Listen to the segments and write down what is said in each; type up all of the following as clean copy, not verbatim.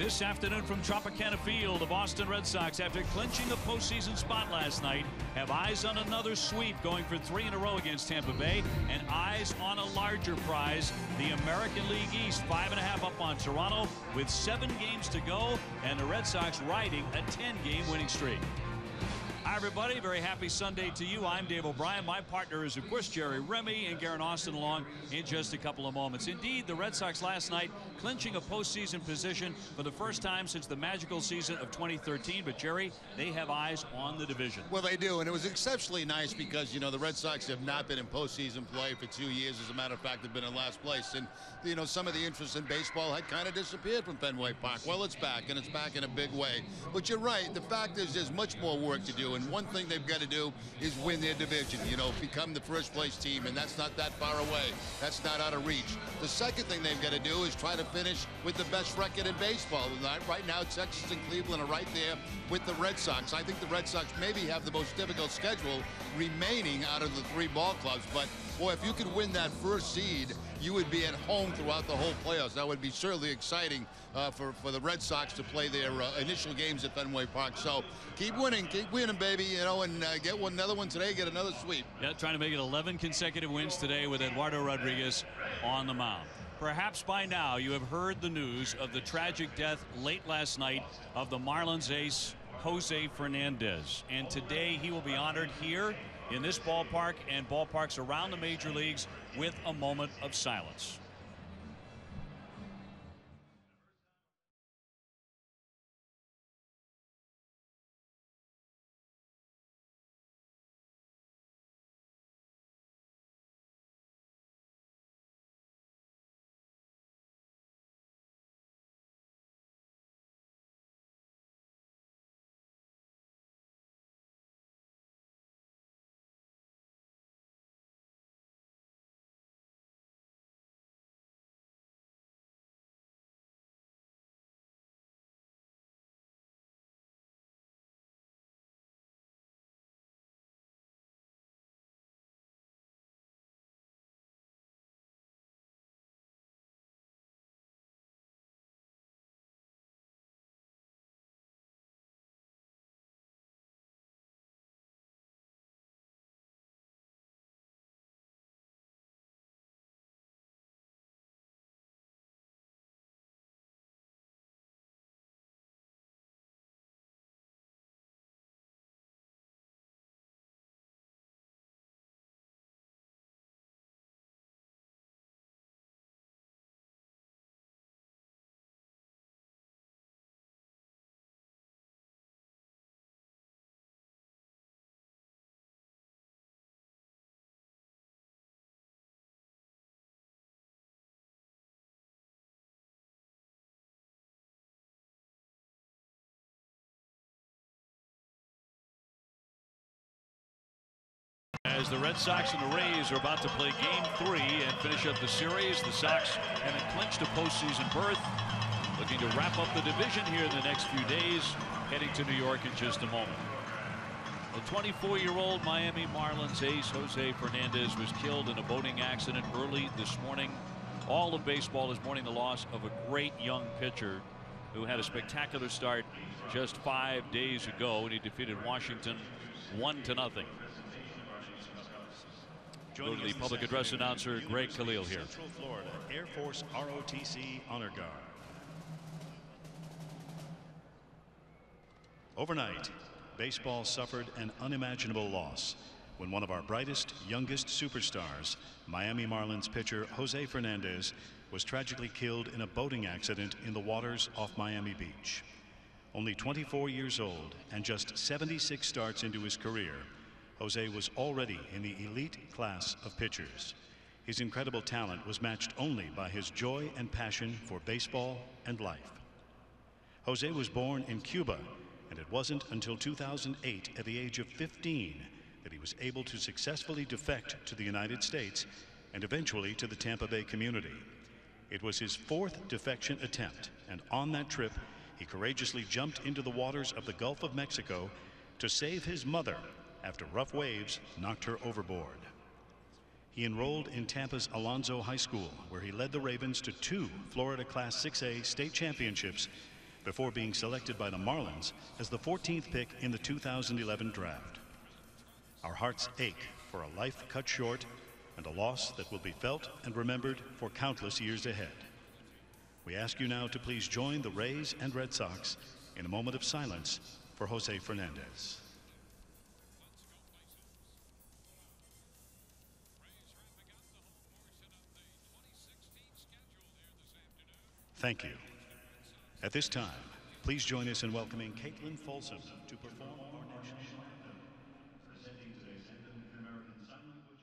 This afternoon from Tropicana Field, the Boston Red Sox, after clinching a postseason spot last night, have eyes on another sweep, going for 3 in a row against Tampa Bay, and eyes on a larger prize, the American League East, 5.5 up on Toronto with 7 games to go, and the Red Sox riding a 10-game winning streak. Hi, everybody. Very happy Sunday to you. I'm Dave O'Brien. My partner is, of course, Jerry Remy, and Garen Austin along in just a couple of moments. Indeed, the Red Sox last night clinching a postseason position for the first time since the magical season of 2013. But, Jerry, they have eyes on the division. Well, they do, and it was exceptionally nice because, you know, the Red Sox have not been in postseason play for 2 years. As a matter of fact, they've been in last place. And, you know, some of the interest in baseball had kind of disappeared from Fenway Park. Well, it's back, and it's back in a big way. But you're right. The fact is there's much more work to do. And one thing they've got to do is win their division, you know, become the first place team, and that's not that far away. That's not out of reach. The second thing they've got to do is try to finish with the best record in baseball. Right now, Texas and Cleveland are right there with the Red Sox. I think the Red Sox maybe have the most difficult schedule remaining out of the 3 ball clubs, but boy, if you could win that first seed, you would be at home throughout the whole playoffs. That would be certainly exciting for the Red Sox to play their initial games at Fenway Park. So keep winning, baby, you know, and get another one today, get another sweep. Yeah, trying to make it 11 consecutive wins today with Eduardo Rodriguez on the mound. Perhaps by now you have heard the news of the tragic death late last night of the Marlins ace, Jose Fernandez. And today he will be honored here in this ballpark and ballparks around the major leagues with a moment of silence. As the Red Sox and the Rays are about to play Game 3 and finish up the series, the Sox having clinched a postseason berth, looking to wrap up the division here in the next few days, heading to New York in just a moment. The 24-year-old Miami Marlins ace Jose Fernandez was killed in a boating accident early this morning. All of baseball is mourning the loss of a great young pitcher who had a spectacular start just 5 days ago when he defeated Washington 1-0. Go to the public address announcer, Greg Khalil here. Central Florida Air Force ROTC Honor Guard. Overnight, baseball suffered an unimaginable loss when one of our brightest, youngest superstars, Miami Marlins pitcher Jose Fernandez, was tragically killed in a boating accident in the waters off Miami Beach. Only 24 years old and just 76 starts into his career, Jose was already in the elite class of pitchers. His incredible talent was matched only by his joy and passion for baseball and life. Jose was born in Cuba, and it wasn't until 2008, at the age of 15, that he was able to successfully defect to the United States and eventually to the Tampa Bay community. It was his 4th defection attempt, and on that trip, he courageously jumped into the waters of the Gulf of Mexico to save his mother after rough waves knocked her overboard. He enrolled in Tampa's Alonzo High School, where he led the Ravens to 2 Florida Class 6A state championships before being selected by the Marlins as the 14th pick in the 2011 draft. Our hearts ache for a life cut short and a loss that will be felt and remembered for countless years ahead. We ask you now to please join the Rays and Red Sox in a moment of silence for Jose Fernandez. Thank you. At this time, please join us in welcoming Caitlin Folsom to perform our national anthem, presenting today's anthem in American Sign Language.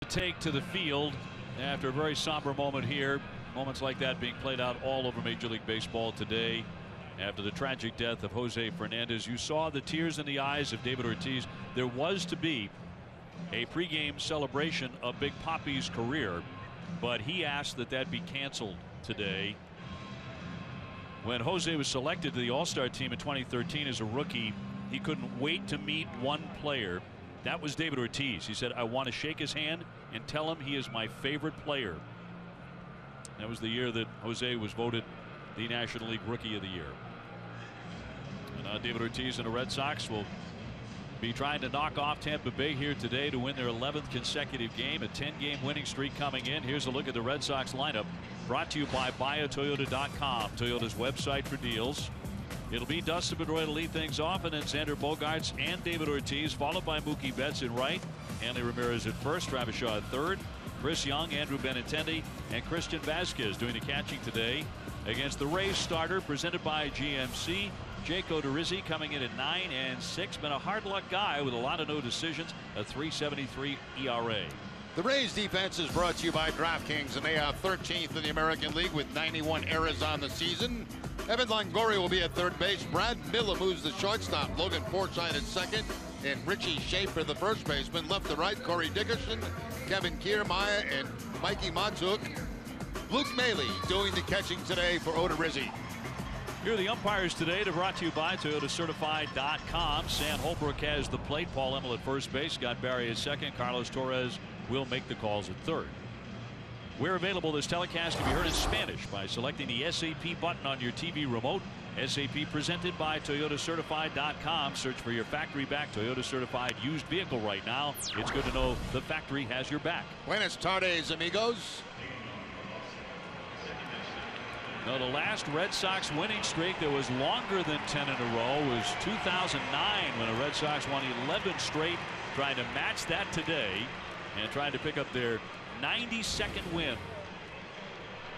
Take to the field after a very somber moment here. Moments like that being played out all over Major League Baseball today after the tragic death of Jose Fernandez. You saw the tears in the eyes of David Ortiz. There was to be a pregame celebration of Big Papi's career, but he asked that that be canceled today. When Jose was selected to the All-Star team in 2013 as a rookie, he couldn't wait to meet one player. That was David Ortiz. He said, I want to shake his hand and tell him he is my favorite player. That was the year that Jose was voted the National League Rookie of the Year. And David Ortiz and the Red Sox will be trying to knock off Tampa Bay here today to win their 11th consecutive game. A 10-game winning streak coming in. Here's a look at the Red Sox lineup, brought to you by BuyAToyota.com, Toyota's website for deals. It'll be Dustin Pedroia to lead things off, and then Xander Bogaerts and David Ortiz, followed by Mookie Betts in right, Hanley Ramirez at first, Travis Shaw at third, Chris Young, Andrew Benintendi, and Christian Vasquez doing the catching today against the Rays starter presented by GMC. Jake Odorizzi coming in at 9 and 6. Been a hard luck guy with a lot of no decisions, a 3.73 ERA. The Rays defense is brought to you by DraftKings, and they are 13th in the American League with 91 errors on the season. Evan Longoria will be at third base. Brad Miller moves the shortstop. Logan Forsythe at second. And Richie Schaefer, the first baseman. Left to right, Corey Dickerson, Kevin Kiermaier, and Mikey Matuk. Luke Maile doing the catching today for Odorizzi. Here are the umpires today. They're brought to you by ToyotaCertified.com. Sam Holbrook has the plate. Paul Emmel at first base. Scott Barry at second. Carlos Torres will make the calls at third. We're available. This telecast can be heard in Spanish by selecting the SAP button on your TV remote. SAP presented by ToyotaCertified.com. Search for your factory back Toyota certified used vehicle right now. It's good to know the factory has your back. Buenas tardes, amigos. Now, the last Red Sox winning streak that was longer than 10 in a row was 2009 when the Red Sox won 11 straight. Trying to match that today and trying to pick up their 92nd win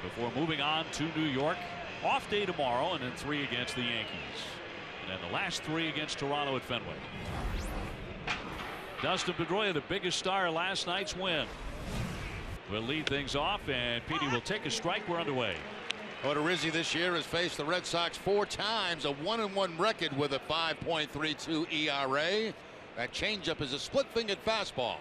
before moving on to New York. Off day tomorrow, and then 3 against the Yankees. And then the last 3 against Toronto at Fenway. Dustin Pedroia, the biggest star of last night's win, will lead things off, and Petey will take a strike. We're underway. Odorizzi this year has faced the Red Sox 4 times, a 1-1 record with a 5.32 ERA. That changeup is a split-fingered fastball.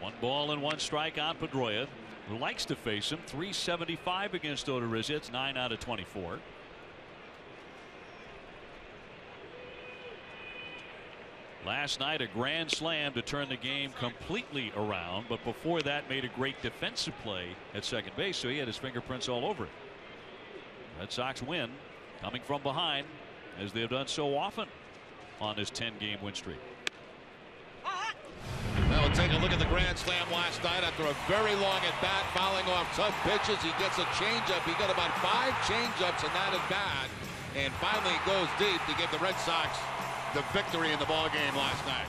1 ball and 1 strike on Pedroia, who likes to face him. 375 against Odorizzi. It's 9 out of 24. Last night, a grand slam to turn the game completely around, but before that made a great defensive play at second base, so he had his fingerprints all over it. Red Sox win, coming from behind, as they have done so often on this 10-game win streak. Now we'll take a look at the grand slam last night after a very long at-bat, fouling off tough pitches. He gets a changeup. He got about 5 changeups and not at bat, and finally goes deep to give the Red Sox the victory in the ball game last night.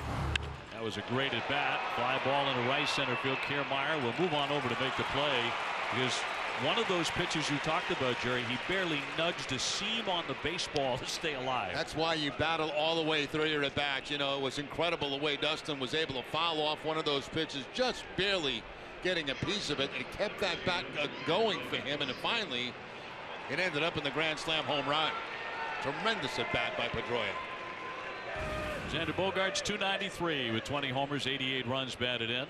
That was a great at bat. Fly ball into right center field. Kiermaier will move on over to make the play, because one of those pitches you talked about, Jerry, he barely nudged a seam on the baseball to stay alive. That's why you battle all the way through your at bat. You know, it was incredible the way Dustin was able to foul off one of those pitches, just barely getting a piece of it, and kept that bat going for him, and finally it ended up in the grand slam home run. Tremendous at bat by Pedroia. Xander Bogaerts, 293 with 20 homers, 88 runs batted in.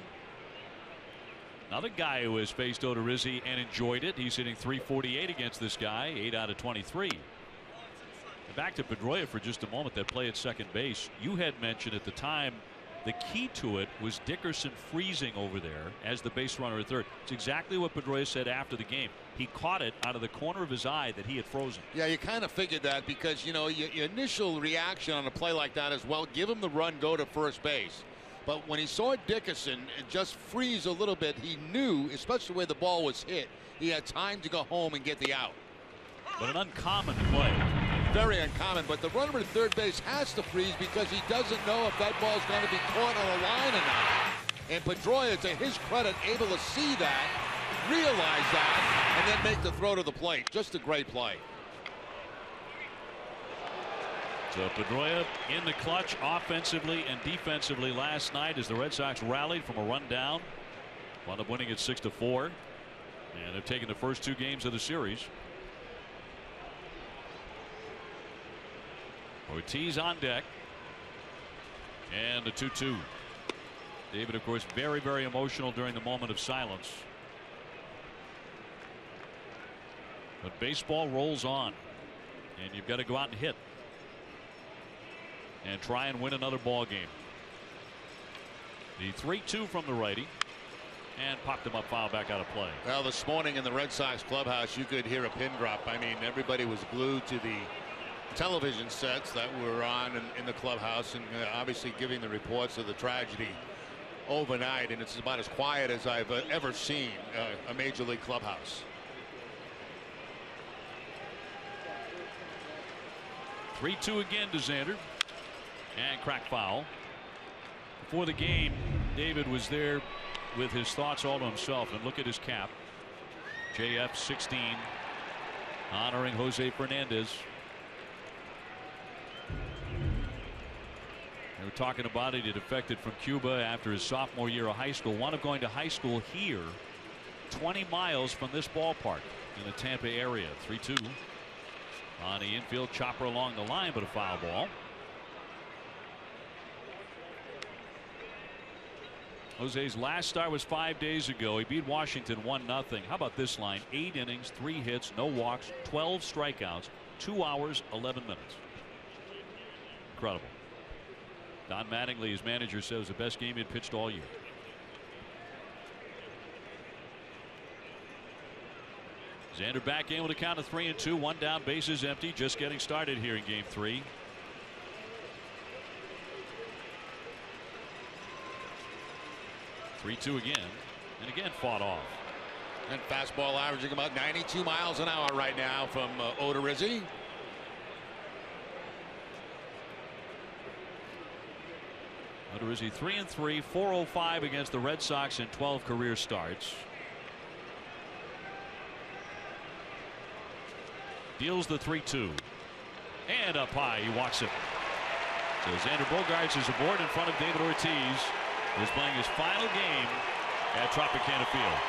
Another guy who has faced Odorizzi and enjoyed it. He's hitting 348 against this guy, 8 out of 23. And back to Pedroia for just a moment. That play at second base, you had mentioned at the time the key to it was Dickerson freezing over there as the base runner at third. It's exactly what Pedroia said after the game. He caught it out of the corner of his eye that he had frozen. Yeah, you kind of figured that, because, you know, your initial reaction on a play like that is, well, give him the run, go to first base. But when he saw Dickerson just freeze a little bit, he knew, especially where the ball was hit, he had time to go home and get the out. But an uncommon play. Very uncommon, but the runner at third base has to freeze because he doesn't know if that ball's going to be caught on a line or not. And Pedroia, to his credit, able to see that, realize that, and then make the throw to the plate. Just a great play. So Pedroia in the clutch offensively and defensively last night as the Red Sox rallied from a run down. Wound up winning it 6-4. And they've taken the first 2 games of the series. Ortiz on deck. And the 2-2. David, of course, very, very emotional during the moment of silence. But baseball rolls on, and you've got to go out and hit and try and win another ball game. The 3-2 from the righty, and popped him up, foul, back out of play. Well, this morning in the Red Sox clubhouse, you could hear a pin drop. I mean, everybody was glued to the television sets that were on in the clubhouse, and obviously giving the reports of the tragedy overnight, and it's about as quiet as I've ever seen a major league clubhouse. 3-2 again to Xander, and crack foul. Before the game, David was there with his thoughts all to himself, and look at his cap. JF 16, honoring Jose Fernandez. They were talking about it. He defected from Cuba after his sophomore year of high school. Wound up going to high school here, 20 miles from this ballpark in the Tampa area. 3-2 on the infield, chopper along the line, but a foul ball. Jose's last start was 5 days ago. He beat Washington 1-0. How about this line? 8 innings, 3 hits, no walks, 12 strikeouts, 2 hours, 11 minutes. Incredible. Don Mattingly, his manager, says the best game he'd pitched all year. Xander back in with a count of 3-2. 1 down, bases empty. Just getting started here in game 3. (3-2) again, and again fought off. And fastball averaging about 92 miles an hour right now from Odorizzi. Odorizzi 3-3, 405 against the Red Sox in 12 career starts. Deals the 3-2. And up high, he walks it. So Xander Bogaerts is aboard in front of David Ortiz, who's playing his final game at Tropicana Field.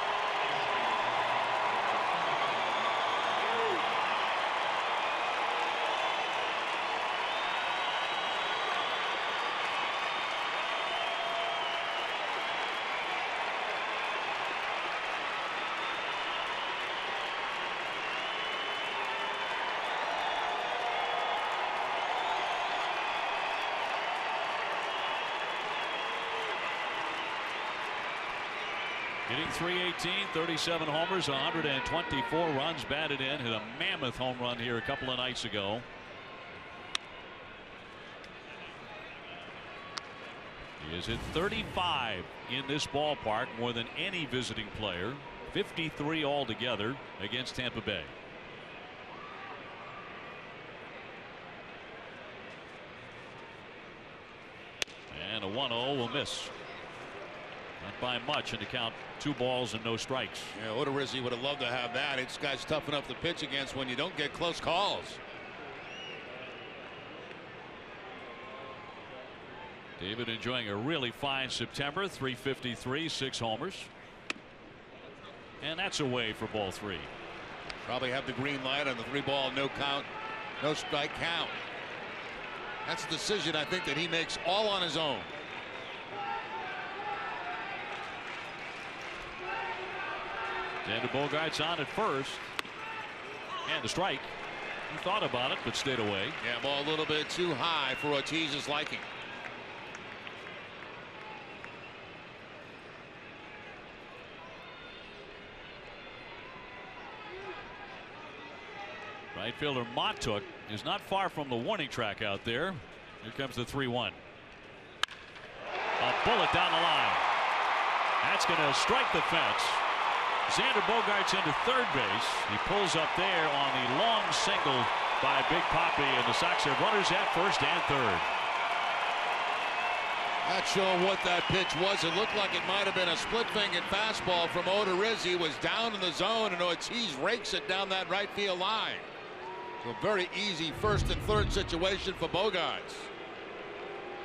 Hitting .318, 37 homers, 124 runs batted in. Hit a mammoth home run here a couple of nights ago. He is hit 35 in this ballpark, more than any visiting player. 53 altogether against Tampa Bay. And a 1-0 will miss. Not by much, and to count 2 balls and no strikes. Yeah, Odorizzi would have loved to have that. This guy's tough enough to pitch against when you don't get close calls. David enjoying a really fine September. .353, 6 homers. And that's away for ball 3. Probably have the green light on the 3-ball, no count, no strike count. That's a decision I think that he makes all on his own. Xander Bogaerts on at first. And the strike. He thought about it, but stayed away. Yeah, ball a little bit too high for Ortiz's liking. Right fielder Matuk is not far from the warning track out there. Here comes the 3-1. A bullet down the line. That's going to strike the fence. Xander Bogaerts into third base. He pulls up there on the long single by Big Papi, and the Sox have runners at first and third. Not sure what that pitch was. It looked like it might have been a split-fingered fastball from Odorizzi. Was down in the zone, and Ortiz rakes it down that right field line. So a very easy first and third situation for Bogaerts.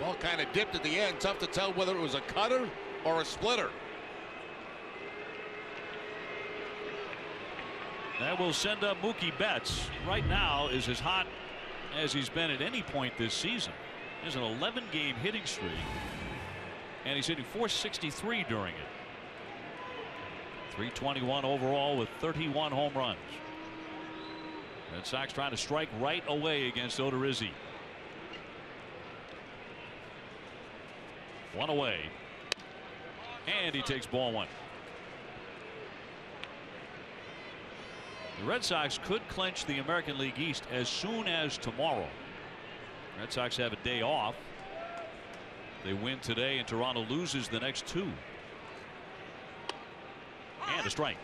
Ball kind of dipped at the end. Tough to tell whether it was a cutter or a splitter. That will send up Mookie Betts. Right now is as hot as he's been at any point this season. There's an 11-game hitting streak, and he's hitting .463 during it. .321 overall with 31 home runs. Red Sox trying to strike right away against Odorizzi. 1 away, and he takes ball 1. The Red Sox could clinch the American League East as soon as tomorrow. Red Sox have a day off. They win today, and Toronto loses the next 2. And a strike.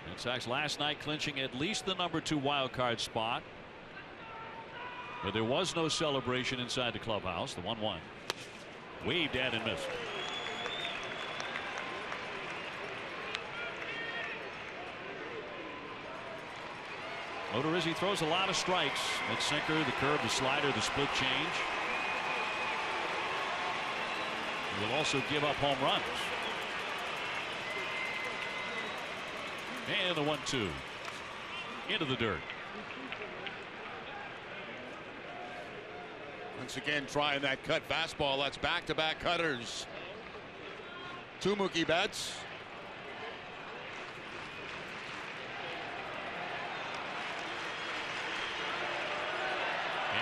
Red Sox last night clinching at least the number 2 wild card spot. But there was no celebration inside the clubhouse. The 1-1. Waved at and missed. Odorizzi throws a lot of strikes. That sinker, the curve, the slider, the split change. He will also give up home runs. And the 1-2 into the dirt. Once again trying that cut fastball. That's back-to-back cutters to Mookie Betts.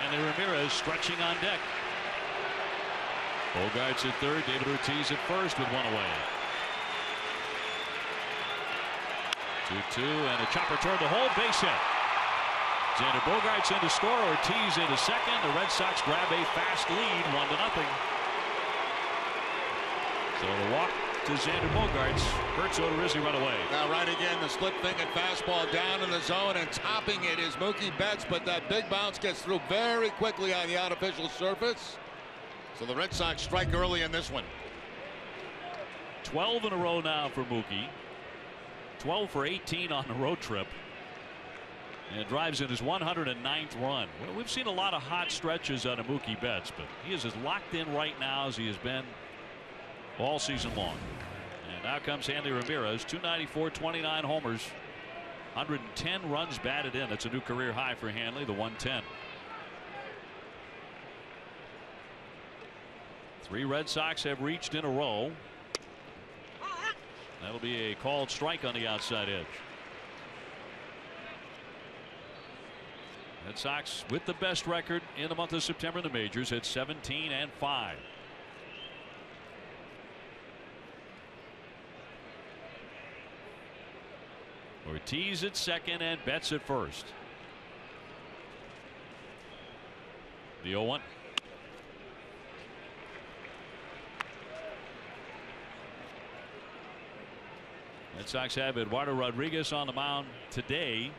And Ramirez stretching on deck. Bogaerts at third, David Ortiz at first with 1 away. 2-2 and a chopper toward the hole, base hit. Xander Bogaerts in to score, Ortiz into second. The Red Sox grab a fast lead, 1-0. So the walk to Xander Bogaerts hurts Odorizzi right away. Now right again, the split-fingered fastball down in the zone, and topping it is Mookie Betts, but that big bounce gets through very quickly on the artificial surface. So the Red Sox strike early in this one. 12 in a row now for Mookie. 12 for 18 on the road trip. And drives in his 109th run. Well, we've seen a lot of hot stretches out of Mookie Betts, but he is as locked in right now as he has been all season long. And now comes Hanley Ramirez. 294, 29 homers, 110 runs batted in. That's a new career high for Hanley, the 110. 3 Red Sox have reached in a row. That'll be a called strike on the outside edge. Red Sox with the best record in the month of September in the majors at 17-5. Ortiz at second and Betts at first. The 0-1. Red Sox have Eduardo Rodriguez on the mound today.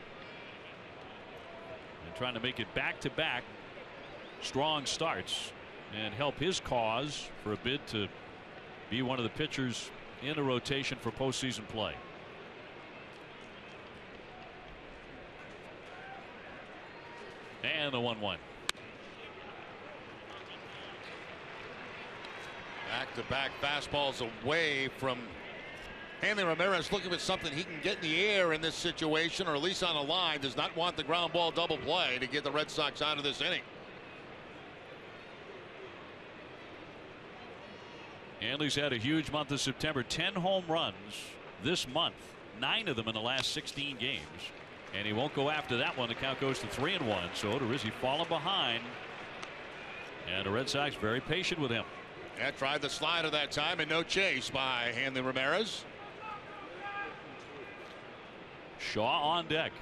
And trying to make it back-to-back strong starts and help his cause for a bid to be one of the pitchers in the rotation for postseason play. And the 1-1. Back-to-back fastballs away from Hanley Ramirez, looking for something he can get in the air in this situation, or at least on a line. Does not want the ground ball double play to get the Red Sox out of this inning. Hanley's had a huge month of September. 10 home runs this month, 9 of them in the last 16 games. And he won't go after that one. The count goes to 3-1. So Odorizzi falling behind. And the Red Sox very patient with him. Yeah, tried the slider that time and no chase by Hanley Ramirez. Shaw on deck.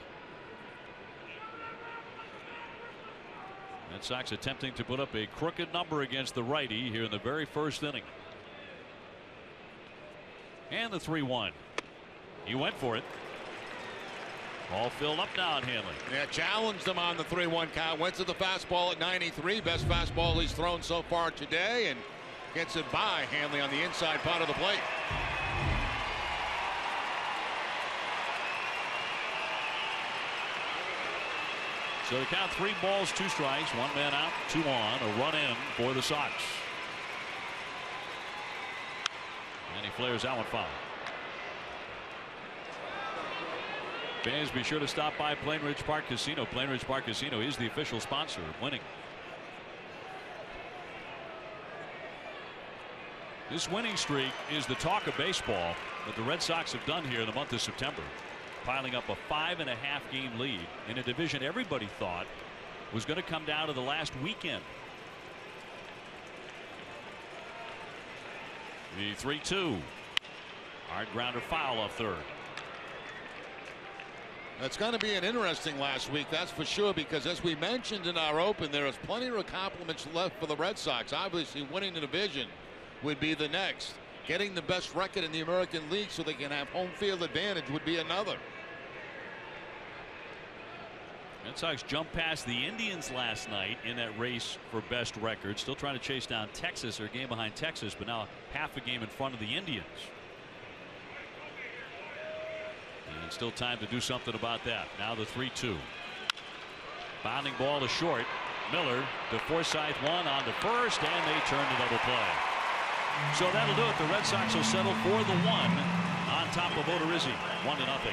Red Sox attempting to put up a crooked number against the righty here in the very first inning. And the 3-1. He went for it. All filled up now on Hanley. Yeah, challenged him on the 3-1 count. Went to the fastball at 93. Best fastball he's thrown so far today, and gets it by Hanley on the inside part of the plate. So the count 3 balls, 2 strikes, 1 man out, 2 on, a run in for the Sox. And he flares that one foul. Fans, be sure to stop by Plain Ridge Park Casino. Plain Ridge Park Casino is the official sponsor of winning. This winning streak is the talk of baseball that the Red Sox have done here in the month of September, piling up a 5.5 game lead in a division everybody thought was going to come down to the last weekend. The 3-2. Hard grounder foul off third. That's going to be an interesting last week, that's for sure, because as we mentioned in our open, there is plenty of compliments left for the Red Sox. Obviously, winning the division would be the next. Getting the best record in the American League so they can have home field advantage would be another. Red Sox jumped past the Indians last night in that race for best record. Still trying to chase down Texas, or a game behind Texas, but now half a game in front of the Indians. And still time to do something about that. Now the 3-2. Bounding ball to short. Miller to Forsythe, one on to first, and they turn the double play. So that'll do it. The Red Sox will settle for the 1 on top of Odorizzi, 1-0.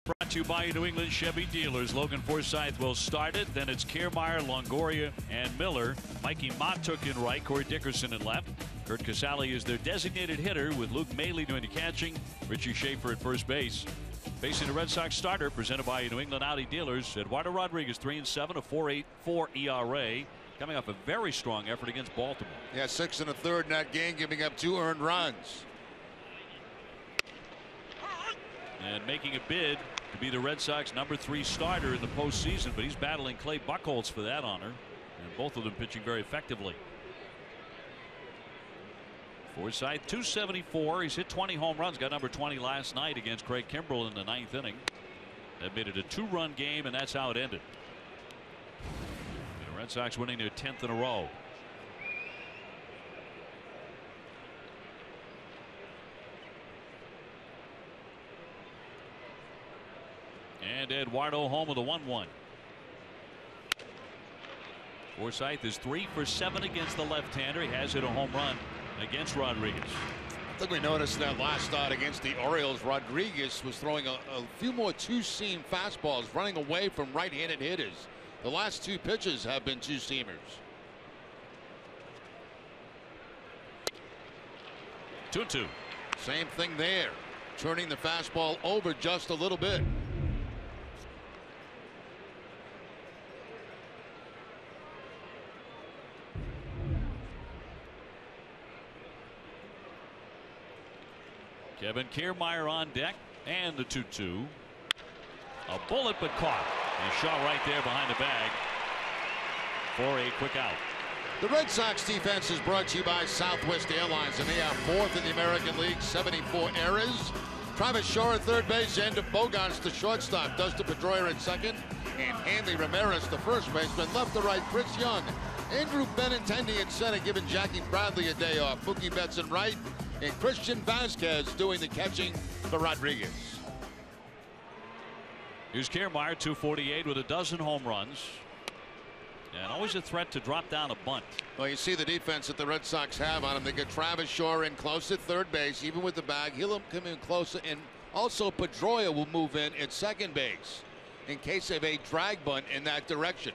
Brought to you by New England Chevy dealers. Logan Forsythe will start it. Then it's Kiermaier, Longoria, and Miller. Mikey Mott took in right. Corey Dickerson in left. Kurt Casale is their designated hitter, with Luke Mailey doing the catching. Richie Schaefer at first base. Facing the Red Sox starter, presented by New England Audi dealers, Eduardo Rodriguez, 3-7, a 4.84 ERA. Coming off a very strong effort against Baltimore. Yeah, 6 1/3 in that game, giving up 2 earned runs. And making a bid to be the Red Sox #3 starter in the postseason, but he's battling Clay Buchholz for that honor, and both of them pitching very effectively. Forsythe, 274. He's hit 20 home runs. Got number 20 last night against Craig Kimbrell in the 9th inning. That made it a 2-run game, and that's how it ended. The Red Sox winning their 10th in a row. And Eduardo home with a 1-1. Forsythe is 3 for 7 against the left-hander. He has hit a home run against Rodriguez. I think we noticed that last start against the Orioles, Rodriguez was throwing a few more two-seam fastballs, running away from right-handed hitters. The last 2 pitches have been two-seamers. 2-2. Same thing there, turning the fastball over just a little bit. Kevin Kiermaier on deck, and the 2-2. A bullet, but caught. And shot right there behind the bag for a quick out. The Red Sox defense is brought to you by Southwest Airlines, and they are 4th in the American League, 74 errors. Travis Shaw at third base, and Bogarts the shortstop, Dustin Pedroia at second, and Hanley Ramirez the first baseman. Left to right, Chris Young, Andrew Benintendi at center, giving Jackie Bradley a day off. Mookie Betts in right, and Christian Vasquez doing the catching for Rodriguez. Here's Kiermaier, 248 with a dozen home runs. And always a threat to drop down a bunt. Well, you see the defense that the Red Sox have on him. They get Travis Shaw in close at third base, even with the bag. He'll come in closer, and also Pedroia will move in at second base in case of a drag bunt in that direction.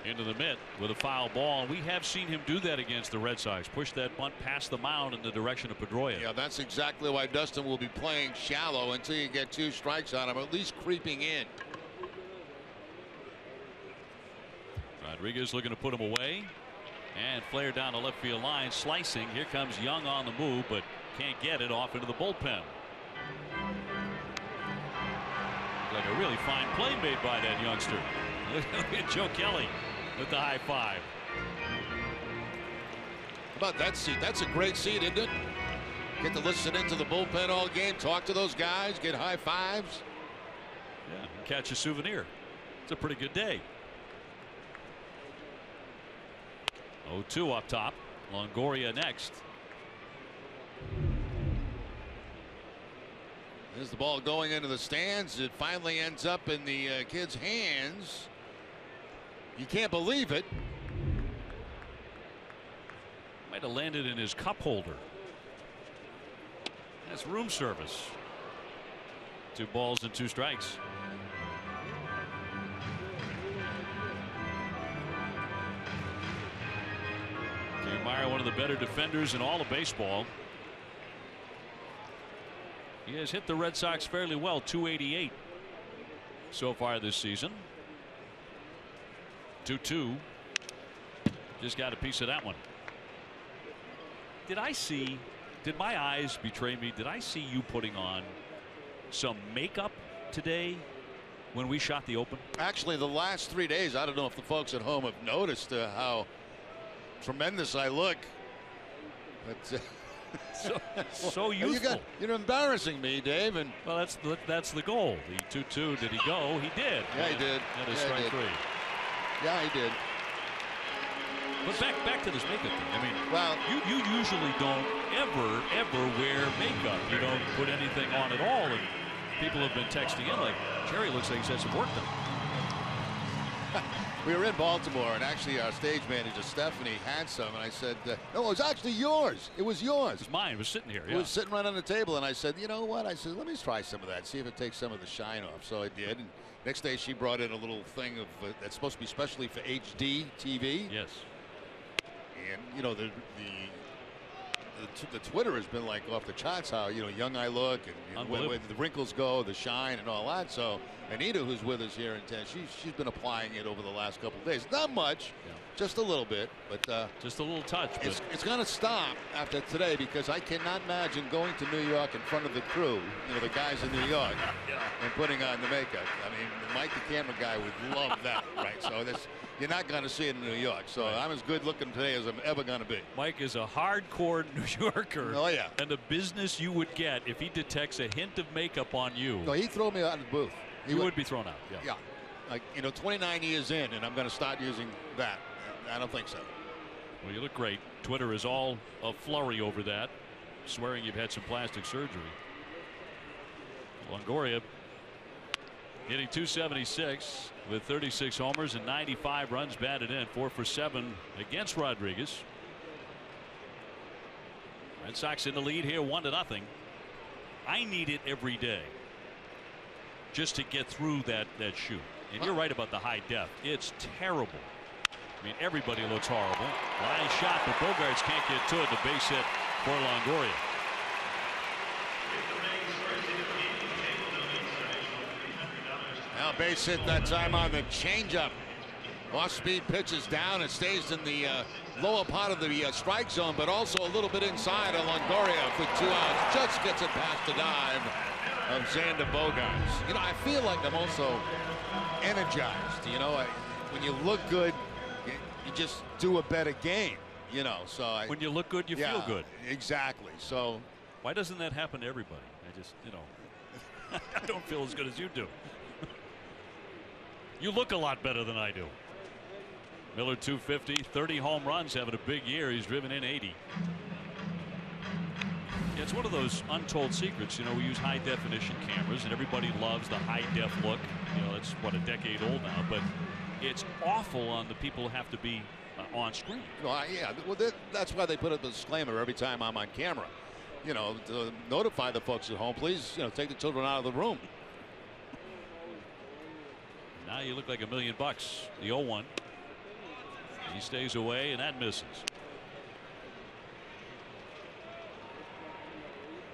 Into the mitt with a foul ball. We have seen him do that against the Red Sox. Push that bunt past the mound in the direction of Pedroia. Yeah, that's exactly why Dustin will be playing shallow until you get 2 strikes on him, at least creeping in. Rodriguez looking to put him away, and flare down the left field line, slicing. Here comes Young on the move, but can't get it off into the bullpen. Like a really fine play made by that youngster. Look at Joe Kelly with the high five. How about that seat? That's a great seat, isn't it? Get to listen into the bullpen all game, talk to those guys, get high fives. Yeah, catch a souvenir. It's a pretty good day. 0-2 up top. Longoria next. There's the ball going into the stands. It finally ends up in the kid's hands. You can't believe it. Might have landed in his cup holder. That's room service. 2 balls and 2 strikes. Kiermaier, one of the better defenders in all of baseball. He has hit the Red Sox fairly well, 288 so far this season. 2-2. Just got a piece of that one. Did my eyes betray me? Did I see you putting on some makeup today when we shot the Open? Actually, the last 3 days, I don't know if the folks at home have noticed how tremendous I look. But so youthful. You're embarrassing me, Dave. And well, that's the goal. The 2-2. Did he go? He did. Yeah, he did. That is strike 3. Yeah, he did. But back to this makeup thing. I mean, well, you usually don't ever wear makeup. You don't put anything on at all. And people have been texting in like, Jerry looks like he's had some work done. We were in Baltimore, and actually our stage manager, Stephanie, had some, and I said, no, it was actually yours. It was yours. It was mine. It was sitting here. It was sitting right on the table, and I said, you know what? I said, let me try some of that, see if it takes some of the shine off. So I did, and next day she brought in a little thing of that's supposed to be specially for HD TV. Yes. And, you know, the Twitter has been like off the charts, how, you know, young I look, and where the wrinkles go, the shine, and all that. So Anita, who's with us here in town, she's been applying it over the last couple of days. Not much, just a little bit, but just a little touch. It's going to stop after today, because I cannot imagine going to New York in front of the crew, you know, the guys in New York, and putting on the makeup. I mean, Mike, the camera guy, would love that, right? So you're not going to see it in New York. So I'm as good looking today as I'm ever going to be. Mike is a hardcore New Yorker. Oh, yeah. And the business you would get if he detects a hint of makeup on you. No, he'd throw me out of the booth. He would be thrown out. Yeah. Like, you know, 29 years in, and I'm going to start using that. I don't think so. Well, you look great. Twitter is all a flurry over that, swearing you've had some plastic surgery. Longoria hitting .276 with 36 homers and 95 runs batted in, 4 for 7 against Rodriguez. Red Sox in the lead here, 1-0. I need it every day just to get through that shoot. And you're right about the high def. It's terrible. I mean, everybody looks horrible. Line shot, but Bogarts can't get to it. The base hit for Longoria. Now base hit that time on the changeup. Off-speed pitches down. It stays in the lower part of the strike zone, but also a little bit inside of Longoria for 2 outs. Just gets it past the dive of Xander Bogaerts. You know, I feel like I'm also energized. You know, when you look good, you just do a better game. You know, so when you look good, you feel good. Exactly. So why doesn't that happen to everybody? I just, you know, I don't feel as good as you do. You look a lot better than I do. Miller 250, 30 home runs, having a big year. He's driven in 80. Yeah, it's one of those untold secrets. You know, we use high definition cameras, and everybody loves the high def look. You know, it's what, a decade old now, but it's awful on the people who have to be on screen. Well, yeah, well, that's why they put up a disclaimer every time I'm on camera. You know, to notify the folks at home, please, you know, take the children out of the room. Now you look like $1 million. The 0-1. He stays away, and that misses.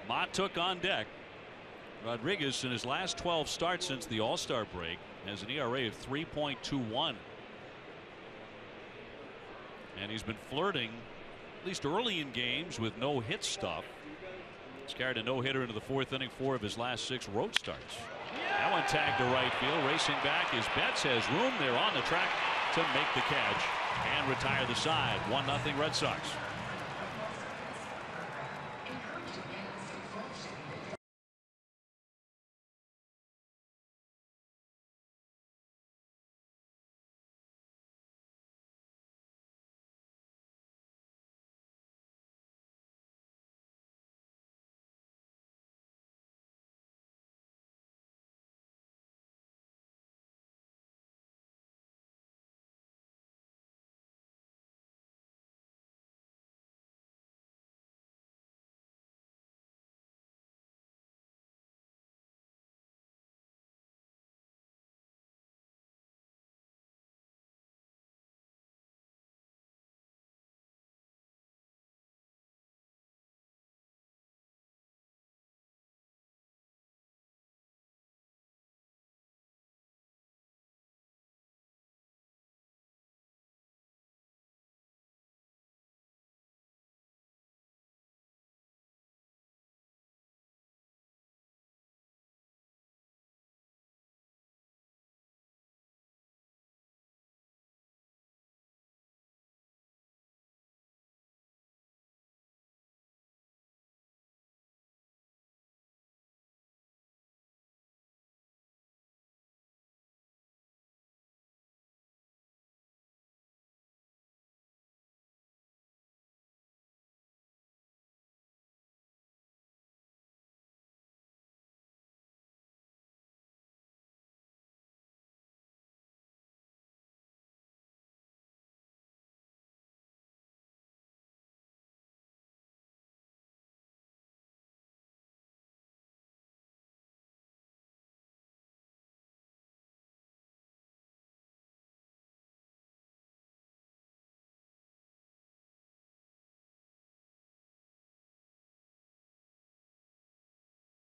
Mott took on deck. Rodriguez, in his last 12 starts since the All-Star break, has an ERA of 3.21. And he's been flirting, at least early in games, with no-hit stuff. He's carried a no-hitter into the 4th inning, 4 of his last 6 road starts. That one tagged to right field. Racing back is Betts, has room there on the track to make the catch and retire the side. 1-0 Red Sox.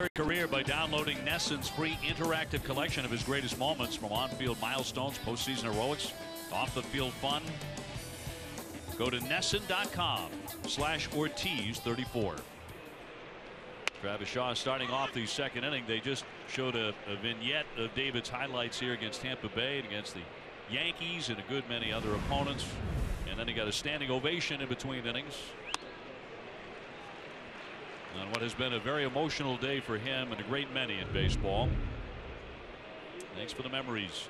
Career by downloading NESN's free interactive collection of his greatest moments, from on-field milestones, postseason heroics, off-the-field fun. Go to NESN.com/Ortiz34. Travis Shaw starting off the second inning. They just showed a vignette of David's highlights here against Tampa Bay and against the Yankees and a good many other opponents. And then he got a standing ovation in between innings on what has been a very emotional day for him and a great many in baseball. Thanks for the memories.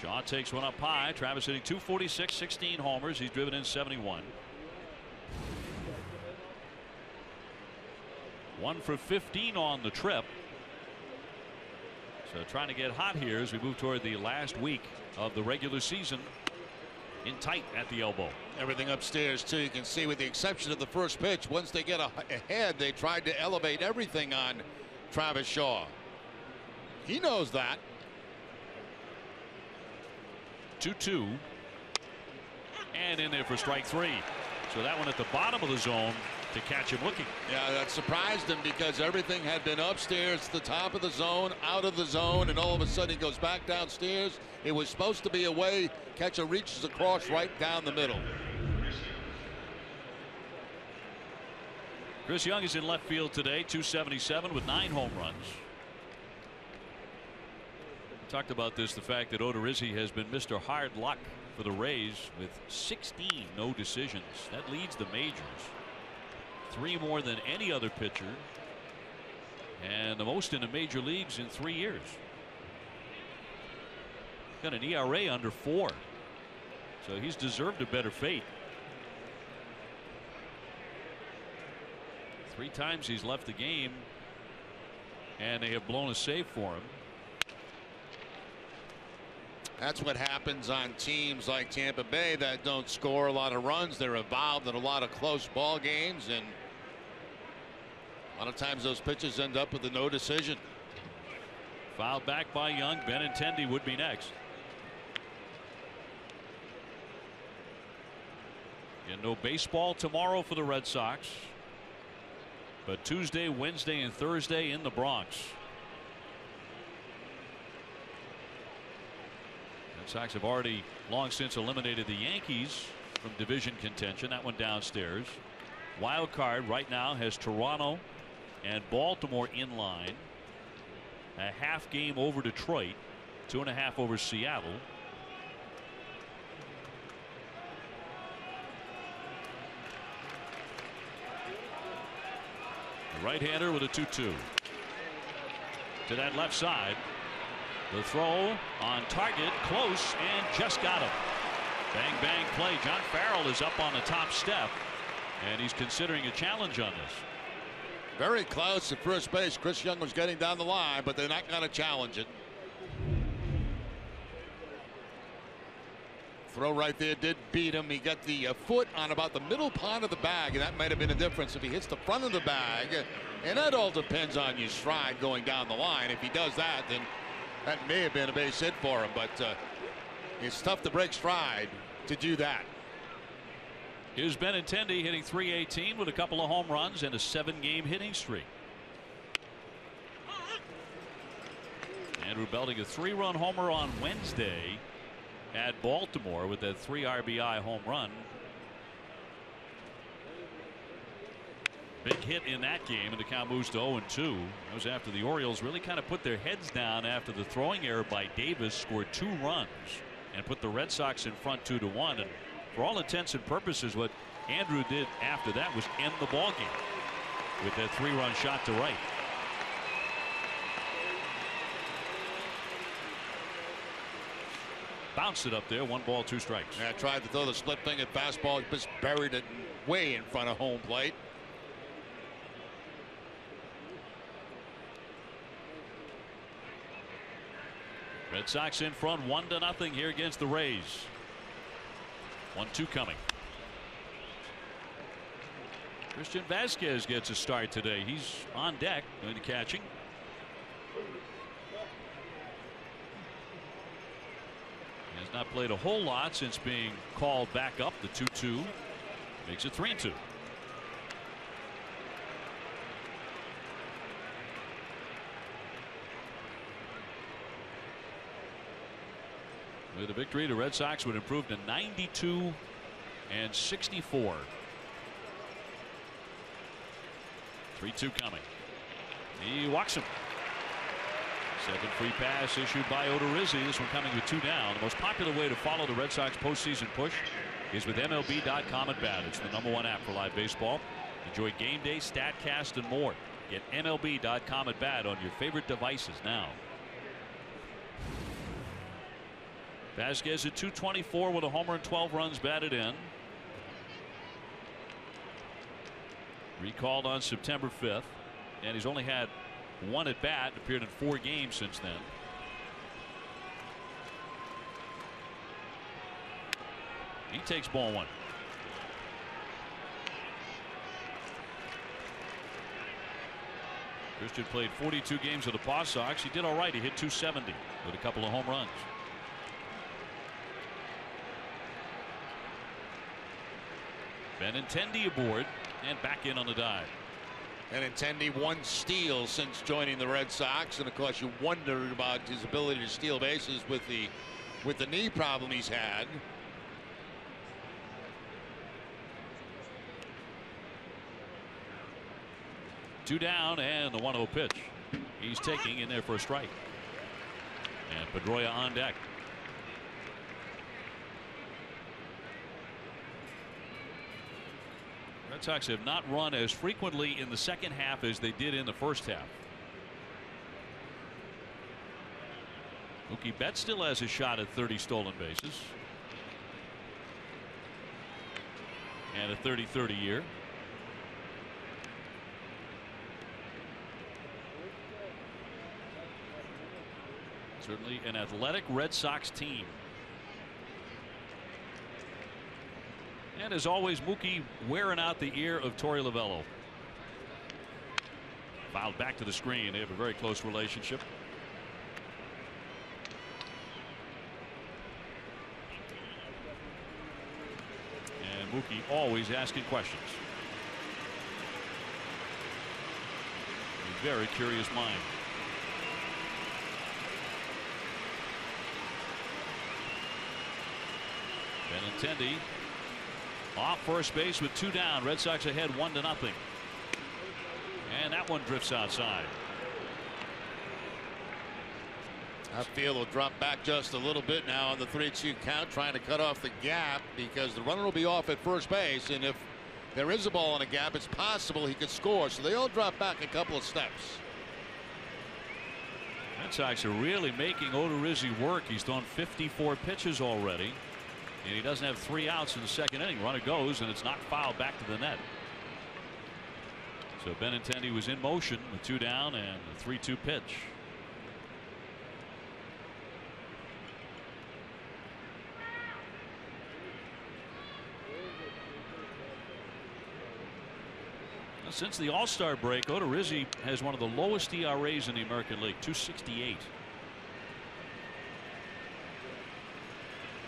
Shaw takes one up high. Travis hitting .246, 16 homers. He's driven in 71. 1 for 15 on the trip. So trying to get hot here as we move toward the last week of the regular season. In tight at the elbow. Everything upstairs too. You can see, with the exception of the first pitch, once they get ahead, they tried to elevate everything on Travis Shaw. He knows that. 2-2 and in there for strike 3. So that one at the bottom of the zone to catch him looking. Yeah, that surprised him because everything had been upstairs, the top of the zone, out of the zone, and all of a sudden he goes back downstairs. It was supposed to be away. Catcher reaches across right down the middle. Chris Young is in left field today, .277 with 9 home runs. We talked about this, the fact that Odorizzi has been Mr. Hard Luck for the Rays with 16 no decisions. That leads the majors. 3 more than any other pitcher, and the most in the major leagues in 3 years. Got an ERA under 4, so he's deserved a better fate. 3 times he's left the game, and they have blown a save for him. That's what happens on teams like Tampa Bay that don't score a lot of runs. They're involved in a lot of close ball games, and a lot of times those pitches end up with a no decision. Fouled back by Young. Benintendi would be next. And no baseball tomorrow for the Red Sox, but Tuesday, Wednesday, and Thursday in the Bronx. Red Sox have already long since eliminated the Yankees from division contention. That one downstairs. Wild card right now has Toronto and Baltimore in line. A half game over Detroit, 2.5 over Seattle. The right-hander with a 2-2 to that left side. The throw on target, close, and just got him. Bang bang play. John Farrell is up on the top step, and he's considering a challenge on this. Very close at first base. Chris Young was getting down the line, but they're not going to challenge it. Throw right there did beat him. He got the foot on about the middle part of the bag, and that might have been a difference if he hits the front of the bag. And that all depends on your stride going down the line. If he does that, then that may have been a base hit for him, but it's tough to break stride to do that. Here's Benintendi hitting .318 with a couple of home runs and a 7-game hitting streak. Andrew belting a 3-run homer on Wednesday at Baltimore with that 3 RBI home run. Big hit in that game, and the count moves to 0-2. That was after the Orioles really kind of put their heads down after the throwing error by Davis, scored 2 runs and put the Red Sox in front 2-1. And for all intents and purposes, what Andrew did after that was end the ball game with that 3-run shot to right. Bounced it up there, 1 ball, 2 strikes. Yeah, tried to throw the split finger fastball, just buried it way in front of home plate. Red Sox in front 1-0 here against the Rays. 1-2 coming. Christian Vasquez gets a start today. He's on deck doing the catching. He has not played a whole lot since being called back up. The 2-2 makes it 3-2. With a victory, the Red Sox would improve to 92 and 64. 3-2 coming. He walks him. Second free pass issued by Odorizzi. This one coming with 2 down. The most popular way to follow the Red Sox postseason push is with MLB.com at bat. It's the #1 app for live baseball. Enjoy game day, StatCast, and more. Get MLB.com at bat on your favorite devices now. Vasquez at 224 with a homer and 12 runs batted in. Recalled on September 5th, and he's only had 1 at bat, appeared in 4 games since then. He takes ball 1. Christian played 42 games with the Paw Sox. He did all right. He hit .270 with a couple of home runs. Benintendi aboard and back in on the dive. Benintendi 1 steal since joining the Red Sox, and of course you wondered about his ability to steal bases with the knee problem he's had. Two down and the 1-0 pitch. He's taking in there for a strike. And Pedroia on deck. Red Sox have not run as frequently in the second half as they did in the first half. Mookie Betts still has a shot at 30 stolen bases. And a 30-30 year. Certainly an athletic Red Sox team. And as always, Mookie wearing out the ear of Torey Lovullo. Fouled back to the screen. They have a very close relationship. And Mookie always asking questions. A very curious mind. Benintendi off first base with 2 down. Red Sox ahead 1-0. And that one drifts outside. I feel he'll drop back just a little bit now on the 3-2 count, trying to cut off the gap because the runner will be off at first base, and if there is a ball in a gap, it's possible he could score. So they all drop back a couple of steps. Red Sox are really making Odorizzi work. He's thrown 54 pitches already. And he doesn't have 3 outs in the second inning. Runner goes, and it's knocked foul back to the net. So Benintendi was in motion with 2 down and a 3-2 pitch. Now, since the All-Star break, Odorizzi has one of the lowest ERAs in the American League, 2.68.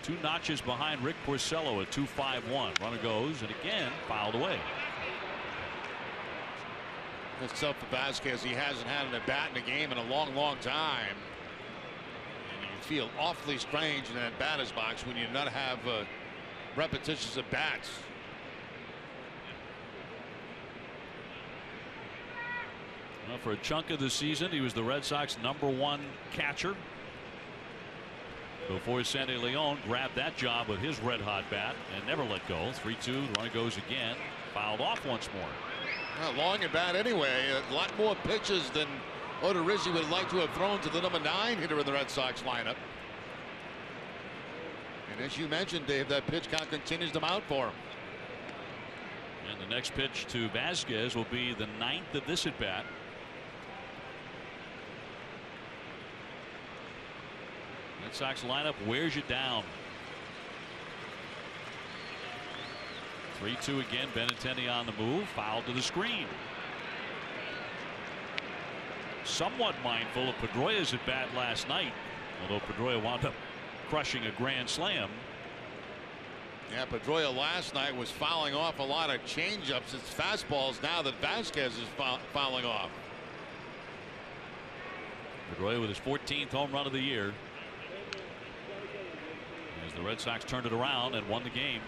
2 notches behind Rick Porcello at 2.51. Runner goes, and again fouled away. It's tough for Vasquez. He hasn't had an at-bat in a game in a long time. And you feel awfully strange in that batter's box when you not have repetitions of bats. Well, for a chunk of the season, he was the Red Sox #1 catcher. Before Sandy Leon grabbed that job with his red-hot bat and never let go. 3-2. The runner goes again. Fouled off once more. Well, long at bat anyway. A lot more pitches than Odorizzi would like to have thrown to the #9 hitter in the Red Sox lineup. And as you mentioned, Dave, that pitch count continues to mount for him. And the next pitch to Vasquez will be the 9th of this at bat. Red Sox lineup wears you down. 3-2 again. Benintendi on the move. Foul to the screen. Somewhat mindful of Pedroia's at bat last night, although Pedroia wound up crushing a grand slam. Yeah, Pedroia last night was fouling off a lot of changeups. It's fastballs now that Vasquez is fouling off. Pedroia with his 14th home run of the year. The Red Sox turned it around and won the game.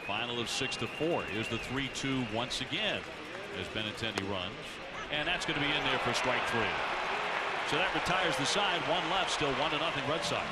Final of 6-4. Here's the 3-2 once again as Benintendi runs, and that's going to be in there for strike 3. So that retires the side. One left, still 1-0 Red Sox.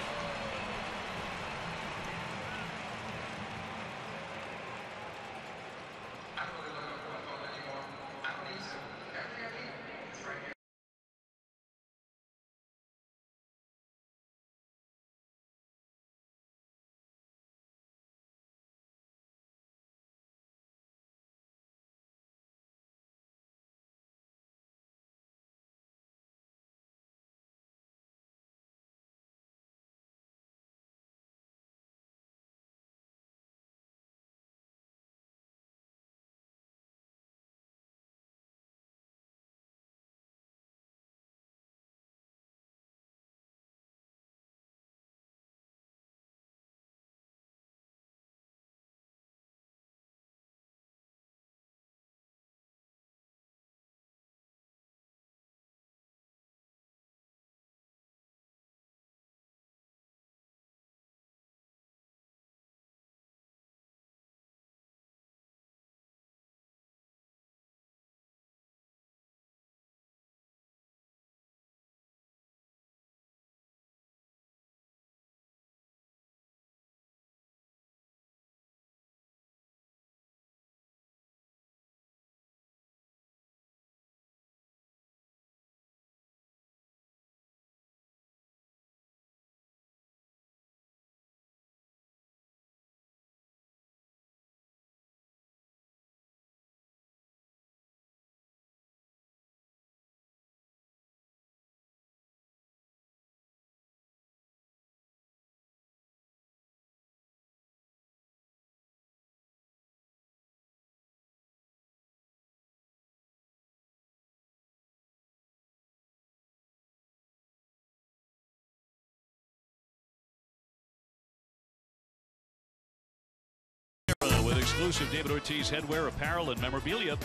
With exclusive David Ortiz headwear, apparel, and memorabilia.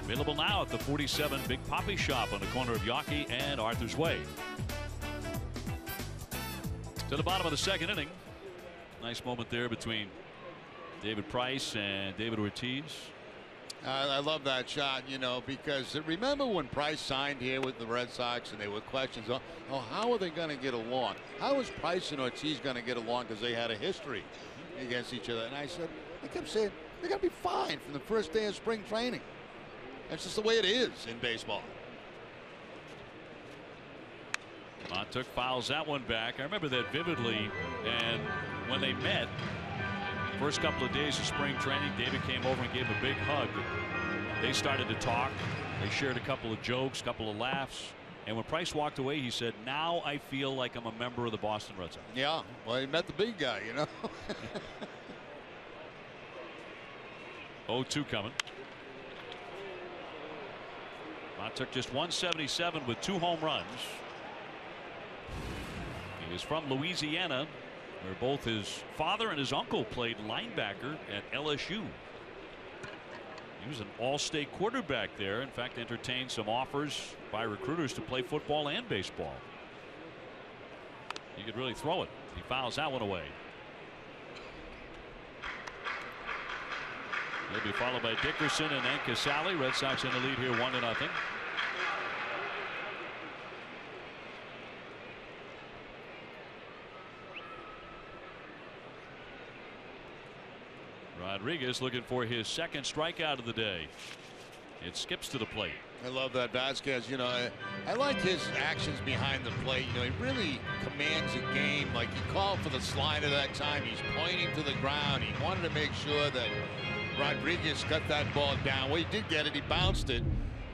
Available now at the 47 Big Poppy Shop on the corner of Yawkey and Arthur's Way. To the bottom of the second inning. Nice moment there between David Price and David Ortiz. I love that shot, you know, because remember when Price signed here with the Red Sox and there were questions, oh, how are they going to get along? How is Price and Ortiz going to get along, because they had a history against each other? And I kept saying, they're going to be fine from the first day of spring training. That's just the way it is in baseball. Montook fouls that one back. I remember that vividly. And when they met, first couple of days of spring training, David came over and gave him a big hug. They started to talk. They shared a couple of jokes, a couple of laughs. And when Price walked away, he said, now I feel like I'm a member of the Boston Red Sox. Yeah, well, he met the big guy, you know. 0-2 coming. Montook just 177 with 2 home runs. He is from Louisiana, where both his father and his uncle played linebacker at LSU. He was an all-state quarterback there. In fact, entertained some offers by recruiters to play football and baseball. He could really throw it. He fouls that one away. He'll be followed by Dickerson and then Casale. Red Sox in the lead here, 1-0. Rodriguez looking for his second strikeout of the day. It skips to the plate. I love that Vasquez. You know, I like his actions behind the plate. You know, he really commands a game. Like, he called for the slider that time. He's pointing to the ground. He wanted to make sure that Rodriguez cut that ball down. Well, he did get it. He bounced it.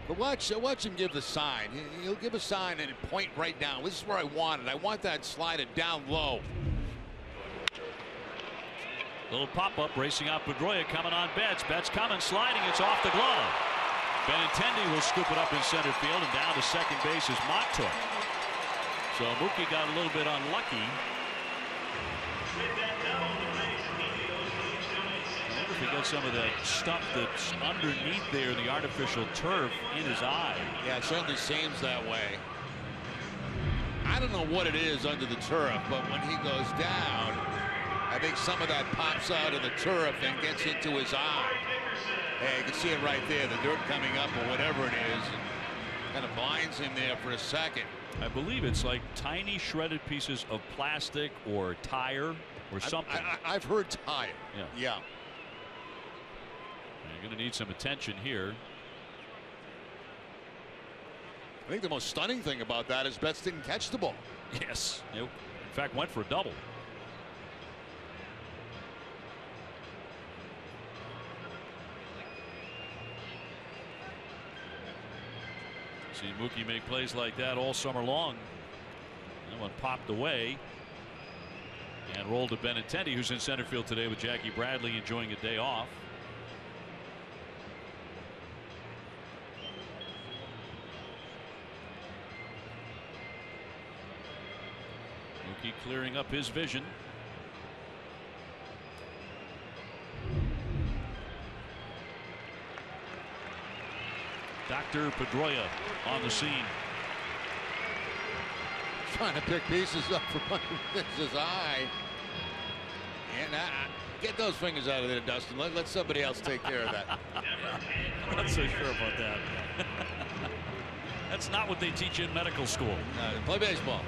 But watch him give the sign. He'll give a sign and point right down. This is where I want it. I want that slider down low. Little pop-up, racing out Pedroia, coming on Betts. Betts coming, sliding. It's off the glove. Benintendi will scoop it up in center field, and down to second base is Montook. So Mookie got a little bit unlucky. I wonder if he got some of that stuff that's underneath there, the artificial turf, in his eye. Yeah, it certainly seems that way. I don't know what it is under the turf, but when he goes down, I think some of that pops out of the turf and gets into his eye. Hey, you can see it right there, the dirt coming up or whatever it is, and kind of blinds him there for a second. I believe it's like tiny shredded pieces of plastic or tire or something. I've heard tire. Yeah. You're going to need some attention here. I think the most stunning thing about that is Betts didn't catch the ball. Yes. It, in fact, went for a double. Seen Mookie make plays like that all summer long. That one popped away and rolled to Benintendi, who's in center field today with Jackie Bradley enjoying a day off. Mookie clearing up his vision. Dr. Pedroia on the scene. Trying to pick pieces up from under his eye. And get those fingers out of there, Dustin. Let somebody else take care of that. I'm not so sure about that. That's not what they teach you in medical school. Play baseball.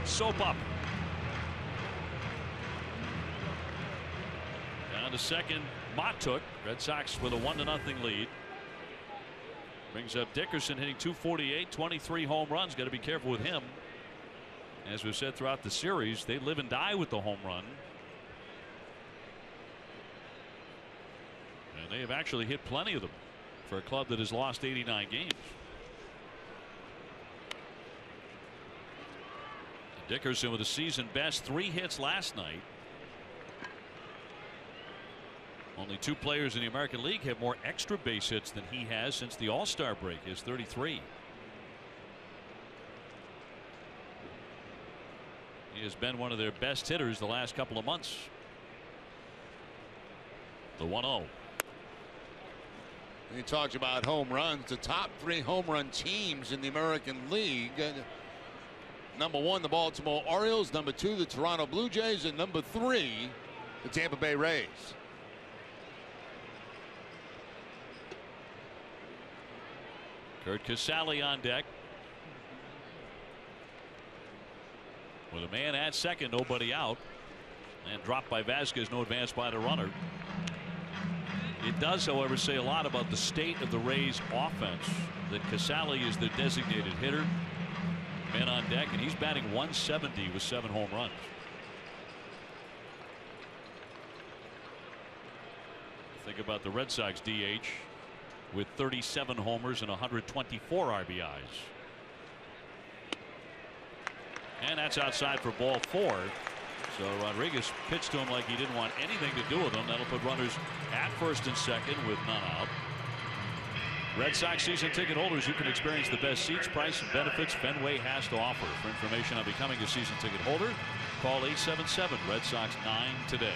Soap up. Down to second, Matuk. Red Sox with a 1-0 lead. Brings up Dickerson, hitting .248, 23 home runs. Got to be careful with him. As we've said throughout the series, they live and die with the home run. And they have actually hit plenty of them for a club that has lost 89 games. Dickerson with a season best 3 hits last night. Only 2 players in the American League have more extra base hits than he has since the All-Star break. Is 33. He has been one of their best hitters the last couple of months. The 1-0. He talks about home runs. The top 3 home run teams in the American League. Number 1, the Baltimore Orioles. Number 2, the Toronto Blue Jays. And number 3, the Tampa Bay Rays. Kurt Casale on deck. With a man at second, nobody out. And dropped by Vasquez, no advance by the runner. It does, however, say a lot about the state of the Rays offense that Casale is the designated hitter. Man on deck, and he's batting .170 with 7 home runs. Think about the Red Sox DH with 37 homers and 124 RBIs. And that's outside for ball 4. So Rodriguez pitched to him like he didn't want anything to do with him. That'll put runners at first and second with none out. Red Sox season ticket holders, you can experience the best seats, price, and benefits Fenway has to offer. For information on becoming a season ticket holder, call 877 Red Sox 9 today.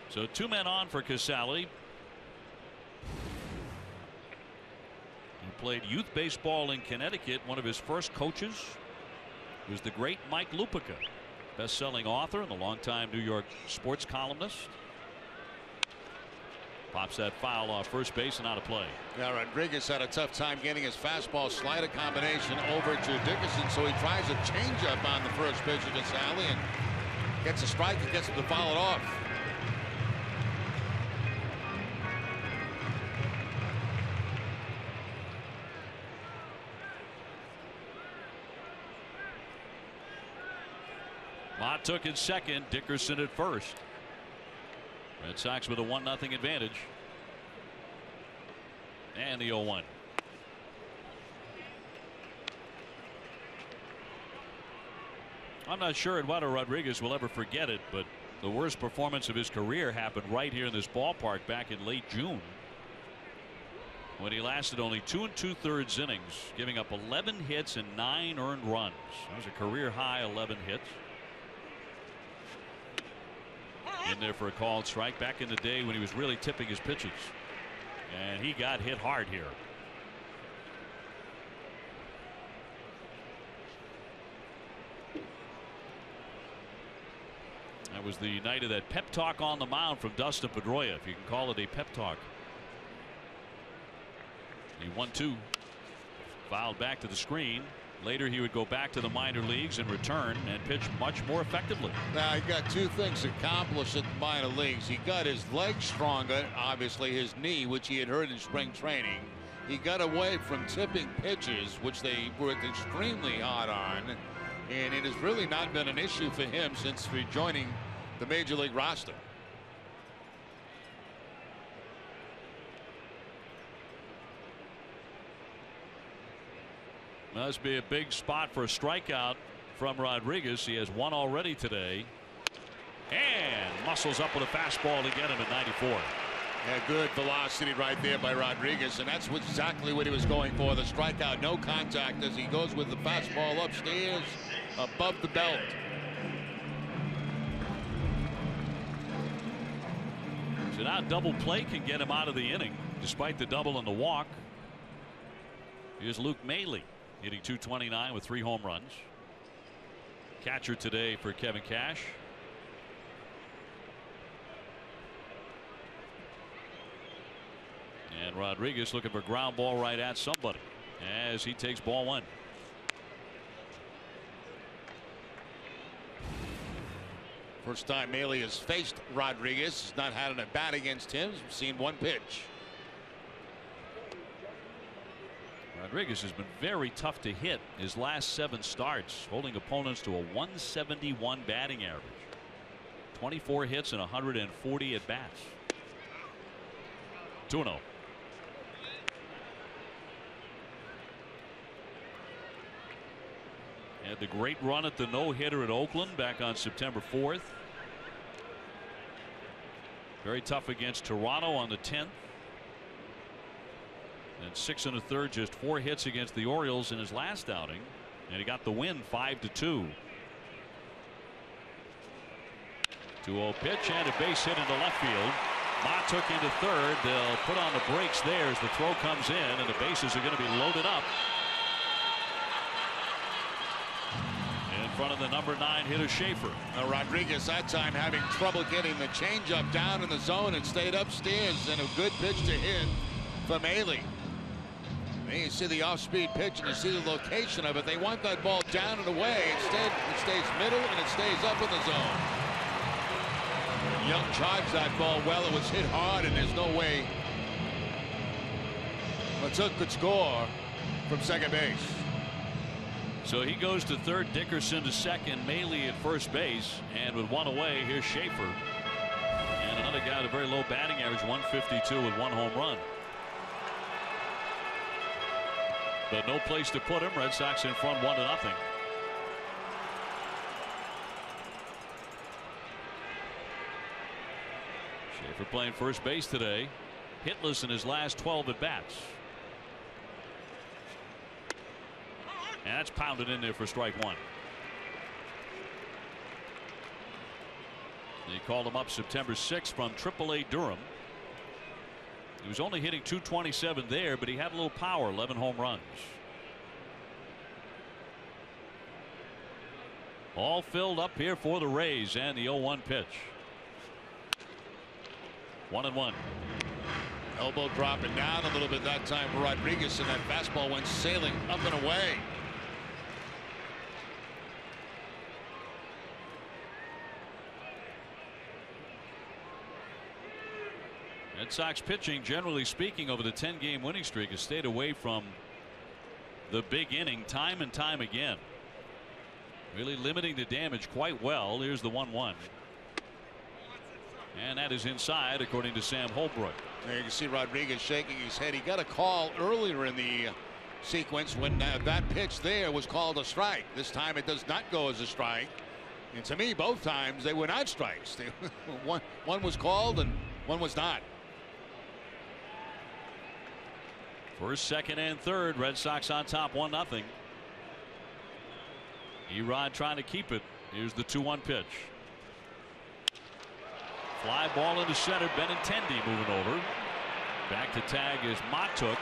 So 2 men on for Casale. He played youth baseball in Connecticut. One of his first coaches was the great Mike Lupica, best-selling author and the longtime New York sports columnist. Pops that foul off first base and out of play. Yeah, Rodriguez had a tough time getting his fastball slider combination over to Dickerson, so he tries a changeup on the first pitch of Casale and gets a strike and gets him to foul it off. Mott took it second, Dickerson at first. Red Sox with a 1-0 advantage. And the 0-1. I'm not sure Eduardo Rodriguez will ever forget it, but the worst performance of his career happened right here in this ballpark back in late June, when he lasted only 2 2/3 innings, giving up 11 hits and 9 earned runs. That was a career high 11 hits. In there for a called strike back in the day when he was really tipping his pitches. And he got hit hard here. That was the night of that pep talk on the mound from Dustin Pedroia, if you can call it a pep talk. He 1-2, fouled back to the screen. Later he would go back to the minor leagues and return and pitch much more effectively. Now he got two things accomplished at the minor leagues. He got his legs stronger, obviously his knee, which he had hurt in spring training. He got away from tipping pitches, which they worked extremely hard on, and it has really not been an issue for him since rejoining the major league roster. Must be a big spot for a strikeout from Rodriguez. He has one already today. And muscles up with a fastball to get him at 94. Yeah, good velocity right there by Rodriguez, and that's exactly what he was going for. The strikeout, no contact, as he goes with the fastball upstairs above the belt. So now double play can get him out of the inning despite the double and the walk. Here's Luke Maile hitting .229 with 3 home runs. Catcher today for Kevin Cash. And Rodriguez looking for ground ball right at somebody as he takes ball 1. First time Maile has faced Rodriguez. He's not had an at bat against him. He's seen one pitch. Rodriguez has been very tough to hit his last 7 starts, holding opponents to a 171 batting average. 24 hits and 140 at bats. 2-0. Had the great run at the no-hitter at Oakland back on September 4th. Very tough against Toronto on the 10th. And 6 1/3, just 4 hits against the Orioles in his last outing, and he got the win 5-2. 2-0 pitch and a base hit into left field. Mott took into third. They'll put on the brakes there as the throw comes in, and the bases are going to be loaded up. In front of the number 9 hitter Schaefer. Rodriguez that time having trouble getting the changeup down in the zone and stayed upstairs, and a good pitch to hit from Maile. You see the off-speed pitch and you see the location of it. They want that ball down and away. Instead, it stays middle and it stays up in the zone. Young charged that ball well. It was hit hard, and there's no way Matuk could score from second base. So he goes to third, Dickerson to second, Maile at first base, and with 1 away, here's Schaefer. And another guy with a very low batting average, 152 with 1 home run. But no place to put him. Red Sox in front 1-0. Schaefer playing first base today. Hitless in his last 12 at bats. And that's pounded in there for strike 1. They called him up September 6th from AAA Durham. He was only hitting .227 there, but he had a little power, 11 home runs. All filled up here for the Rays, and the 0-1 pitch. 1-1. Elbow dropping down a little bit that time for Rodriguez, and that fastball went sailing up and away. Red Sox pitching, generally speaking, over the 10-game winning streak, has stayed away from the big inning time and time again. Really limiting the damage quite well. Here's the 1-1. And that is inside, according to Sam Holbrook. There you can see Rodriguez shaking his head. He got a call earlier in the sequence when that pitch there was called a strike. This time it does not go as a strike. And to me, both times they were not strikes. One was called and one was not. First, second, and third. Red Sox on top 1-0. Erod trying to keep it. Here's the 2-1 pitch. Fly ball into center. Benintendi moving over. Back to tag is Matuk.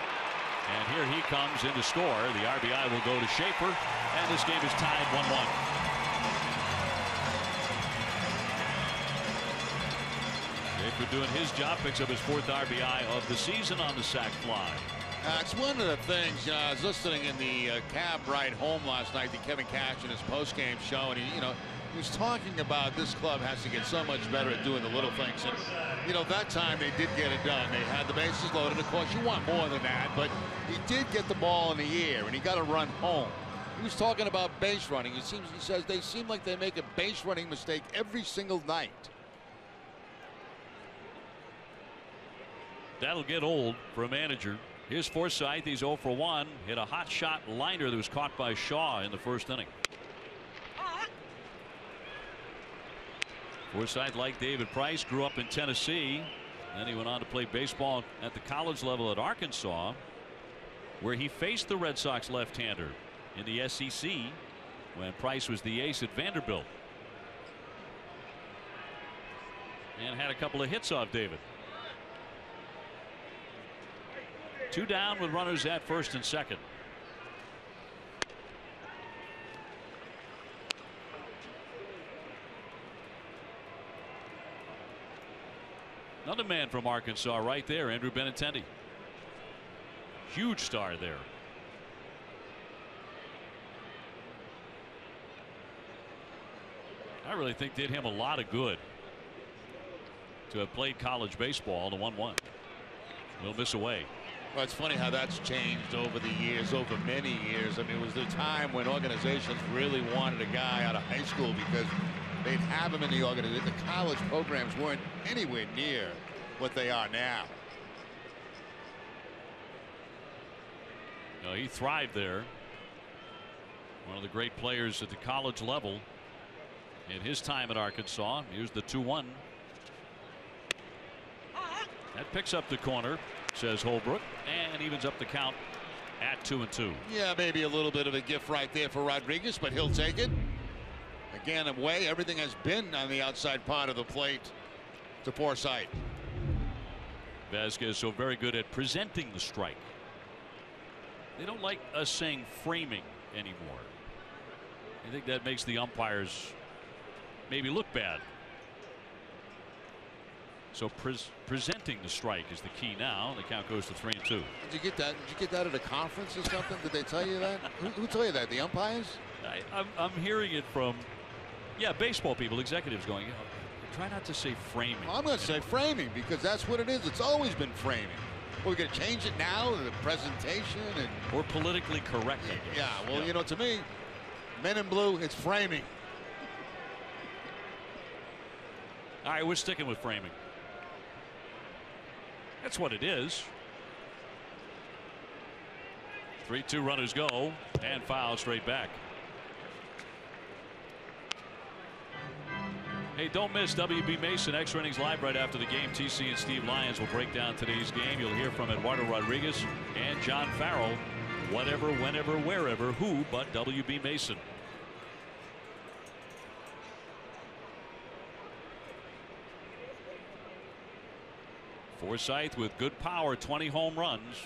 And here he comes in to score. The RBI will go to Schaefer. And this game is tied 1-1. If doing his job, picks up his 4th RBI of the season on the sac fly. It's one of the things, I was listening in the cab ride home last night to Kevin Cash in his post-game show, and he was talking about this club has to get so much better at doing the little things. And, that time they did get it done. They had the bases loaded. Of course, you want more than that, but he did get the ball in the air, and he got a run home. He was talking about base running. He says they seem like they make a base running mistake every single night. That'll get old for a manager. Here's Forsythe. He's 0 for 1. Hit a hot shot liner that was caught by Shaw in the 1st inning. Forsythe, like David Price, grew up in Tennessee. Then he went on to play baseball at the college level at Arkansas, where he faced the Red Sox left-hander in the SEC when Price was the ace at Vanderbilt. And had a couple of hits off David. 2 down with runners at 1st and 2nd. Another man from Arkansas right there, Andrew Benintendi. Huge star there. I really think did him a lot of good to have played college baseball. The 1-1. We'll miss away. Well, it's funny how that's changed over the years, over many years. I mean, it was the time when organizations really wanted a guy out of high school because they'd have him in the organization. The college programs weren't anywhere near what they are now. No, he thrived there. One of the great players at the college level in his time at Arkansas. Here's the 2-1. That picks up the corner, says Holbrook, and evens up the count at 2-2. Yeah, maybe a little bit of a gift right there for Rodriguez, but he'll take it. Again, away, everything has been on the outside part of the plate to Forsythe. Vasquez so very good at presenting the strike. They don't like us saying framing anymore. I think that makes the umpires maybe look bad. So presenting the strike is the key now. The count goes to 3-2. Did you get that? Did you get that at a conference or something? Did they tell you that? Who told you that? The umpires? I'm hearing it from, baseball people, executives going, try not to say framing. Well, I'm going to say framing because that's what it is. It's always been framing. Well, we're going to change it now, the presentation and or politically correct. Yeah, well, to me, men in blue, it's framing. All right, we're sticking with framing. That's what it is. 3-2 runners go and foul straight back. Hey, don't miss WB Mason Extra Innings Live right after the game. TC and Steve Lyons will break down today's game. You'll hear from Eduardo Rodriguez and John Farrell. Whatever, whenever, wherever, who but WB Mason. Forsythe with good power, 20 home runs.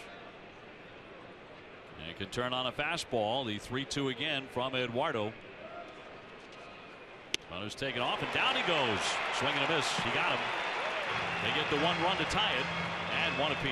And can turn on a fastball. The 3-2 again from Eduardo. Runners taken off and down he goes. Swing and a miss. He got him. They get the 1 run to tie it and 1 apiece.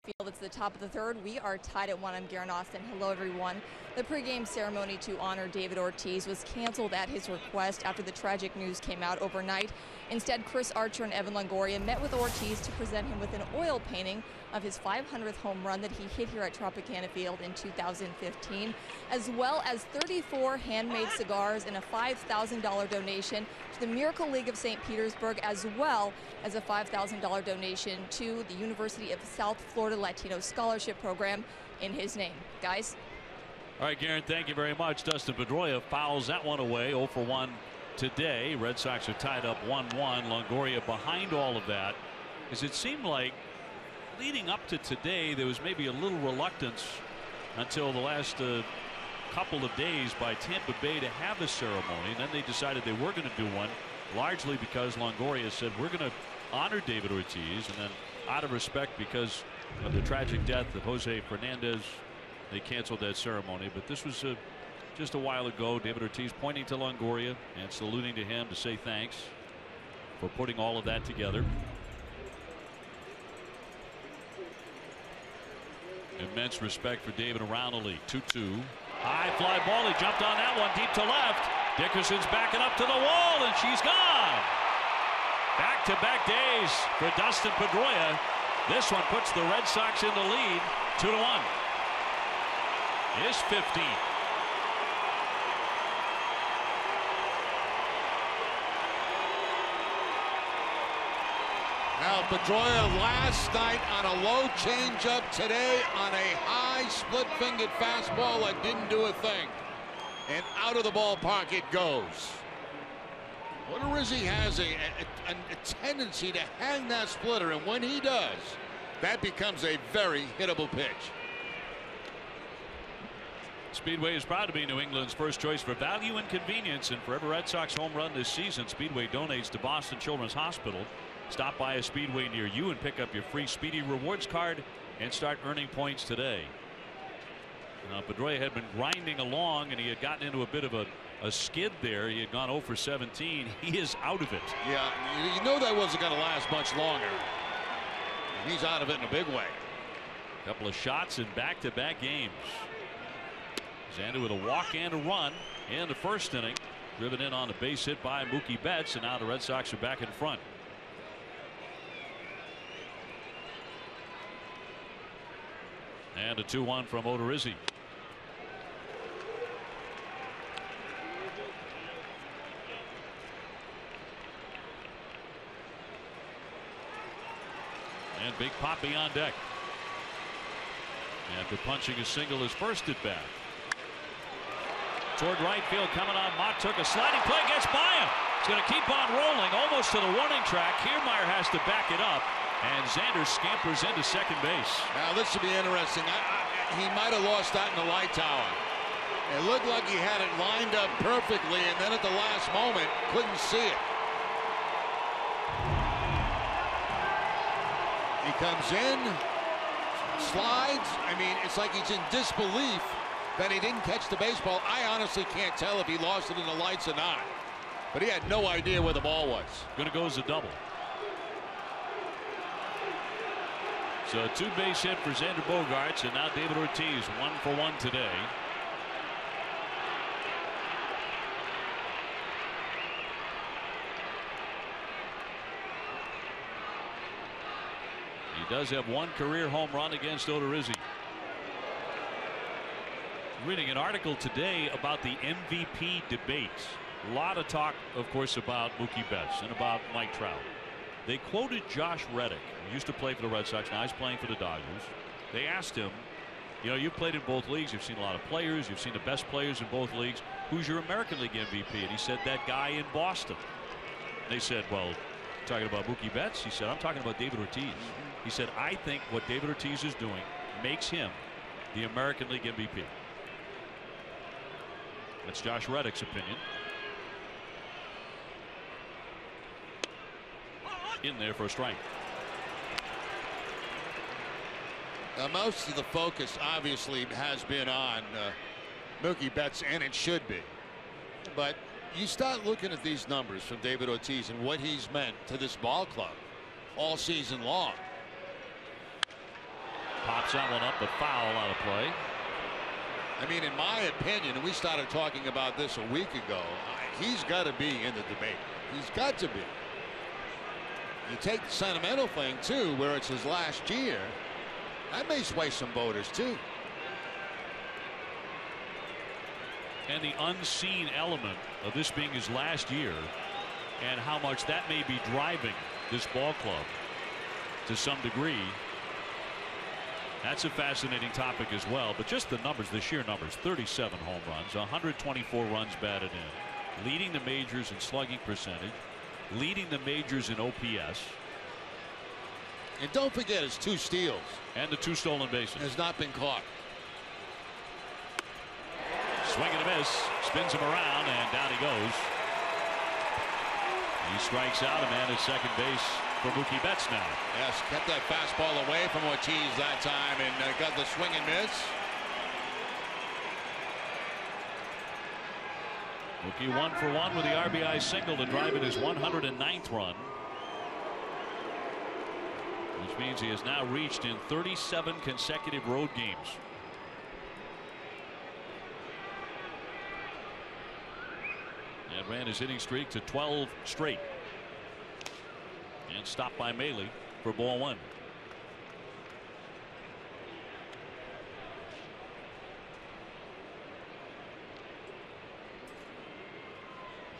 Field. It's the top of the third. We are tied at 1. I'm Garen Austin. Hello, everyone. The pregame ceremony to honor David Ortiz was canceled at his request after the tragic news came out overnight. Instead, Chris Archer and Evan Longoria met with Ortiz to present him with an oil painting of his 500th home run that he hit here at Tropicana Field in 2015, as well as 34 handmade cigars and a $5,000 donation to the Miracle League of St. Petersburg, as well as a $5,000 donation to the University of South Florida Latino Scholarship Program in his name. Guys? All right, Garen, thank you very much. Dustin Pedroia fouls that one away, 0 for 1 today. Red Sox are tied up 1-1. Longoria behind all of that, as it seemed like leading up to today there was maybe a little reluctance until the last couple of days by Tampa Bay to have a ceremony, and then they decided they were going to do one, largely because Longoria said we're going to honor David Ortiz, and then out of respect because of the tragic death of Jose Fernandez, they canceled that ceremony. But this was just a while ago. David Ortiz pointing to Longoria and saluting to him to say thanks for putting all of that together. Immense respect for David around the league. 2-2. High fly ball. He jumped on that one deep to left. Dickerson's backing up to the wall, and she's gone. Back-to-back days for Dustin Pedroia. This one puts the Red Sox in the lead, 2-1. His 15th. Now Pedroia last night on a low changeup, today on a high split-fingered fastball that didn't do a thing. And out of the ballpark it goes. Odorizzi has a tendency to hang that splitter, and when he does, that becomes a very hittable pitch. Speedway is proud to be New England's first choice for value and convenience, and for every Red Sox home run this season, Speedway donates to Boston Children's Hospital. Stop by a Speedway near you and pick up your free Speedy Rewards card and start earning points today. Now, Pedroia had been grinding along, and he had gotten into a bit of a skid there. He had gone 0 for 17. He is out of it. Yeah, you know that wasn't going to last much longer. He's out of it in a big way. A couple of shots in back-to-back games. Xander with a walk and a run in the first inning. Driven in on a base hit by Mookie Betts, and now the Red Sox are back in front. And a 2-1 from Odorizzi. And Big Papi on deck. After punching a single his first at bat. Toward right field coming on. Mott took a sliding play, gets by him. It's going to keep on rolling almost to the warning track. Kiermaier has to back it up, and Xander scampers into second base. Now this should be interesting. He might have lost that in the light tower. It looked like he had it lined up perfectly, and then at the last moment couldn't see it. He comes in, slides. I mean, it's like he's in disbelief that he didn't catch the baseball. I honestly can't tell if he lost it in the lights or not, but he had no idea where the ball was. Going to go as a double. So a two-base hit for Xander Bogaerts, and now David Ortiz 1 for 1 today. He does have one career home run against Odorizzi. Reading an article today about the MVP debate. A lot of talk, of course, about Mookie Betts and about Mike Trout. They quoted Josh Reddick, who used to play for the Red Sox, now he's playing for the Dodgers. They asked him, you know, you've played in both leagues, you've seen a lot of players, you've seen the best players in both leagues. Who's your American League MVP? And he said, that guy in Boston. They said, well, talking about Mookie Betts? He said, I'm talking about David Ortiz. He said, I think what David Ortiz is doing makes him the American League MVP. That's Josh Reddick's opinion. In there for a strike. Now, most of the focus obviously has been on Mookie Betts, and it should be. But you start looking at these numbers from David Ortiz and what he's meant to this ball club all season long. Pops that one up, but foul out of play. I mean, in my opinion, and we started talking about this a week ago, he's got to be in the debate. He's got to be. You take the sentimental thing, too, where it's his last year. That may sway some voters, too. And the unseen element of this being his last year and how much that may be driving this ball club to some degree. That's a fascinating topic as well. But just the numbers, the sheer numbers: 37 home runs, 124 runs batted in, leading the majors in slugging percentage, leading the majors in OPS. And don't forget his 2 steals. And the 2 stolen bases. Has not been caught. Swing and a miss. Spins him around, and down he goes. He strikes out a man at second base for Mookie Betts now. Yes, kept that fastball away from Ortiz that time and got the swing and miss. Mookie 1 for 1 with the RBI single to drive in his 109th run, which means he has now reached in 37 consecutive road games. And ran his hitting streak to 12 straight. And stopped by Maile for ball 1.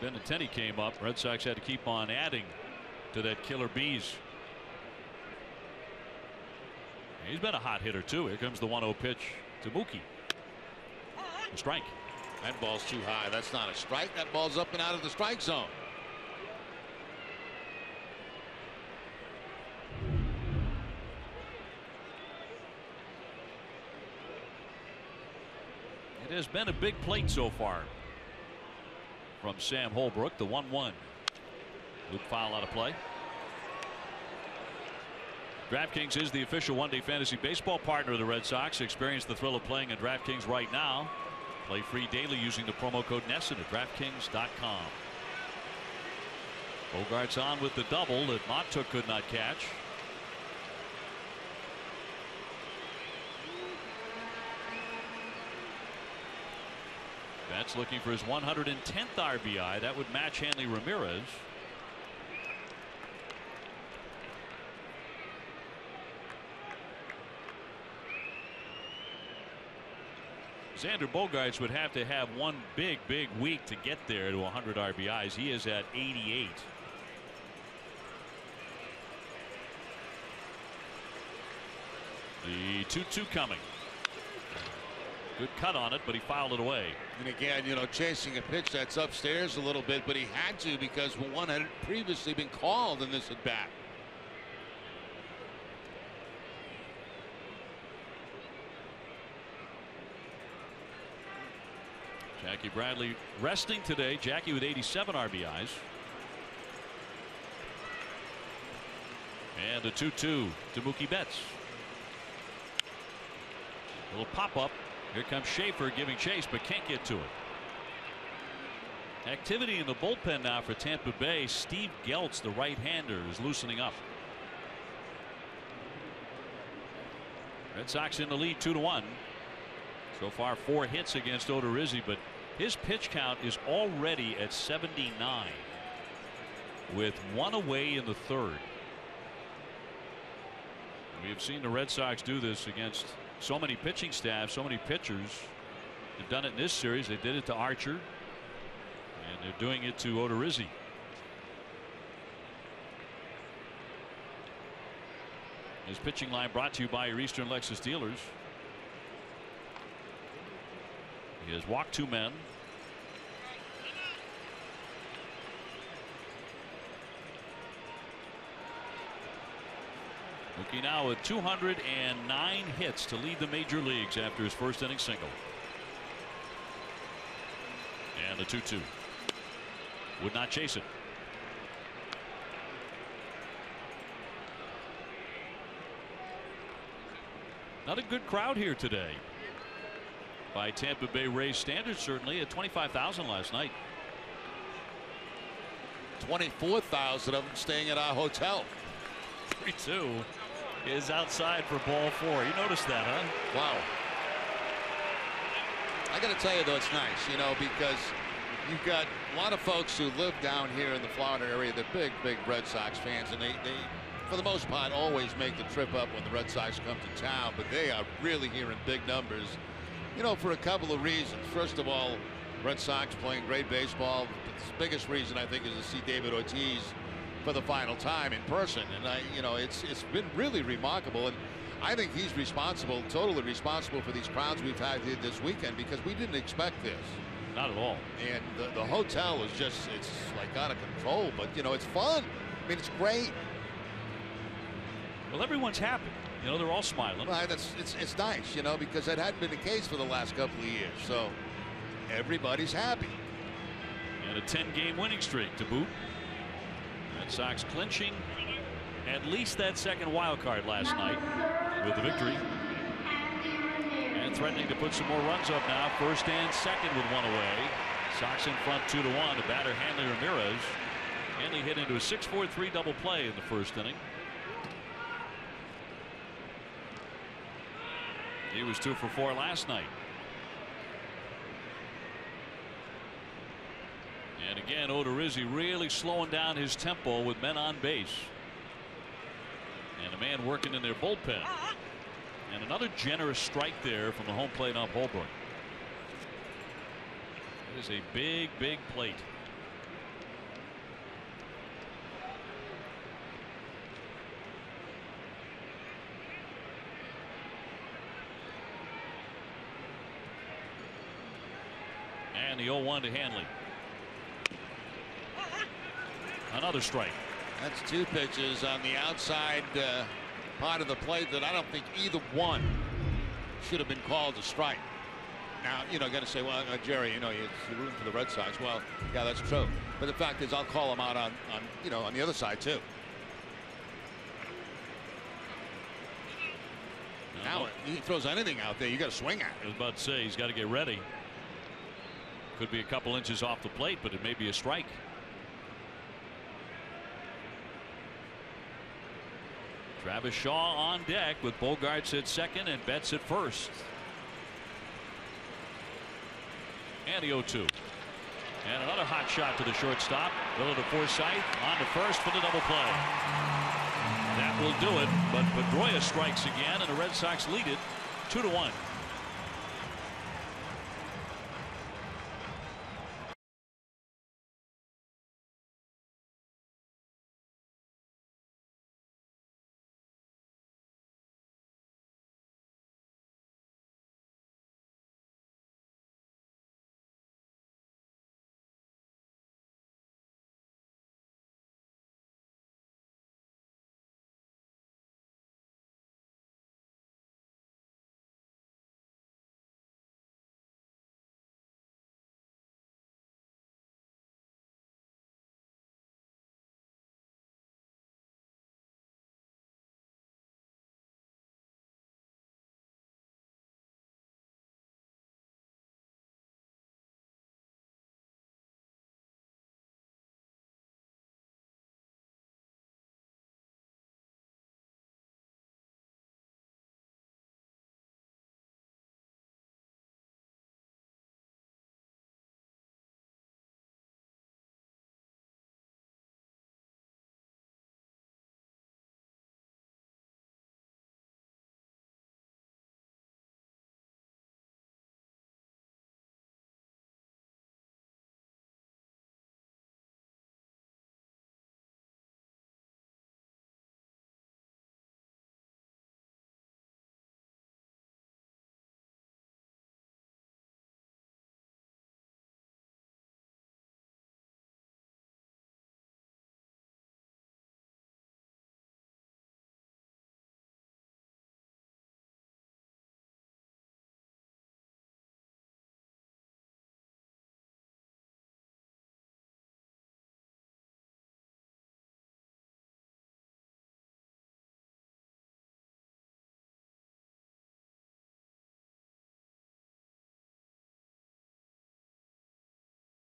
Benintendi came up. Red Sox had to keep on adding to that killer bees. He's been a hot hitter too. Here comes the 1-0 pitch to Mookie. A strike. That ball's too high. That's not a strike. That ball's up and out of the strike zone. It has been a big plate so far from Sam Holbrook. The 1-1. Luke foul out of play. DraftKings is the official one-day fantasy baseball partner of the Red Sox. Experience the thrill of playing at DraftKings right now. Play free daily using the promo code NESSON at DraftKings.com. Bogart's on with the double that Montook could not catch. Betts looking for his 110th RBI. That would match Hanley Ramirez. Xander Bogaerts would have to have one big week to get there to 100 RBIs. He is at 88. The 2-2 coming. Good cut on it, but he fouled it away. And again, you know, chasing a pitch that's upstairs a little bit, but he had to because one had previously been called in this at bat. Jackie Bradley resting today. Jackie with 87 RBIs. And a 2-2 to Mookie Betts. A little pop up. Here comes Schaefer giving chase, but can't get to it. Activity in the bullpen now for Tampa Bay. Steve Geltz, the right-hander, is loosening up. Red Sox in the lead 2-1. So far 4 hits against Odorizzi, but his pitch count is already at 79 with 1 away in the 3rd. We have seen the Red Sox do this against so many pitching staffs, so many pitchers. They've done it in this series. They did it to Archer, and they're doing it to Odorizzi. His pitching line brought to you by your Eastern Lexus dealers. He has walked 2 men. Mookie now with 209 hits to lead the major leagues after his first inning single. And the 2-2. Would not chase it. Not a good crowd here today. By Tampa Bay Rays standards, certainly at 25,000 last night. 24,000 of them staying at our hotel. 3-2. is outside for ball 4. You noticed that, huh? Wow. I got to tell you, though, it's nice, you know, because you've got a lot of folks who live down here in the Florida area. They're big, big Red Sox fans, and they for the most part, always make the trip up when the Red Sox come to town. But they are really here in big numbers, you know, for a couple of reasons. First of all, Red Sox playing great baseball. The biggest reason, I think, is to see David Ortiz for the final time in person. And you know, it's been really remarkable. And I think he's responsible, totally responsible for these crowds we've had here this weekend, because we didn't expect this. Not at all. And the hotel is just, it's like out of control. But, you know, it's fun. I mean, it's great. Well, everyone's happy. You know, they're all smiling. Well, it's nice, you know, because that hadn't been the case for the last couple of years. So everybody's happy. And a 10-game winning streak to boot. Red Sox clinching at least that second wild card last night with the victory. And threatening to put some more runs up now. First and second with one away. Sox in front 2-1 to batter Hanley Ramirez. Hanley hit into a 6-4-3 double play in the first inning. He was 2 for 4 last night. And again, Odorizzi really slowing down his tempo with men on base. And a man working in their bullpen. And another generous strike there from the home plate on Holbrook. It is a big, big plate. And the 0-1 to Hanley. Another strike. That's 2 pitches on the outside part of the plate that I don't think either one should have been called a strike. Now, you know, got to say, well, Jerry, you know, you're rooting for the Red Sox. Well, yeah, that's true. But the fact is, I'll call him out on you know, on the other side too. Now he throws anything out there, you got to swing at it. I was about to say, he's got to get ready. Could be a couple inches off the plate, but it may be a strike. Travis Shaw on deck with Bogarts at second and Betts at first. And the 0-2. And another hot shot to the shortstop. Miller to Forsythe on to first for the double play. That will do it, but Pedroia strikes again, and the Red Sox lead it 2-1.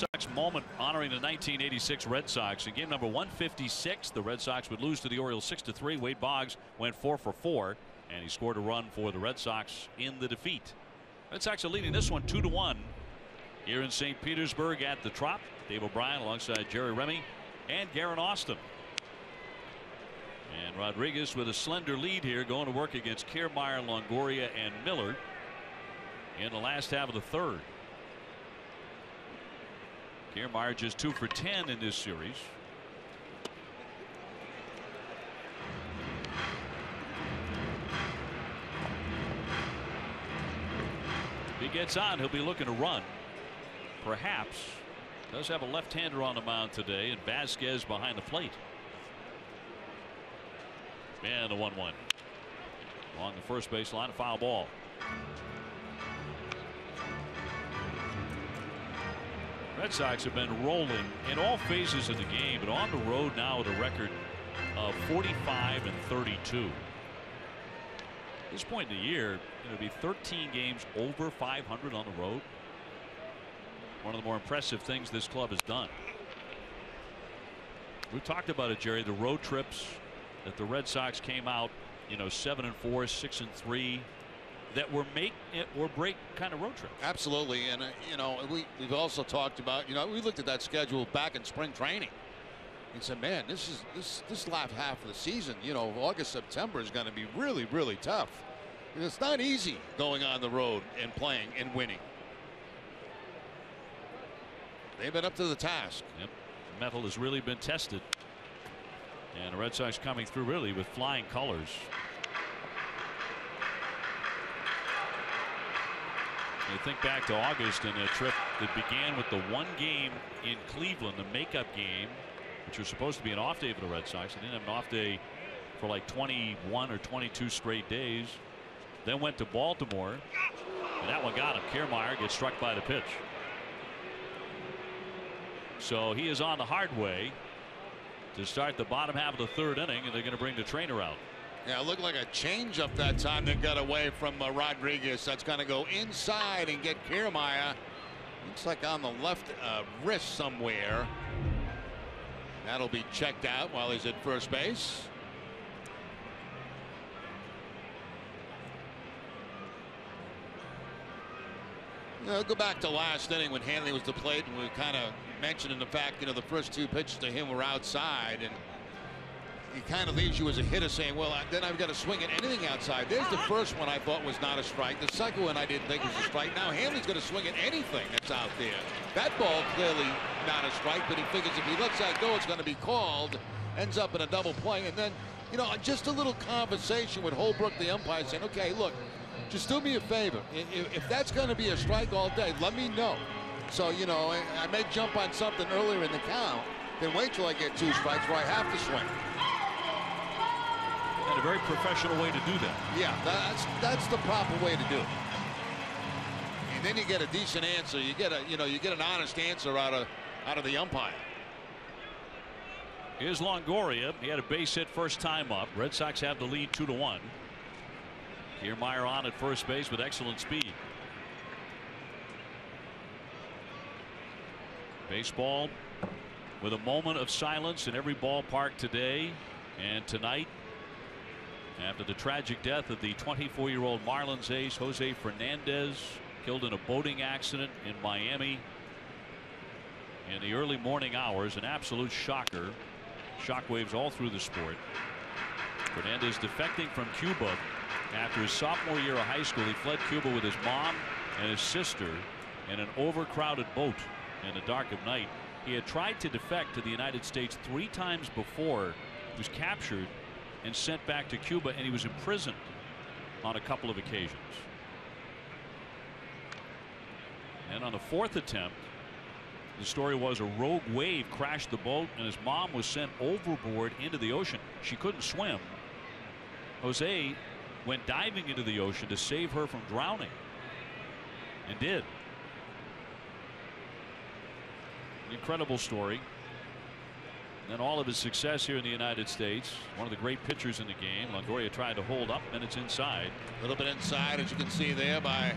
Sox moment honoring the 1986 Red Sox. In game number 156, the Red Sox would lose to the Orioles 6-3. Wade Boggs went 4 for 4, and he scored a run for the Red Sox in the defeat. Red Sox are leading this one 2-1 here in St. Petersburg at the Trop. Dave O'Brien alongside Jerry Remy and Garen Austin. And Rodriguez with a slender lead here, going to work against Kiermaier, Longoria, and Miller in the last half of the third. Kiermaier just 2 for 10 in this series. If he gets on, he'll be looking to run. Perhaps. Does have a left-hander on the mound today, and Vasquez behind the plate. And the 1-1 along the first base line, a foul ball. Red Sox have been rolling in all phases of the game, but on the road now with a record of 45-32. At this point in the year, it'll be 13 games over 500 on the road. One of the more impressive things this club has done. We've talked about it, Jerry, the road trips that the Red Sox came out, 7-4, 6-3, that were make it or break kind of road trips. Absolutely. And we've also talked about, we looked at that schedule back in spring training and said, man, this last half of the season, August, September is going to be really, really tough. And it's not easy going on the road and playing and winning. They've been up to the task. Yep. The metal has really been tested. And the Red Sox coming through really with flying colors. You think back to August and a trip that began with the one game in Cleveland, the makeup game, which was supposed to be an off day for the Red Sox. They didn't have an off day for like 21 or 22 straight days. Then went to Baltimore, and that one got him. Kiermaier gets struck by the pitch. So he is on the hard way to start the bottom half of the third inning, and they're going to bring the trainer out. Yeah, it looked like a changeup that time that got away from Rodriguez. That's going to go inside and get Kiermaier. Looks like on the left wrist somewhere. That'll be checked out while he's at first base. Go back to last inning when Hanley was the plate, and we kind of mentioned in the fact, the first 2 pitches to him were outside, and he kind of leaves you as a hitter saying, well, then I've got to swing at anything outside. There's the first one I thought was not a strike. The second one I didn't think was a strike. Now Hanley's going to swing at anything that's out there. That ball clearly not a strike, but he figures if he lets that go, it's going to be called. Ends up in a double play, and then, just a little conversation with Holbrook, the umpire, saying, okay, look, just do me a favor. If that's going to be a strike all day, let me know. So, I may jump on something earlier in the count, then wait till I get 2 strikes where I have to swing. And a very professional way to do that. Yeah, that's the proper way to do it. And then you get a decent answer. You get an honest answer out of the umpire. Here's Longoria. He had a base hit first time up. Red Sox have the lead 2-1. Kiermaier on at first base with excellent speed. Baseball with a moment of silence in every ballpark today and tonight after the tragic death of the 24-year-old Marlins ace Jose Fernandez, killed in a boating accident in Miami in the early morning hours. An absolute shocker. Shockwaves all through the sport. Fernandez defecting from Cuba after his sophomore year of high school. He fled Cuba with his mom and his sister in an overcrowded boat in the dark of night. He had tried to defect to the United States 3 times before. He was captured and sent back to Cuba, and he was imprisoned on a couple of occasions. And on the 4th attempt, the story was a rogue wave crashed the boat, and his mom was sent overboard into the ocean. She couldn't swim. Jose went diving into the ocean to save her from drowning, and did. An incredible story. And then all of his success here in the United States. One of the great pitchers in the game. Longoria tried to hold up, and it's inside. A little bit inside, as you can see there, by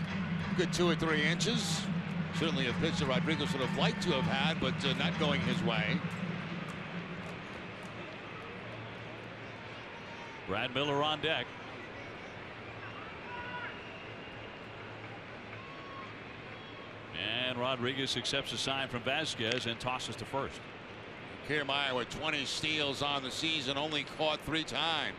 a good 2 or 3 inches. Certainly a pitch that Rodriguez would have liked to have had, but not going his way. Brad Miller on deck. And Rodriguez accepts a sign from Vasquez and tosses to first. Kiermaier with 20 steals on the season, only caught 3 times.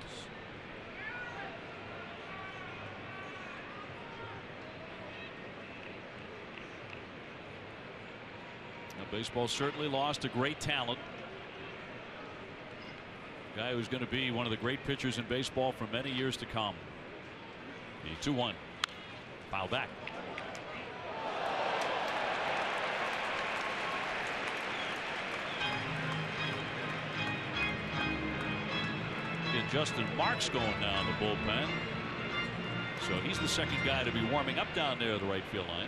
Now, baseball certainly lost a great talent. Guy who's going to be one of the great pitchers in baseball for many years to come. The 2-1. Foul back. And Justin Marks going down the bullpen. So he's the second guy to be warming up down there at the right field line.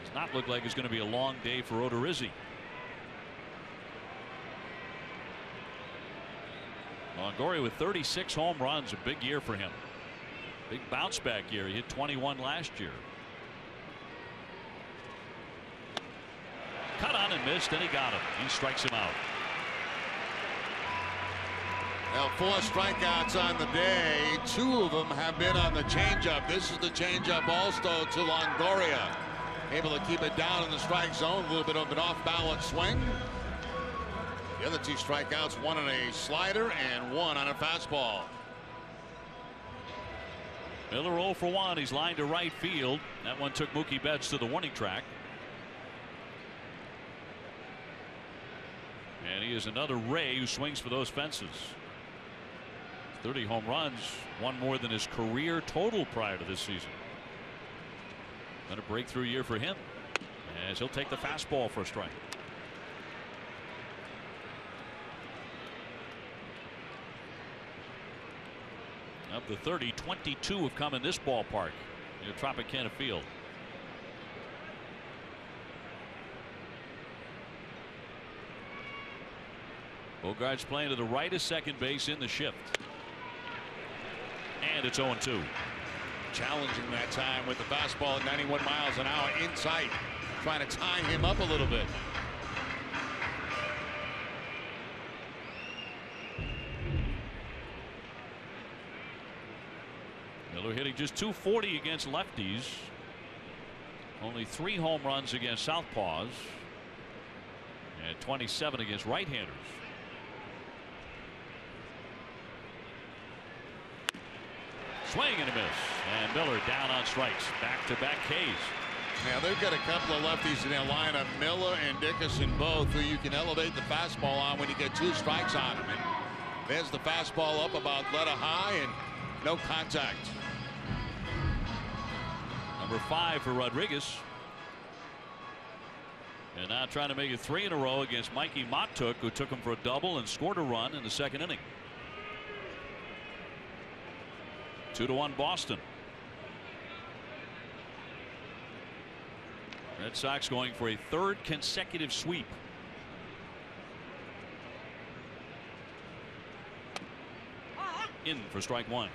Does not look like it's going to be a long day for Odorizzi. Longoria with 36 home runs, a big year for him. Big bounce back year. He hit 21 last year. Cut on and missed, and he got him. He strikes him out. Now 4 strikeouts on the day. 2 of them have been on the changeup. This is the changeup also to Longoria. Able to keep it down in the strike zone. A little bit of an off-balance swing. The other 2 strikeouts, 1 on a slider and 1 on a fastball. Miller 0 for 1. He's lined to right field. That one took Mookie Betts to the warning track. And he is another Ray who swings for those fences. 30 home runs, 1 more than his career total prior to this season. Been a breakthrough year for him, as he'll take the fastball for a strike. Of the 30, 22 have come in this ballpark near Tropicana Field. Bogart's playing to the right of second base in the shift. And it's 0-2. Challenging that time with the fastball at 91 miles an hour in sight. Trying to tie him up a little bit. Miller hitting just .240 against lefties. Only 3 home runs against southpaws. And 27 against right-handers. Swing and a miss. And Miller down on strikes. Back-to-back Ks. Now they've got a couple of lefties in their lineup, Miller and Dickerson both, who you can elevate the fastball on when you get 2 strikes on them. And there's the fastball up about letter high and no contact. Number 5 for Rodriguez. And now trying to make it 3 in a row against Mikey Matuk, who took him for a double and scored a run in the second inning. 2-1 Boston. Red Sox going for a 3rd consecutive sweep. In for strike 1.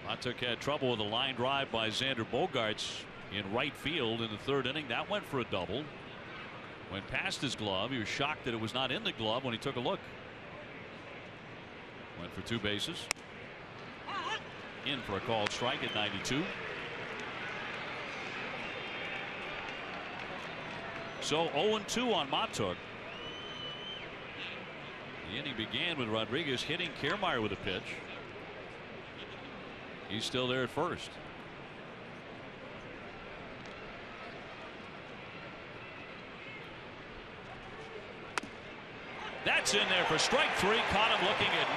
Matuk had trouble with a line drive by Xander Bogaerts in right field in the 3rd inning. That went for a double. Went past his glove. He was shocked that it was not in the glove when he took a look. Went for 2 bases. In for a called strike at 92. So 0-2 on Matuk. The inning began with Rodriguez hitting Kiermaier with a pitch. He's still there at first. That's in there for strike 3. Caught him looking at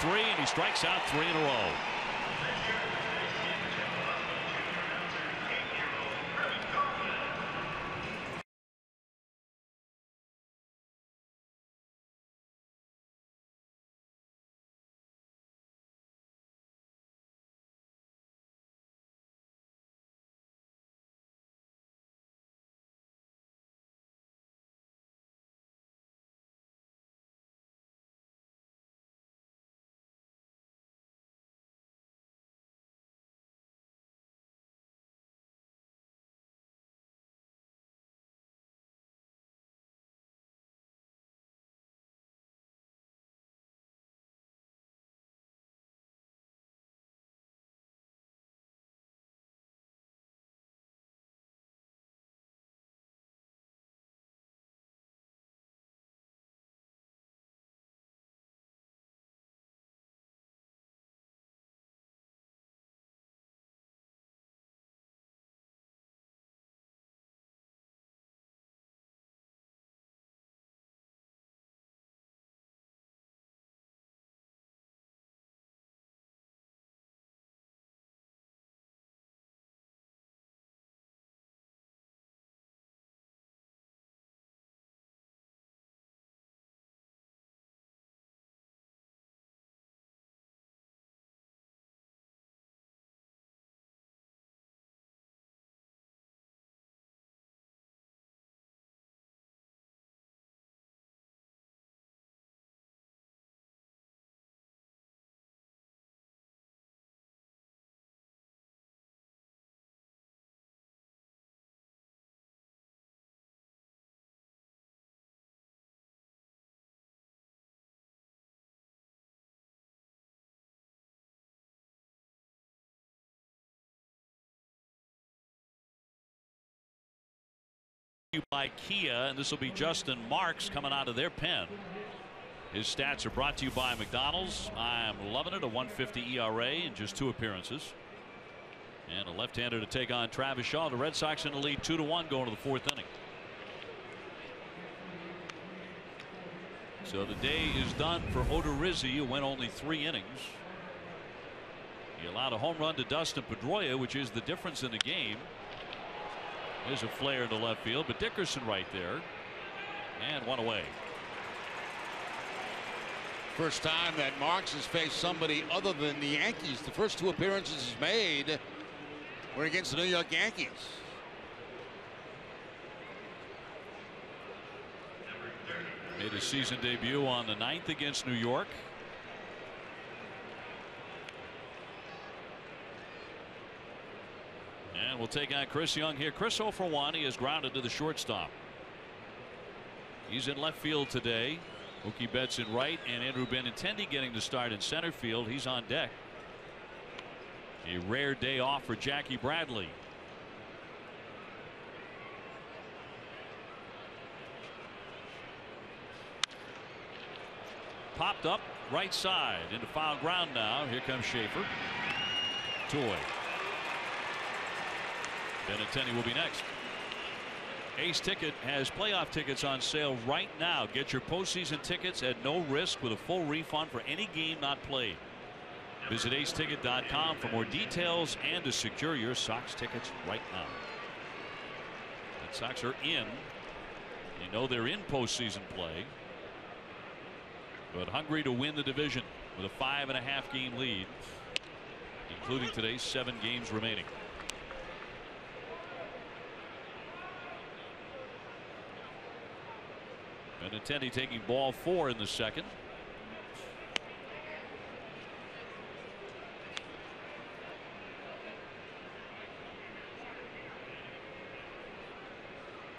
93, and he strikes out 3 in a row. By Kia, and this will be Justin Marks coming out of their pen. His stats are brought to you by McDonald's. I'm loving it. A 150 ERA in just 2 appearances. And a left-hander to take on Travis Shaw. The Red Sox in the lead 2-1 going to the 4th inning. So the day is done for Odorizzi, who went only 3 innings. He allowed a home run to Dustin Pedroia, which is the difference in the game. There's a flare to left field, but Dickerson right there, and 1 away. First time that Marks has faced somebody other than the Yankees. The first 2 appearances he's made were against the New York Yankees. Made his season debut on the 9th against New York. And we'll take on Chris Young here. Chris 0 for 1. He is grounded to the shortstop. He's in left field today. Mookie Betts in right, and Andrew Benintendi getting to start in center field. He's on deck. A rare day off for Jackie Bradley. Popped up right side into foul ground now. Here comes Schaefer. 2 away. Benintendi will be next. Ace Ticket has playoff tickets on sale right now. Get your postseason tickets at no risk with a full refund for any game not played. Visit aceticket.com for more details and to secure your Sox tickets right now. The Sox are in. You know they're in postseason play, but hungry to win the division with a 5.5 game lead, including today's 7 games remaining. Benintendi taking ball 4 in the second.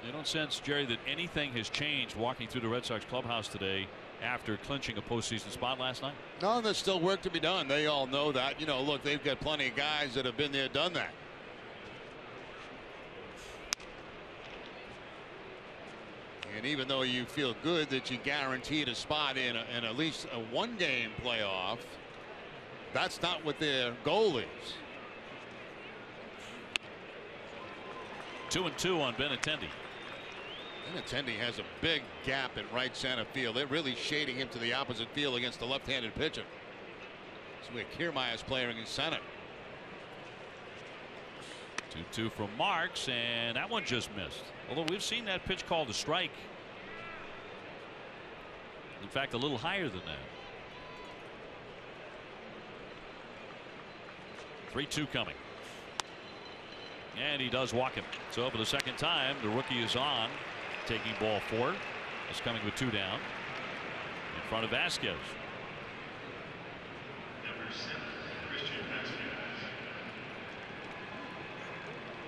You don't sense, Jerry, that anything has changed walking through the Red Sox clubhouse today after clinching a postseason spot last night? No, there's still work to be done. They all know that. You know, look, they've got plenty of guys that have been there, done that. And even though you feel good that you guaranteed a spot in at least a 1-game playoff, that's not what their goal is. 2-2 on Benintendi. Benintendi has a big gap in right center field. They're really shading him to the opposite field against the left-handed pitcher. So we have Kiermaier's playing in center. 2-2 from Marks, and that one just missed. Although we've seen that pitch called a strike. In fact, a little higher than that. 3-2 coming. And he does walk him. So for the second time, the rookie is on, taking ball 4. It's coming with 2 down in front of Vasquez.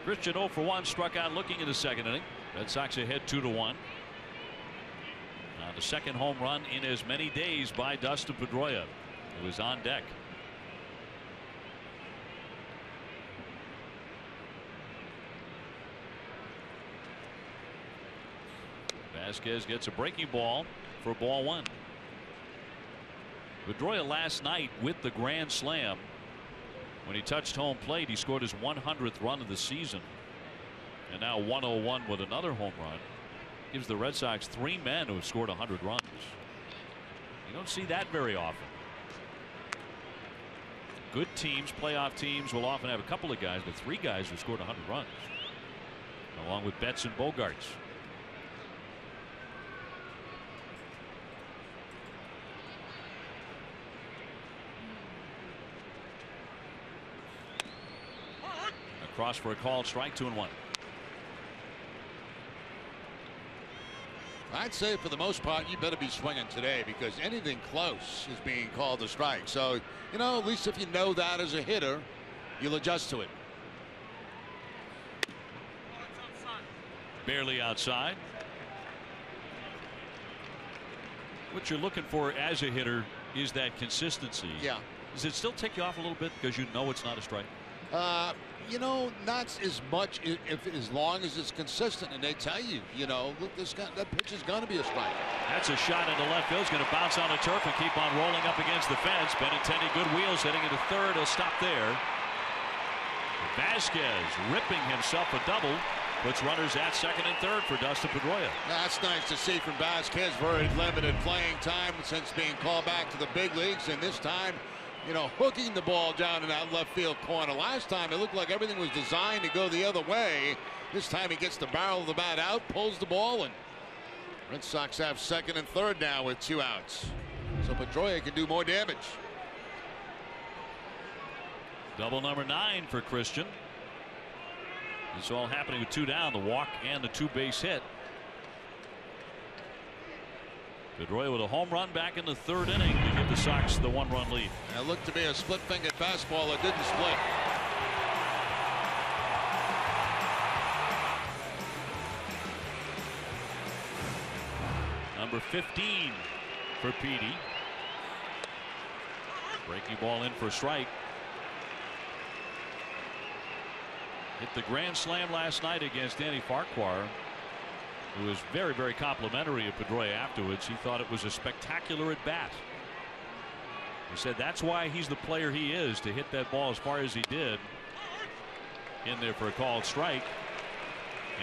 Christian 0 for 1, struck out looking in the second inning. Red Sox ahead 2-1. The second home run in as many days by Dustin Pedroia, who was on deck. Vasquez gets a breaking ball for ball 1. Pedroia last night with the grand slam. When he touched home plate, he scored his 100th run of the season. And now 101 with another home run. Gives the Red Sox 3 men who have scored 100 runs. You don't see that very often. Good teams, playoff teams, will often have a couple of guys, but 3 guys who scored 100 runs, along with Betts and Bogarts. Across for a called strike, 2-1. I'd say for the most part you better be swinging today, because anything close is being called a strike. So, you know, at least if you know that as a hitter, you'll adjust to it. Barely outside. What you're looking for as a hitter is that consistency. Yeah. Does it still tick you off a little bit because you know it's not a strike? You know, not as much if as long as it's consistent, and they tell you, you know, look, that pitch is going to be a strike. That's a shot into left field. It's going to bounce on the turf and keep on rolling up against the fence. Benintendi, good wheels heading into third. He'll stop there. Vasquez ripping himself a double. Puts runners at second and third for Dustin Pedroia. That's nice to see from Vasquez. Very limited playing time since being called back to the big leagues, and this time, you know, hooking the ball down in that left field corner. Last time it looked like everything was designed to go the other way. This time he gets the barrel of the bat out, pulls the ball, and Red Sox have second and third now with 2 outs. So Pedroia can do more damage. Double number 9 for Christian. It's all happening with 2 down, the walk and the 2-base hit. Pedroia with a home run back in the 3rd inning to give the Sox the 1-run lead. It looked to be a split-fingered fastball that didn't split. Number 15 for Petey. Breaking ball in for a strike. Hit the grand slam last night against Danny Farquhar, who was very, very complimentary of Pedroia afterwards. He thought it was a spectacular at bat. He said that's why he's the player he is, to hit that ball as far as he did in there for a called strike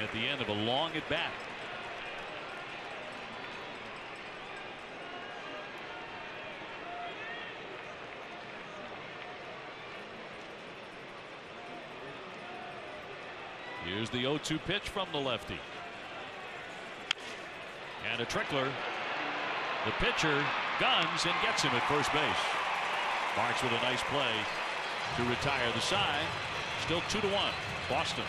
at the end of a long at bat. Here's the 0-2 pitch from the lefty. And a trickler. The pitcher guns and gets him at first base. Marks with a nice play to retire the side. Still 2-1 Boston.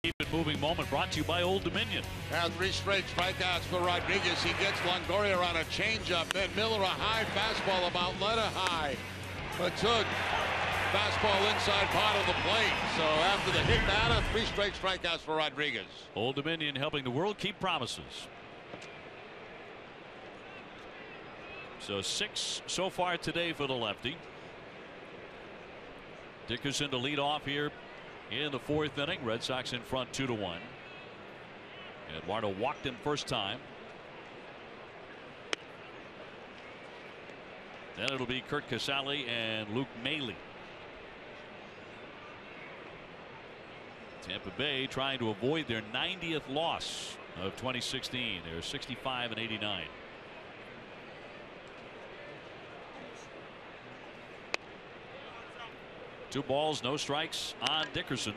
Keep it moving moment brought to you by Old Dominion. Now 3 straight strikeouts for Rodriguez. He gets Longoria on a changeup. Then Miller a high fastball about letter high. But took fastball inside part of the plate. So after the hit batter, 3 straight strikeouts for Rodriguez. Old Dominion helping the world keep promises. So 6 so far today for the lefty. Dickerson to lead off here in the 4th inning. Red Sox in front 2-1. Eduardo walked him first time. Then it'll be Kurt Casale and Luke Maile. Tampa Bay trying to avoid their 90th loss of 2016. They're 65-89. 2 balls, no strikes on Dickerson.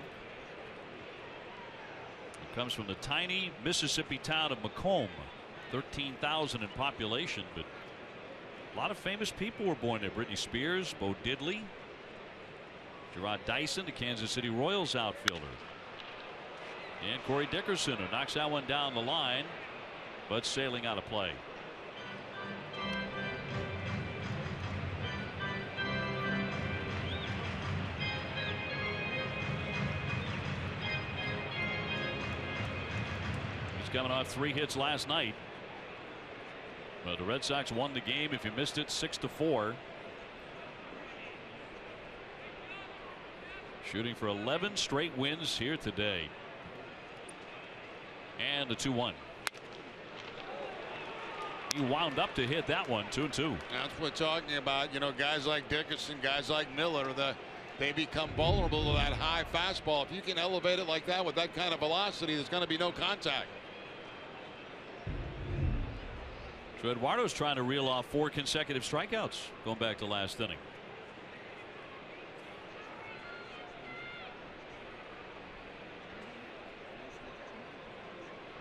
He comes from the tiny Mississippi town of Macomb, 13,000 in population, but a lot of famous people were born there. Britney Spears, Bo Diddley, Gerard Dyson, the Kansas City Royals outfielder, and Corey Dickerson, who knocks that one down the line, but sailing out of play. He's coming off 3 hits last night. But the Red Sox won the game, if you missed it, 6-4. Shooting for 11 straight wins here today. And the 2-1. He wound up to hit that one, 2-2. That's what we're talking about. You know, guys like Dickerson, guys like Miller, they become vulnerable to that high fastball. If you can elevate it like that with that kind of velocity, there's going to be no contact. So Eduardo's trying to reel off 4 consecutive strikeouts going back to last inning.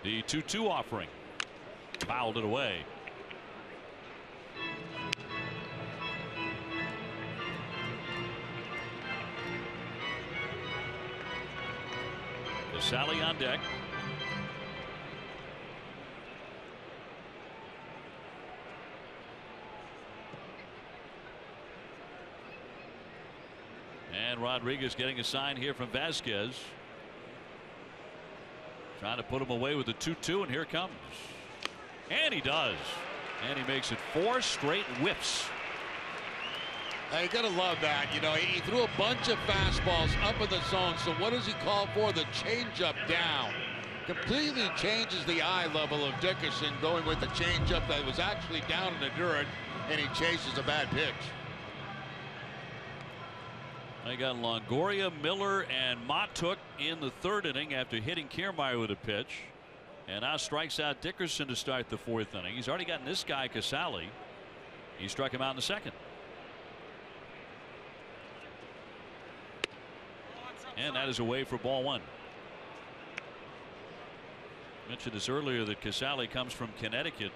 The 2-2 offering. Fouled it away. Casale on deck. And Rodriguez getting a sign here from Vasquez. Trying to put him away with the 2-2, and here it comes. And he does. And he makes it 4 straight whiffs. Now, you got to love that. You know, he threw a bunch of fastballs up in the zone. So what does he call for? The changeup down. Completely changes the eye level of Dickerson, going with the changeup that was actually down in the dirt, and he chases a bad pitch. I got Longoria, Miller, and Matuk in the 3rd inning after hitting Kiermaier with a pitch. And now strikes out Dickerson to start the 4th inning. He's already gotten this guy, Casale. He struck him out in the 2nd. And that is away for ball 1. Mentioned this earlier that Casale comes from Connecticut.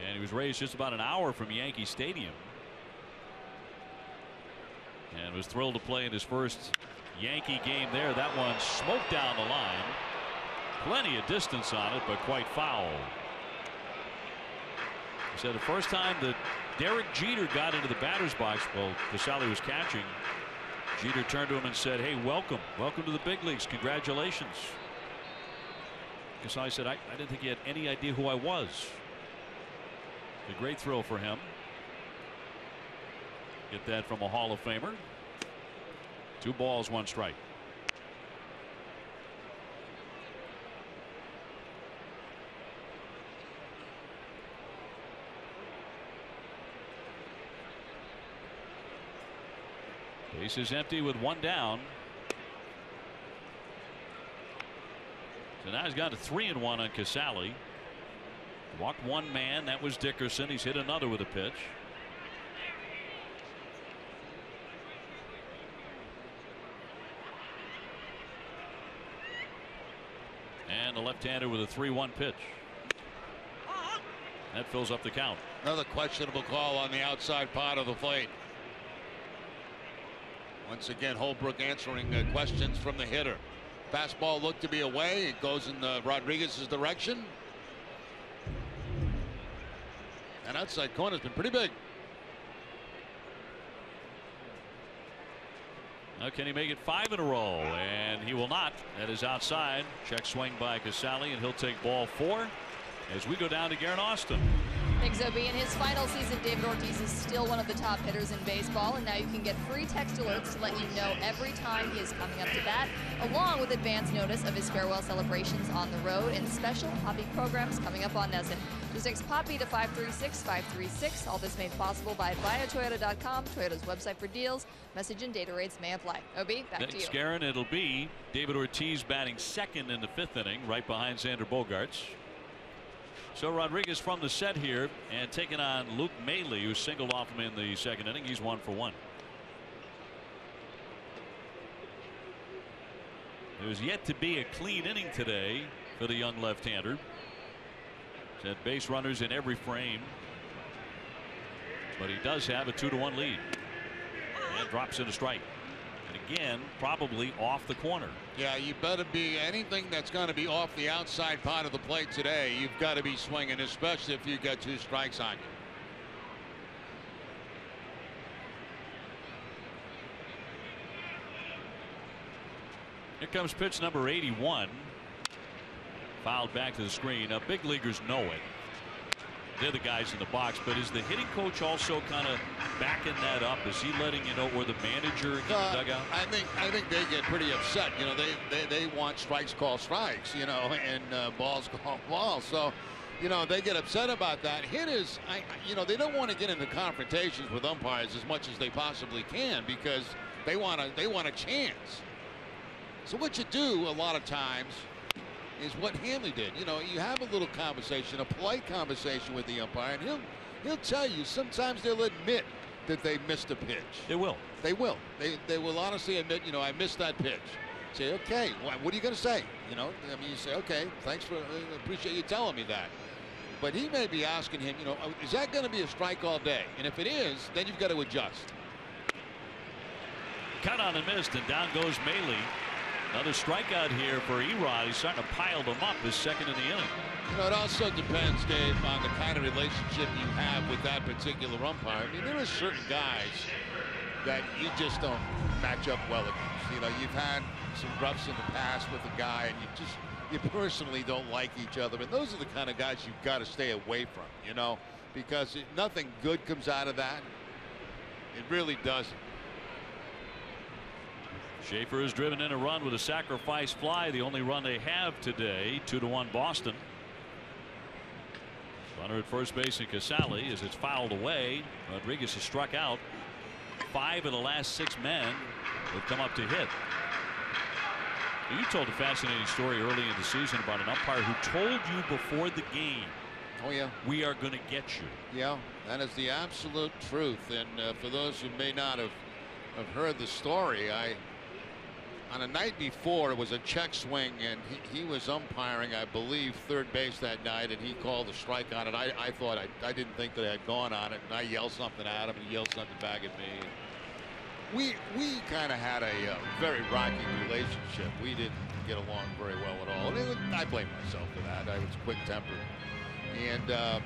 And he was raised just about an hour from Yankee Stadium. And was thrilled to play in his first Yankee game there. That one smoked down the line. Plenty of distance on it, but quite foul. He said the first time that Derek Jeter got into the batter's box, well, Casale was catching, Jeter turned to him and said, "Hey, welcome to the big leagues. Congratulations." Casale said, I didn't think he had any idea who I was. A great thrill for him. Get that from a Hall of Famer. 2 balls, 1 strike. Base is empty with 1 down. So now he's got a 3-1 on Casale. Walked 1 man. That was Dickerson. He's hit another with a pitch. And the left-hander with a 3-1 pitch. That fills up the count. Another questionable call on the outside part of the plate. Once again, Holbrook answering questions from the hitter. Fastball looked to be away. It goes in Rodriguez's direction. And outside corner's been pretty big. Now can he make it 5 in a row? And he will not. That is outside. Check swing by Casale, and he'll take ball 4 as we go down to Garrett Austin. Thanks, OB. In his final season, David Ortiz is still one of the top hitters in baseball, and now you can get free text alerts to let you know every time he is coming up to bat, along with advance notice of his farewell celebrations on the road and special Poppy programs coming up on NESN. Just text Poppy to 536-536. All this made possible by buyatoyota.com, Toyota's website for deals. Message and data rates may apply. OB, back to you. Next, Garen, it'll be David Ortiz batting 2nd in the 5th inning, right behind Xander Bogaerts. So Rodriguez from the set here and taking on Luke Maile, who singled off him in the 2nd inning. He's 1 for 1. There's yet to be a clean inning today for the young left-hander. He's had base runners in every frame, but he does have a 2-1 lead and drops in a strike. And again, probably off the corner. Yeah, you better be anything that's going to be off the outside part of the plate today. You've got to be swinging, especially if you got 2 strikes on you. Here comes pitch number 81. Fouled back to the screen. Now, big leaguers know it. They're the guys in the box, but is the hitting coach also kind of backing that up? Is he letting you know, where the manager in the dugout? I think they get pretty upset. You know, they want strikes called strikes, you know, and balls called balls. So, you know, they get upset about that. Hitters, you know, they don't want to get into confrontations with umpires as much as they possibly can, because they want a chance. So what you do a lot of times is what Hanley did. You know, you have a little conversation, a polite conversation with the umpire, and he'll tell you. Sometimes they'll admit that they missed a pitch. They will. They will. They will honestly admit, you know, I missed that pitch. Say, okay, what are you going to say? You know, I mean, you say, okay, thanks for, appreciate you telling me that. But he may be asking him, you know, is that going to be a strike all day? And if it is, then you've got to adjust. Cut on and missed, and down goes Maley. Another strikeout here for Erod. He's starting to pile them up, his second in the inning. You know, it also depends, Dave, on the kind of relationship you have with that particular umpire. I mean, there are certain guys that you just don't match up well against. You know, you've had some roughs in the past with a guy, and you personally don't like each other. And those are the kind of guys you've got to stay away from, you know, because nothing good comes out of that. It really doesn't. Schaefer has driven in a run with a sacrifice fly, the only run they have today. 2-1 Boston. Runner at first base in Casale as it's fouled away. Rodriguez has struck out. 5 of the last 6 men have come up to hit. You told a fascinating story early in the season about an umpire who told you before the game, oh yeah, we are going to get you. Yeah, that is the absolute truth. And for those who may not have heard the story, on a night before, it was a check swing, and he was umpiring, I believe, third base that night, and he called a strike on it. I thought I didn't think that I had gone on it, and I yelled something at him, and he yelled something back at me. We kind of had a very rocky relationship. We didn't get along very well at all. And I blame myself for that. I was quick-tempered. And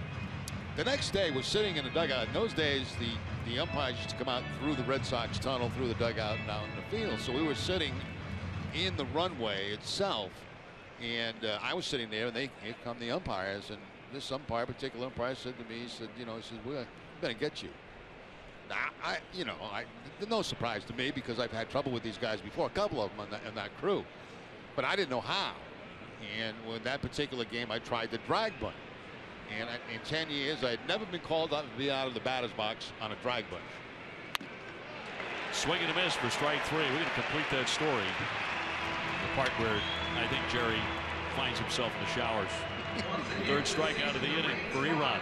the next day, we're sitting in the dugout. In those days, the umpires used to come out through the Red Sox tunnel, through the dugout, and out in the field. So we were sitting in the runway itself, and I was sitting there, and here come the umpires, and this particular umpire said to me, he said, you know, he said, we're going to get you. Now, no surprise to me, because I've had trouble with these guys before, a couple of them in that crew, but I didn't know how. And with that particular game, I tried the drag bunt. And in 10 years, I had never been called up to be out of the batter's box on a drag bunt. Swing and a miss for strike 3. We're going to complete that story. The part where I think Jerry finds himself in the showers. Third strikeout of the inning for Erod.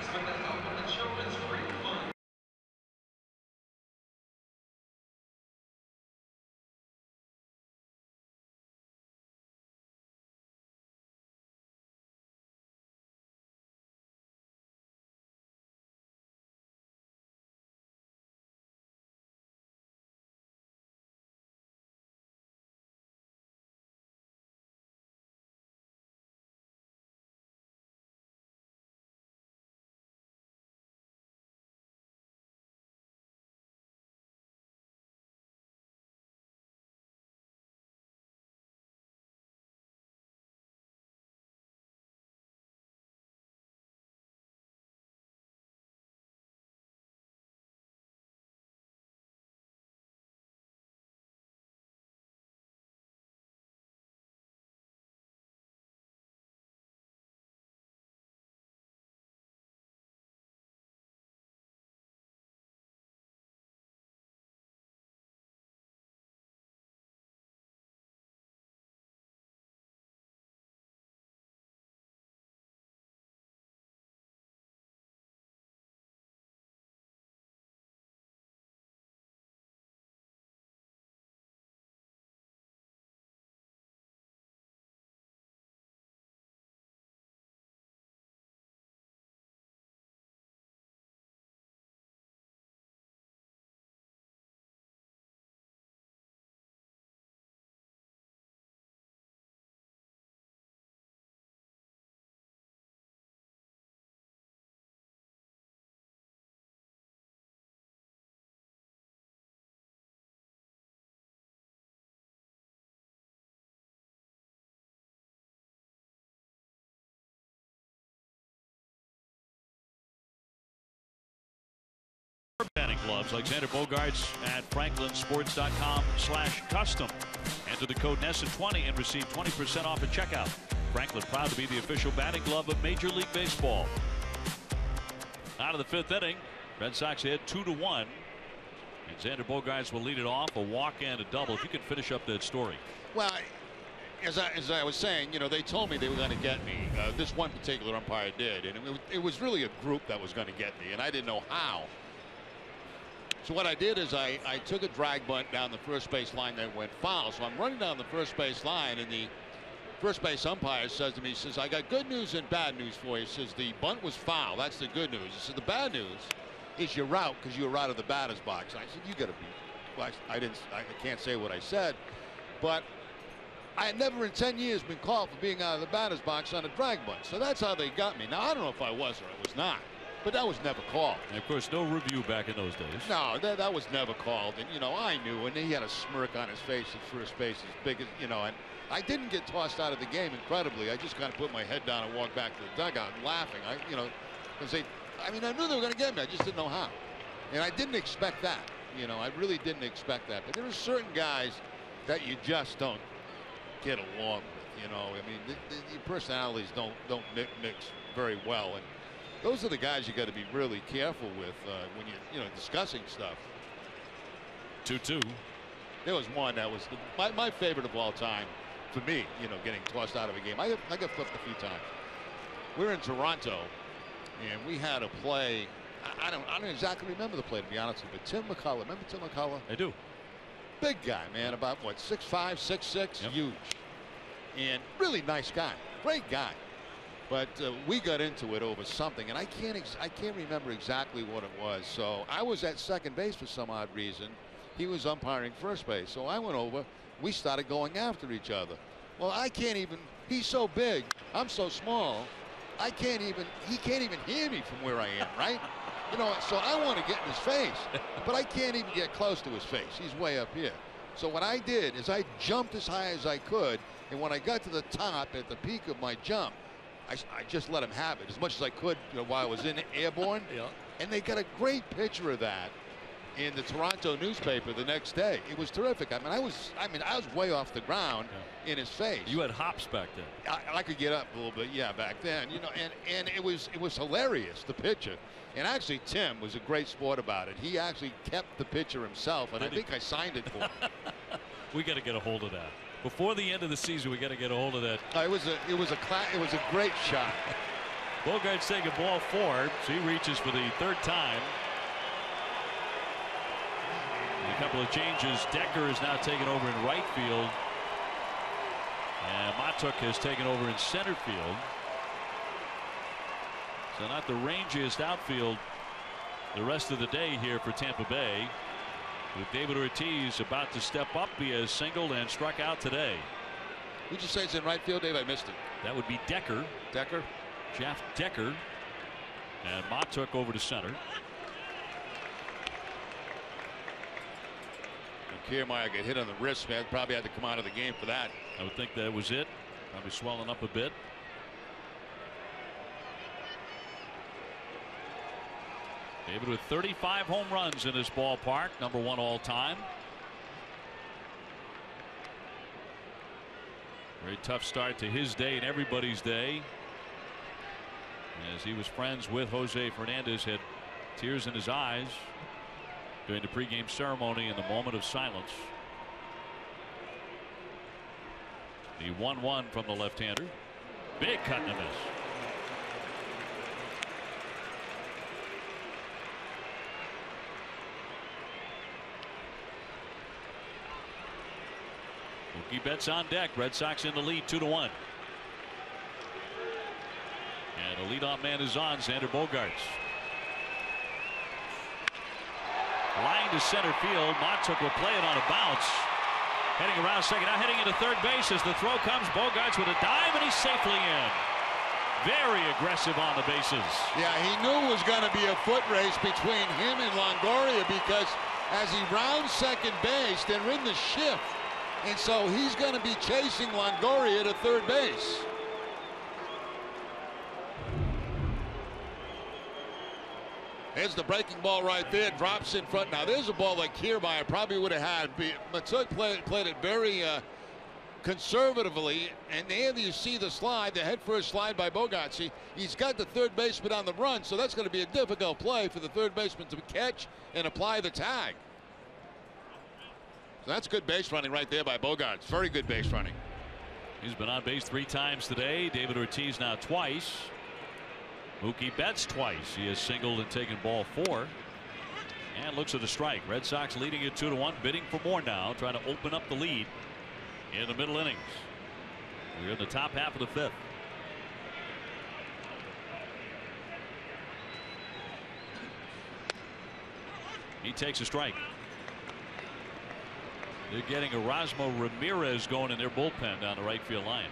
gloves. Alexander Bogaerts at franklinsports.com/custom. Enter the code NESSA20 and receive 20% off at checkout. Franklin proud to be the official batting glove of Major League Baseball. Out of the 5th inning, Red Sox ahead 2-1. And Xander Bogaerts will lead it off, a walk and a double. If you could finish up that story. Well, as I was saying, you know, they told me they were going to get me. This one particular umpire did, and it was really a group that was going to get me, and I didn't know how. So what I did is I took a drag bunt down the first base line that went foul. So I'm running down the first base line, and the first base umpire says to me, he says, "I got good news and bad news for you." He says, "The bunt was foul. That's the good news." He said, "The bad news is your route, because you were out of the batter's box." I said, "You got to be." Well, I can't say what I said, but I had never in 10 years been called for being out of the batter's box on a drag bunt. So that's how they got me. Now I don't know if I was or I was not, but that was never called. And of course, no review back in those days. No, that was never called. And you know, I knew, and he had a smirk on his face at first base, as big as, you know, and I didn't get tossed out of the game. Incredibly, I just kind of put my head down and walked back to the dugout laughing. Because I knew they were going to get me. I just didn't know how, and I didn't expect that. You know, I really didn't expect that. But there are certain guys that you just don't get along with. You know, I mean, the personalities don't mix very well, and those are the guys you got to be really careful with when you're discussing stuff. 2-2. There was one that was my favorite of all time for me. You know, getting tossed out of a game. I got flipped a few times. We were in Toronto, and we had a play. I don't exactly remember the play, to be honest with you, but Tim McCullough. Remember Tim McCullough? I do. Big guy, man, about what, 6'5", 6'6", yep. Huge, and really nice guy, great guy. But we got into it over something, and I can't remember exactly what it was. So I was at second base for some odd reason. He was umpiring first base, so I went over. We started going after each other. Well, I can't even. He's so big, I'm so small. He can't even hear me from where I am, right? You know, so I want to get in his face, but I can't even get close to his face. He's way up here. So what I did is I jumped as high as I could, and when I got to the top at the peak of my jump, I just let him have it as much as I could, you know, while I was in airborne. Yeah. And they got a great picture of that in the Toronto newspaper the next day. It was terrific. I mean, I was way off the ground in his face. You had hops back then. I could get up a little bit, yeah, back then. You know, and it was hilarious, the picture. And actually, Tim was a great sport about it. He actually kept the picture himself, and I think I signed it for him. We got to get a hold of that before the end of the season. We got to get a hold of that. It was a great shot. Bogaerts taking ball 4, so he reaches for the 3rd time. And a couple of changes. Decker is now taken over in right field, and Matuk has taken over in center field. So not the rangiest outfield the rest of the day here for Tampa Bay. With David Ortiz about to step up, he has singled and struck out today. Who'd you say is in right field, Dave? I missed it. That would be Decker. Decker? Jeff Decker. And Matuk over to center. Kiermaier got hit on the wrist, man. Probably had to come out of the game for that. I would think that was it. Probably swelling up a bit. David with 35 home runs in this ballpark, #1 all time. Very tough start to his day and everybody's day, as he was friends with Jose Fernandez, had tears in his eyes during the pregame ceremony in the moment of silence. The 1-1 from the left-hander. Big cut and a miss. Mookie Betts on deck. Red Sox in the lead 2-1. And the leadoff man is on, Xander Bogaerts. Line to center field. Matuk will play it on a bounce. Heading around second, now heading into third base as the throw comes. Bogaerts with a dive, and he's safely in. Very aggressive on the bases. Yeah, he knew it was going to be a foot race between him and Longoria, because as he rounds second base, they're in the shift. And so he's going to be chasing Longoria to third base. There's the breaking ball right there, drops in front. Now there's a ball like Kiermaier probably would have had. Matuk played it very conservatively, and there you see the slide, the head first slide by Bogaerts. He's got the third baseman on the run, so that's going to be a difficult play for the third baseman to catch and apply the tag. So that's good base running right there by Bogaerts. Very good base running. He's been on base 3 times today. David Ortiz now twice. Mookie Betts twice. He has singled and taken ball 4. And looks at a strike. Red Sox leading it 2-1, bidding for more now, trying to open up the lead in the middle innings. We're in the top half of the 5th. He takes a strike. They're getting Erasmo Ramirez going in their bullpen down the right field line.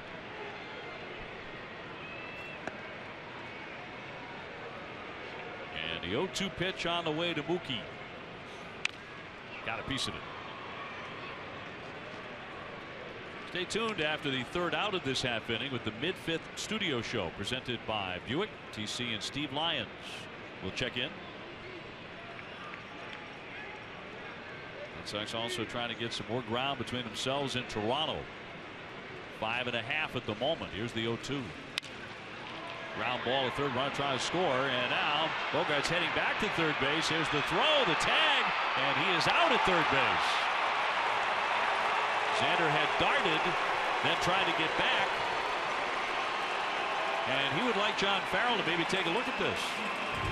And the 0-2 pitch on the way to Mookie. Got a piece of it. Stay tuned after the 3rd out of this half inning with the mid-5th studio show presented by Buick. TC and Steve Lyons will check in. Red Sox also trying to get some more ground between themselves and Toronto. 5.5 at the moment. Here's the 0-2. Ground ball, the third runner trying to score, and now Bogaerts heading back to third base. Here's the throw, the tag, and he is out at third base. Xander had darted, then tried to get back, and he would like John Farrell to maybe take a look at this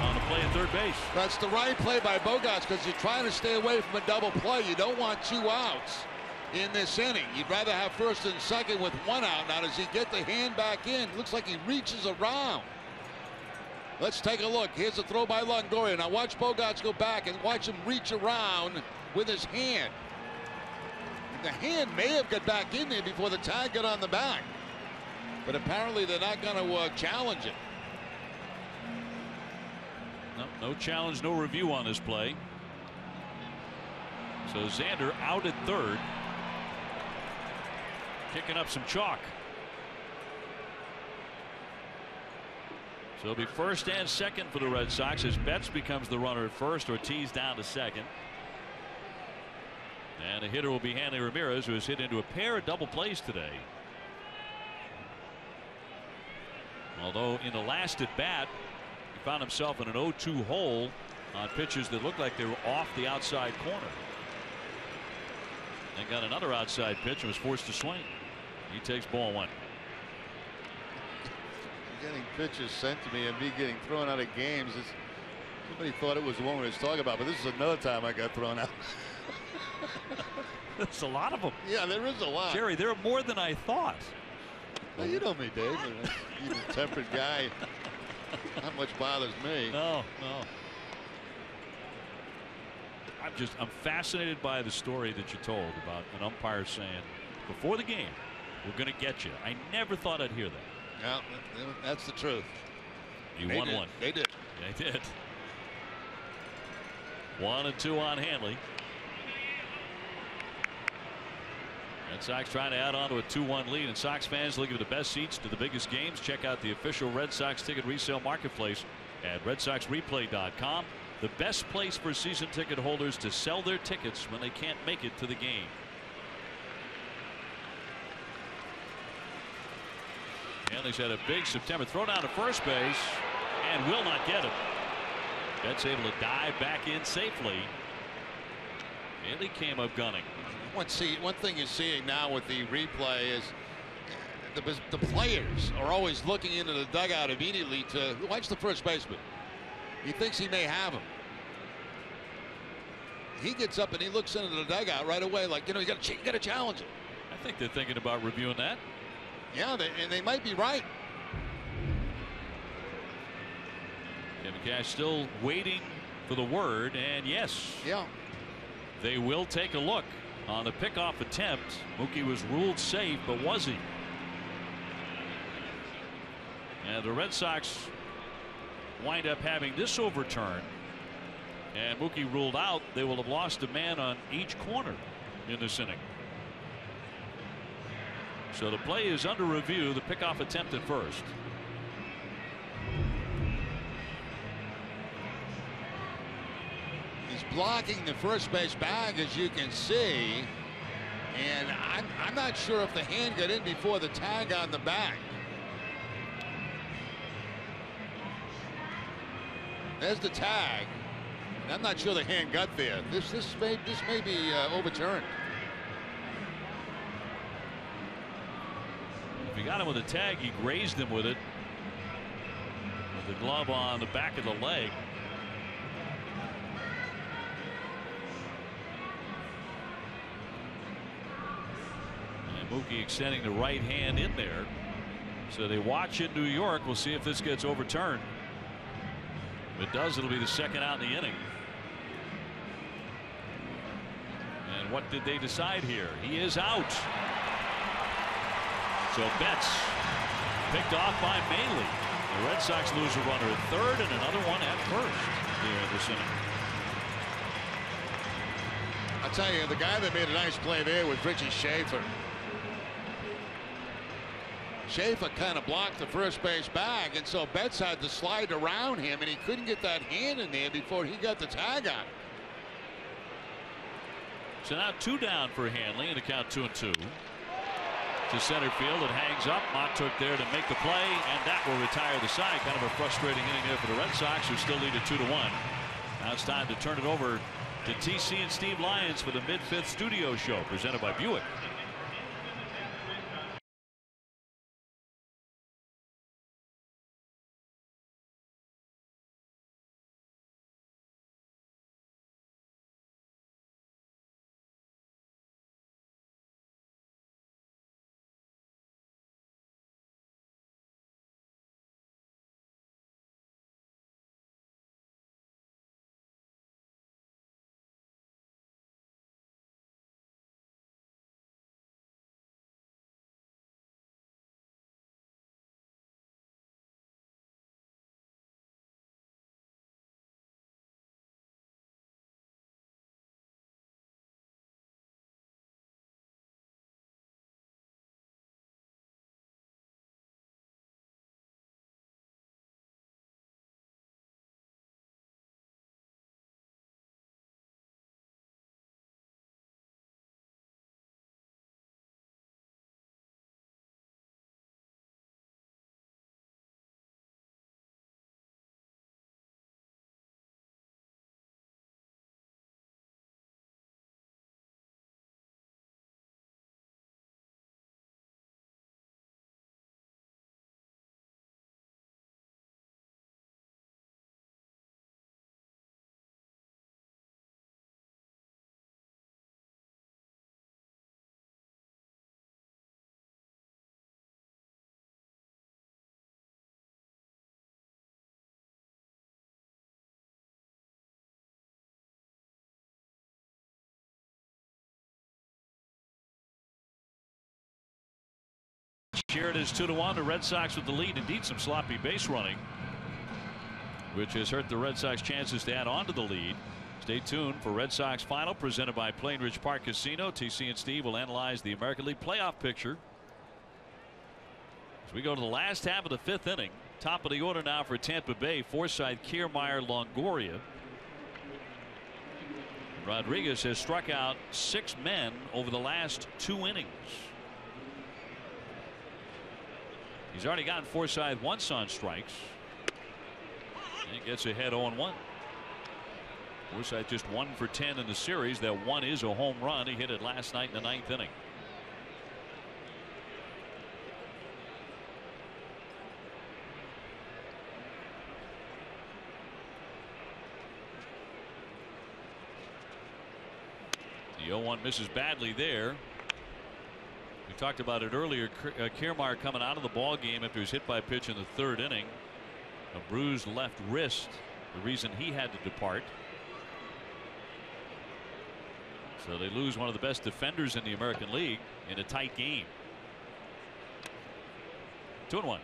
on the play at third base. That's the right play by Bogaerts because you're trying to stay away from a double play. You don't want 2 outs in this inning. You'd rather have first and second with 1 out. Now does he get the hand back in? Looks like he reaches around. Let's take a look. Here's a throw by Longoria. Now watch Bogaerts go back and watch him reach around with his hand. The hand may have got back in there before the tag got on the back, but apparently they're not going to challenge it. No challenge, no review on this play. So Xander out at third, kicking up some chalk. So it'll be first and second for the Red Sox as Betts becomes the runner at first. Ortiz down to second. And the hitter will be Hanley Ramirez, who has hit into a pair of double plays today. Although in the last at bat, he found himself in an 0-2 hole on pitches that looked like they were off the outside corner. And got another outside pitch and was forced to swing. He takes ball 1. Getting pitches sent to me and me getting thrown out of games. Somebody thought it was the one we was talking about, but this is another time I got thrown out. There's a lot of them. Yeah, there is a lot. Jerry, there are more than I thought. Well, you know me, Dave. You're a tempered guy. Not much bothers me. No. I'm fascinated by the story that you told about an umpire saying before the game, "We're going to get you." I never thought I'd hear that. Yeah, that's the truth. You won one. They did. They did. 1-2 on Hanley. Red Sox trying to add on to a 2-1 lead, and Sox fans looking for the best seats to the biggest games. Check out the official Red Sox ticket resale marketplace at RedSoxReplay.com. The best place for season ticket holders to sell their tickets when they can't make it to the game. Hanley's had a big September. Throw down to first base and will not get it. Betts able to dive back in safely. Hanley came up gunning. One thing you're seeing now with the replay is the players are always looking into the dugout immediately to watch the first baseman. He thinks he may have him. He gets up and he looks into the dugout right away, like, you got to challenge it. I think they're thinking about reviewing that. Yeah, and they might be right. Kevin Cash still waiting for the word, and yes, they will take a look on the pickoff attempt. Mookie was ruled safe, but was he? And the Red Sox wind up having this overturned, and Mookie ruled out. They will have lost a man on each corner in this inning. So the play is under review. The pickoff attempt at first. blocking the first base bag, as you can see. And I'm not sure if the hand got in before the tag on the back. There's the tag. I'm not sure the hand got there. This may be overturned. If he got him with a tag, he grazed him with it. With the glove on the back of the leg. And Mookie extending the right hand in there. So they watch in New York. We'll see if this gets overturned. If it does, it'll be the second out in the inning. And what did they decide here? He is out. So Betts picked off by Maley. The Red Sox lose a runner at third and another one at first here this inning. I'll tell you, the guy that made a nice play there was Richie Schaefer. Schaefer kind of blocked the first base bag, and so Betts had to slide around him, and he couldn't get that hand in there before he got the tag on it. So now 2 down for Hanley, and a count 2-2. To center field, it hangs up. Mott took there to make the play, and that will retire the side. Kind of a frustrating inning there for the Red Sox, who still lead it 2-1. Now it's time to turn it over to TC and Steve Lyons for the mid-fifth studio show presented by Buick. Here it is 2-1. The Red Sox with the lead. Indeed, some sloppy base running, which has hurt the Red Sox chances to add on to the lead. Stay tuned for Red Sox Final presented by Plainridge Park Casino. TC and Steve will analyze the American League playoff picture as we go to the last half of the 5th inning. Top of the order now for Tampa Bay. Forsythe, Kiermaier, Longoria. Rodriguez has struck out 6 men over the last 2 innings. He's already gotten Forsythe once on strikes. And he gets ahead 0-1. Forsythe just 1 for 10 in the series. That one is a home run. He hit it last night in the 9th inning. The 0-1 misses badly there. We talked about it earlier. Kiermaier coming out of the ball game after he was hit by a pitch in the 3rd inning. A bruised left wrist, the reason he had to depart. So they lose one of the best defenders in the American League in a tight game. 2-1.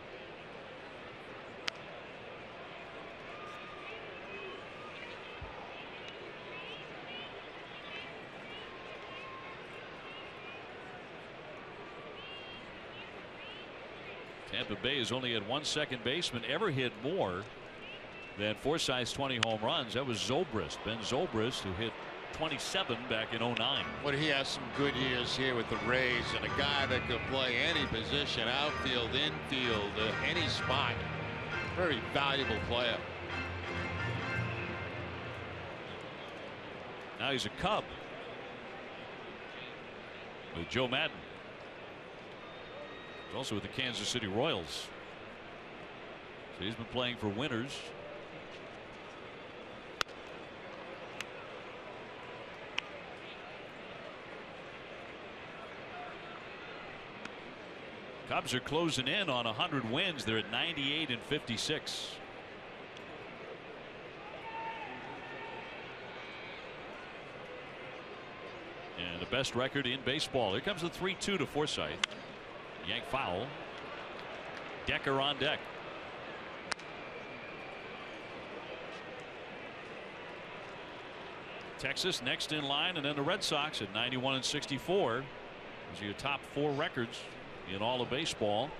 Tampa Bay has only had 1 second baseman ever hit more than Forsythe's 20 home runs. That was Zobrist, Ben Zobrist, who hit 27 back in 09. But he has some good years here with the Rays, and a guy that could play any position, outfield, infield, any spot. Very valuable player. Now he's a Cub with Joe Madden. He's also with the Kansas City Royals. So he's been playing for winners. Cubs are closing in on 100 wins. They're at 98 and 56. And the best record in baseball. Here comes the 3-2 to Forsythe. Yank foul. Decker on deck. Texas next in line, and then the Red Sox at 91 and 64. Those are your top 4 records in all of baseball.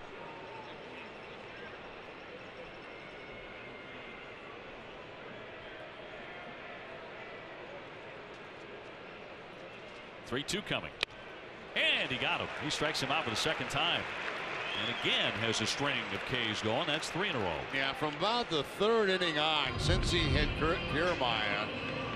Three-2 coming, and he got him. He strikes him out for the second time, and again has a string of Ks going. That's 3 in a row. Yeah, from about the 3rd inning on, since he hit Kiermaier,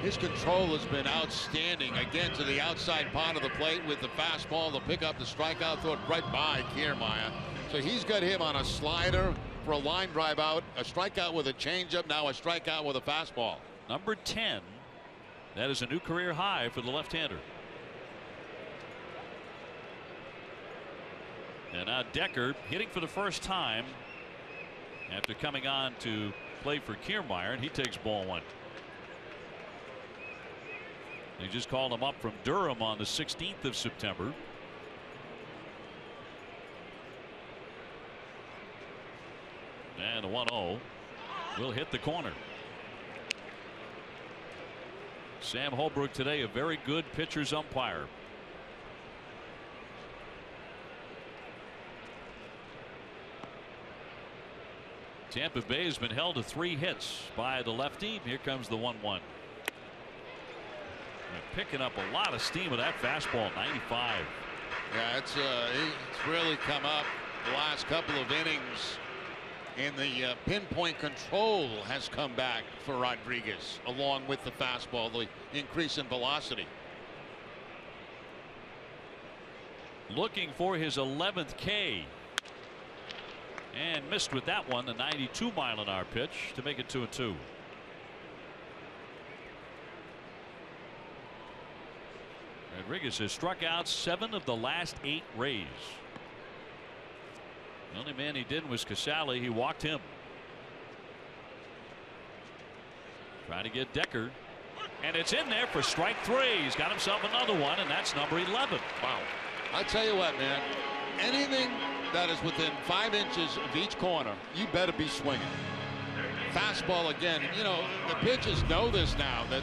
his control has been outstanding. Again, to the outside part of the plate with the fastball to pick up the strikeout, throw it right by Kiermaier. So he's got him on a slider for a line drive out, a strikeout with a changeup, now a strikeout with a fastball. Number 10. That is a new career high for the left-hander. And now Decker hitting for the first time after coming on to play for Kiermaier, and he takes ball 1. They just called him up from Durham on the 16th of September. And the 1-0 will hit the corner. Sam Holbrook today, a very good pitcher's umpire. Tampa Bay has been held to 3 hits by the lefty. Here comes the 1-1. Picking up a lot of steam with that fastball, 95. Yeah, it's really come up the last couple of innings, and the pinpoint control has come back for Rodriguez, along with the fastball, the increase in velocity. Looking for his 11th K. And missed with that one, the 92-mile-an-hour pitch to make it 2-2. Rodriguez has struck out 7 of the last 8 Rays. The only man he didn't was Casale. He walked him. Trying to get Decker, and it's in there for strike 3. He's got himself another one, and that's number 11. Wow. I tell you what, man, anything that is within 5 inches of each corner, you better be swinging. Fastball again. You know, the pitchers know this now, that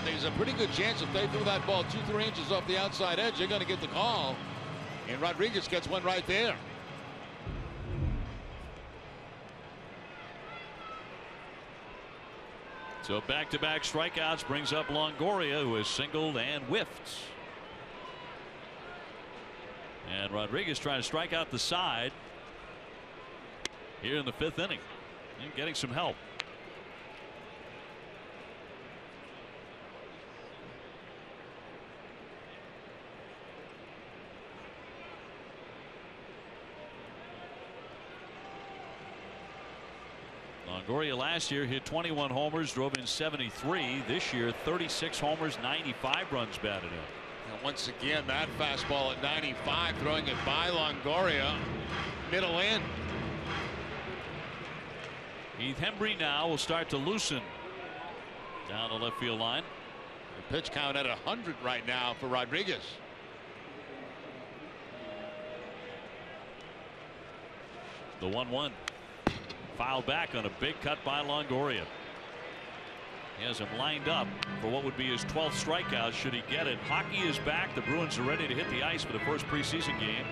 there's a pretty good chance if they threw that ball 2-3 inches off the outside edge, you're going to get the call. And Rodriguez gets one right there. So back-to-back strikeouts brings up Longoria, who has singled and whiffed. And Rodriguez trying to strike out the side here in the 5th inning and getting some help. Longoria last year hit 21 homers, drove in 73. This year 36 homers, 95 runs batted in. And once again, that fastball at 95, throwing it by Longoria, middle in. Heath Hembree now will start to loosen down the left field line. The pitch count at 100 right now for Rodriguez. The 1-1. Fouled back on a big cut by Longoria. He has him lined up for what would be his 12th strikeout should he get it. Hockey is back. The Bruins are ready to hit the ice for the first preseason game.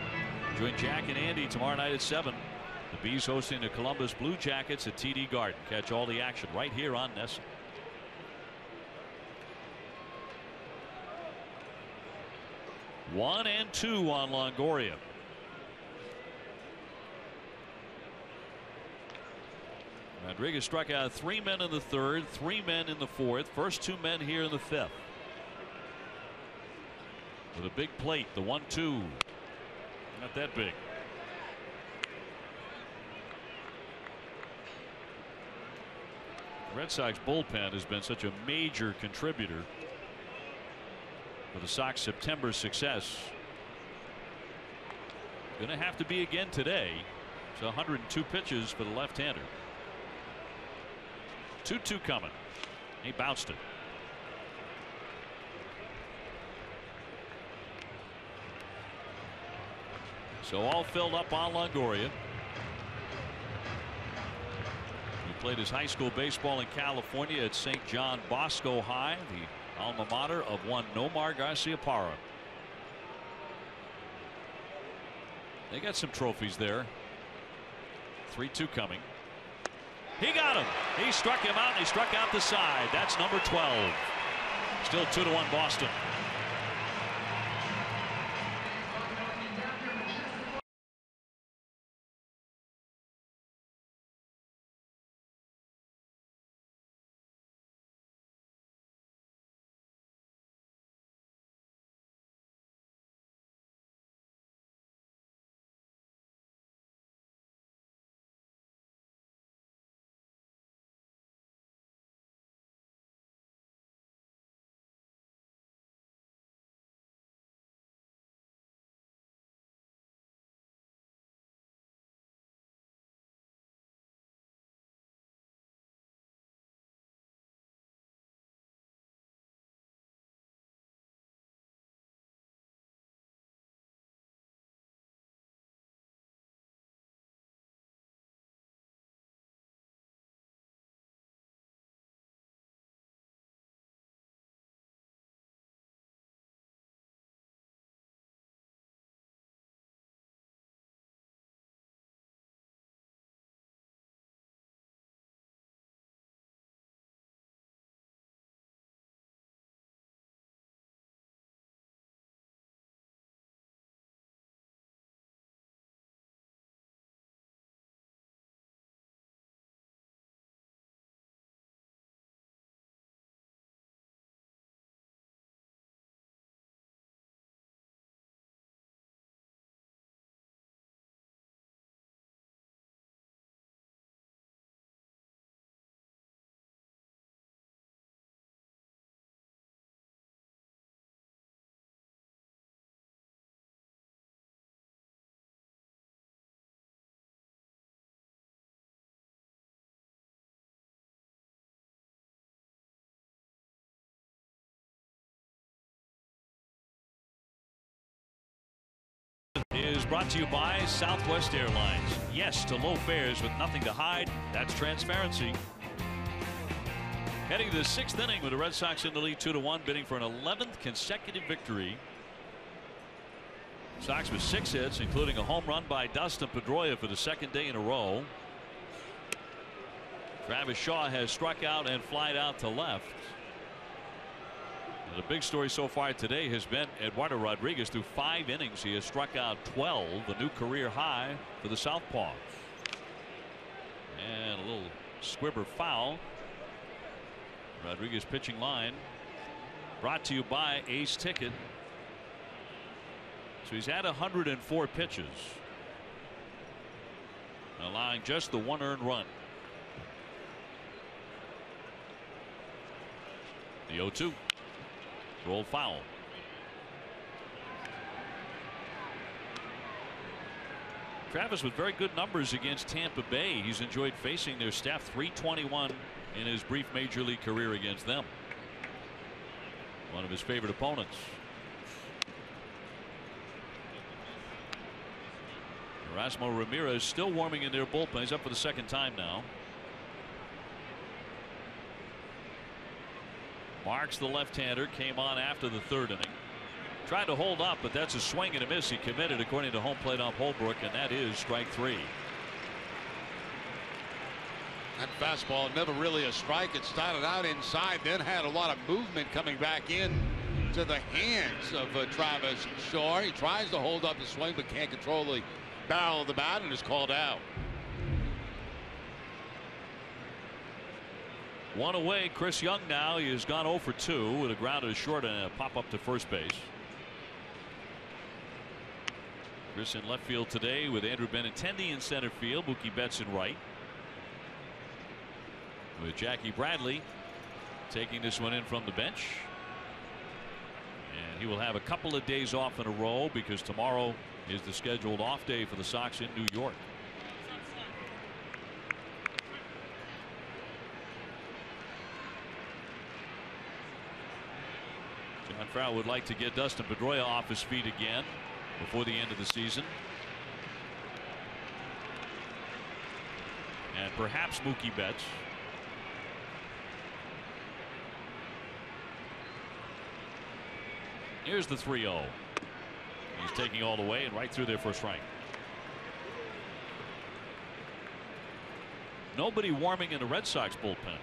Join Jack and Andy tomorrow night at 7. The Bees hosting the Columbus Blue Jackets at TD Garden. Catch all the action right here on NESN. 1-2 on Longoria. Rodriguez struck out 3 men in the third, 3 men in the fourth, first 2 men here in the fifth. With a big plate, the 1-2. Not that big. The Red Sox bullpen has been such a major contributor for the Sox September success. Going to have to be again today. It's 102 pitches for the left-hander. 2-2 coming. He bounced it. So all filled up on Longoria. He played his high school baseball in California at St. John Bosco High, the alma mater of one Nomar Garciaparra. They got some trophies there. 3-2 coming. He got him. He struck him out, and he struck out the side. That's number 12. Still 2-1 Boston. Is brought to you by Southwest Airlines. Yes to low fares with nothing to hide. That's transparency. Heading to the 6th inning with the Red Sox in the lead 2-1, bidding for an 11th consecutive victory. Sox with 6 hits, including a home run by Dustin Pedroia for the 2nd day in a row. Travis Shaw has struck out and flied out to left. The big story so far today has been Eduardo Rodriguez. Through 5 innings, he has struck out 12, a new career high for the southpaw. And a little squibber foul. Rodriguez pitching line brought to you by Ace Ticket. So he's had 104 pitches, allowing just the 1 earned run. The 0-2. Roll foul. Travis with very good numbers against Tampa Bay. He's enjoyed facing their staff. .321 in his brief major league career against them. One of his favorite opponents. Erasmo Ramirez still warming in their bullpen. He's up for the 2nd time now. Marks, the left-hander, came on after the 3rd inning. Tried to hold up, but that's a swing and a miss. He committed according to home plate ump Holbrook, and that is strike 3. That fastball never really a strike. It started out inside, then had a lot of movement coming back in to the hands of Travis Shaw. He tries to hold up the swing but can't control the barrel of the bat and is called out. One away. Chris Young now. He has gone 0 for 2 with a ground to short and a pop up to first base. Chris in left field today with Andrew Benintendi in center field. Mookie Betts in right. With Jackie Bradley taking this one in from the bench. And he will have a couple of days off in a row because tomorrow is the scheduled off day for the Sox in New York. John Farrell would like to get Dustin Pedroia off his feet again before the end of the season. And perhaps Mookie Betts. Here's the 3-0. He's taking all the way and right through there for a strike. Nobody warming in the Red Sox bullpen.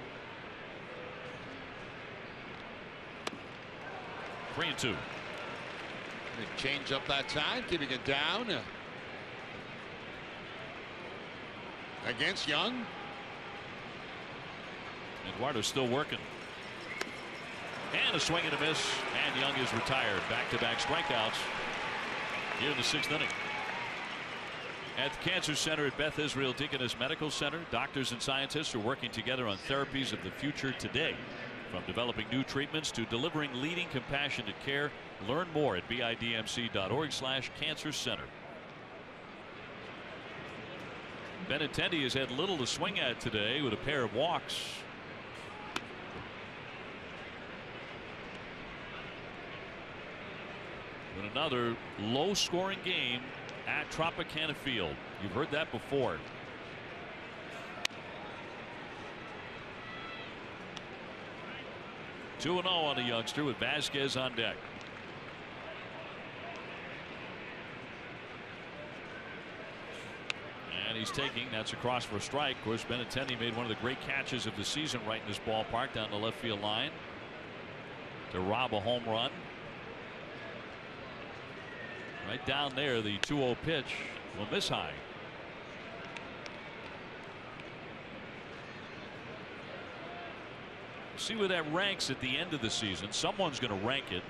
3-2. Change up that time, keeping it down. Against Young. Eduardo's still working. And a swing and a miss, and Young is retired. Back-to-back strikeouts here in the 6th inning. At the Cancer Center at Beth Israel Deaconess Medical Center, doctors and scientists are working together on therapies of the future today. From developing new treatments to delivering leading compassionate care. Learn more at bidmc.org/cancer center. Benintendi has had little to swing at today with a pair of walks. In another low-scoring game at Tropicana Field. You've heard that before. Two 2-0 on the youngster with Vasquez on deck. And he's taking, that's across for a strike. Of course, Benintendi made one of the great catches of the season right in this ballpark down the left field line to rob a home run. Right down there, the 2-0 pitch will miss high. See where that ranks at the end of the season. Someone's going to rank it.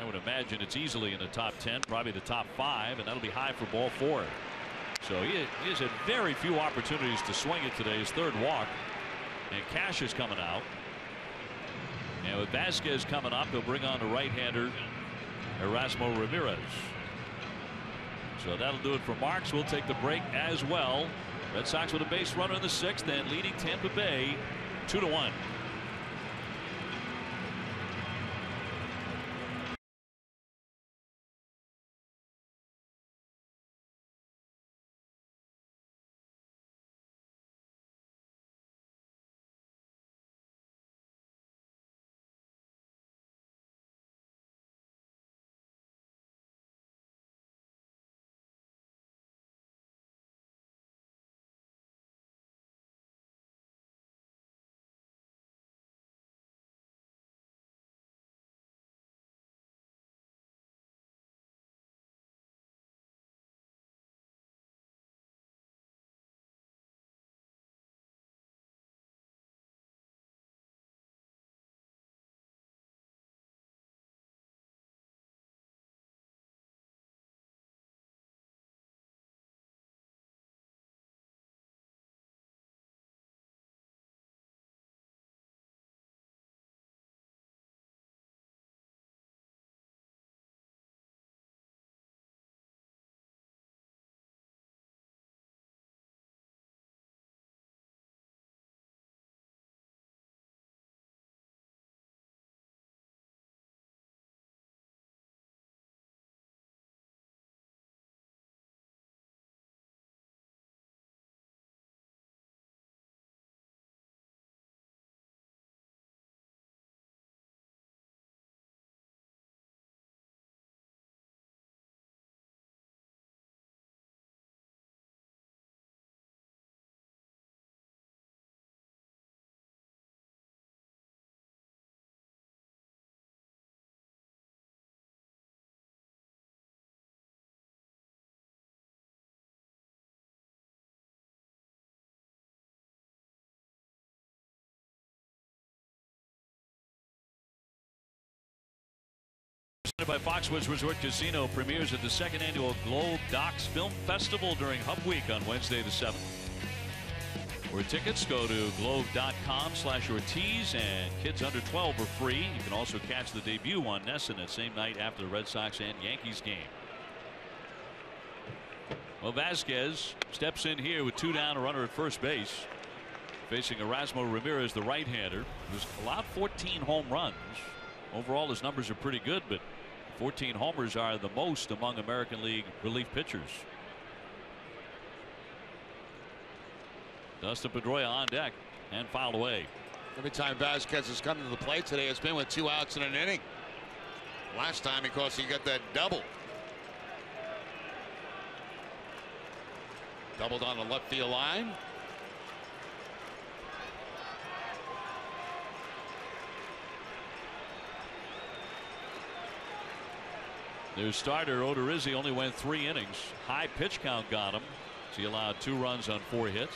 I would imagine it's easily in the top 10, probably the top 5, and that'll be high for ball 4. So he has had very few opportunities to swing it today. His third walk, and Cash is coming out. And with Vasquez coming up, he'll bring on the right-hander Erasmo Ramirez. So that'll do it for Marks. We'll take the break as well. Red Sox with a base runner in the 6th and leading Tampa Bay 2-1. Presented by Foxwoods Resort Casino. Premieres at the 2nd Annual Globe Docs Film Festival during Hub Week on Wednesday the 7th. For tickets, go to globe.com/Ortiz, and kids under 12 are free. You can also catch the debut on Nesson that same night after the Red Sox and Yankees game. Well, Vasquez steps in here with 2 down, a runner at first base, facing Erasmo Ramirez, the right-hander, who's allowed 14 home runs. Overall, his numbers are pretty good, but 14 homers are the most among American League relief pitchers. Dustin Pedroia on deck and fouled away. Every time Vasquez has come to the plate today, it's been with 2 outs in an inning. Last time, of course, he got that double. Doubled on the left field line. Their starter, Odorizzi, only went 3 innings. High pitch count got him. So he allowed 2 runs on 4 hits.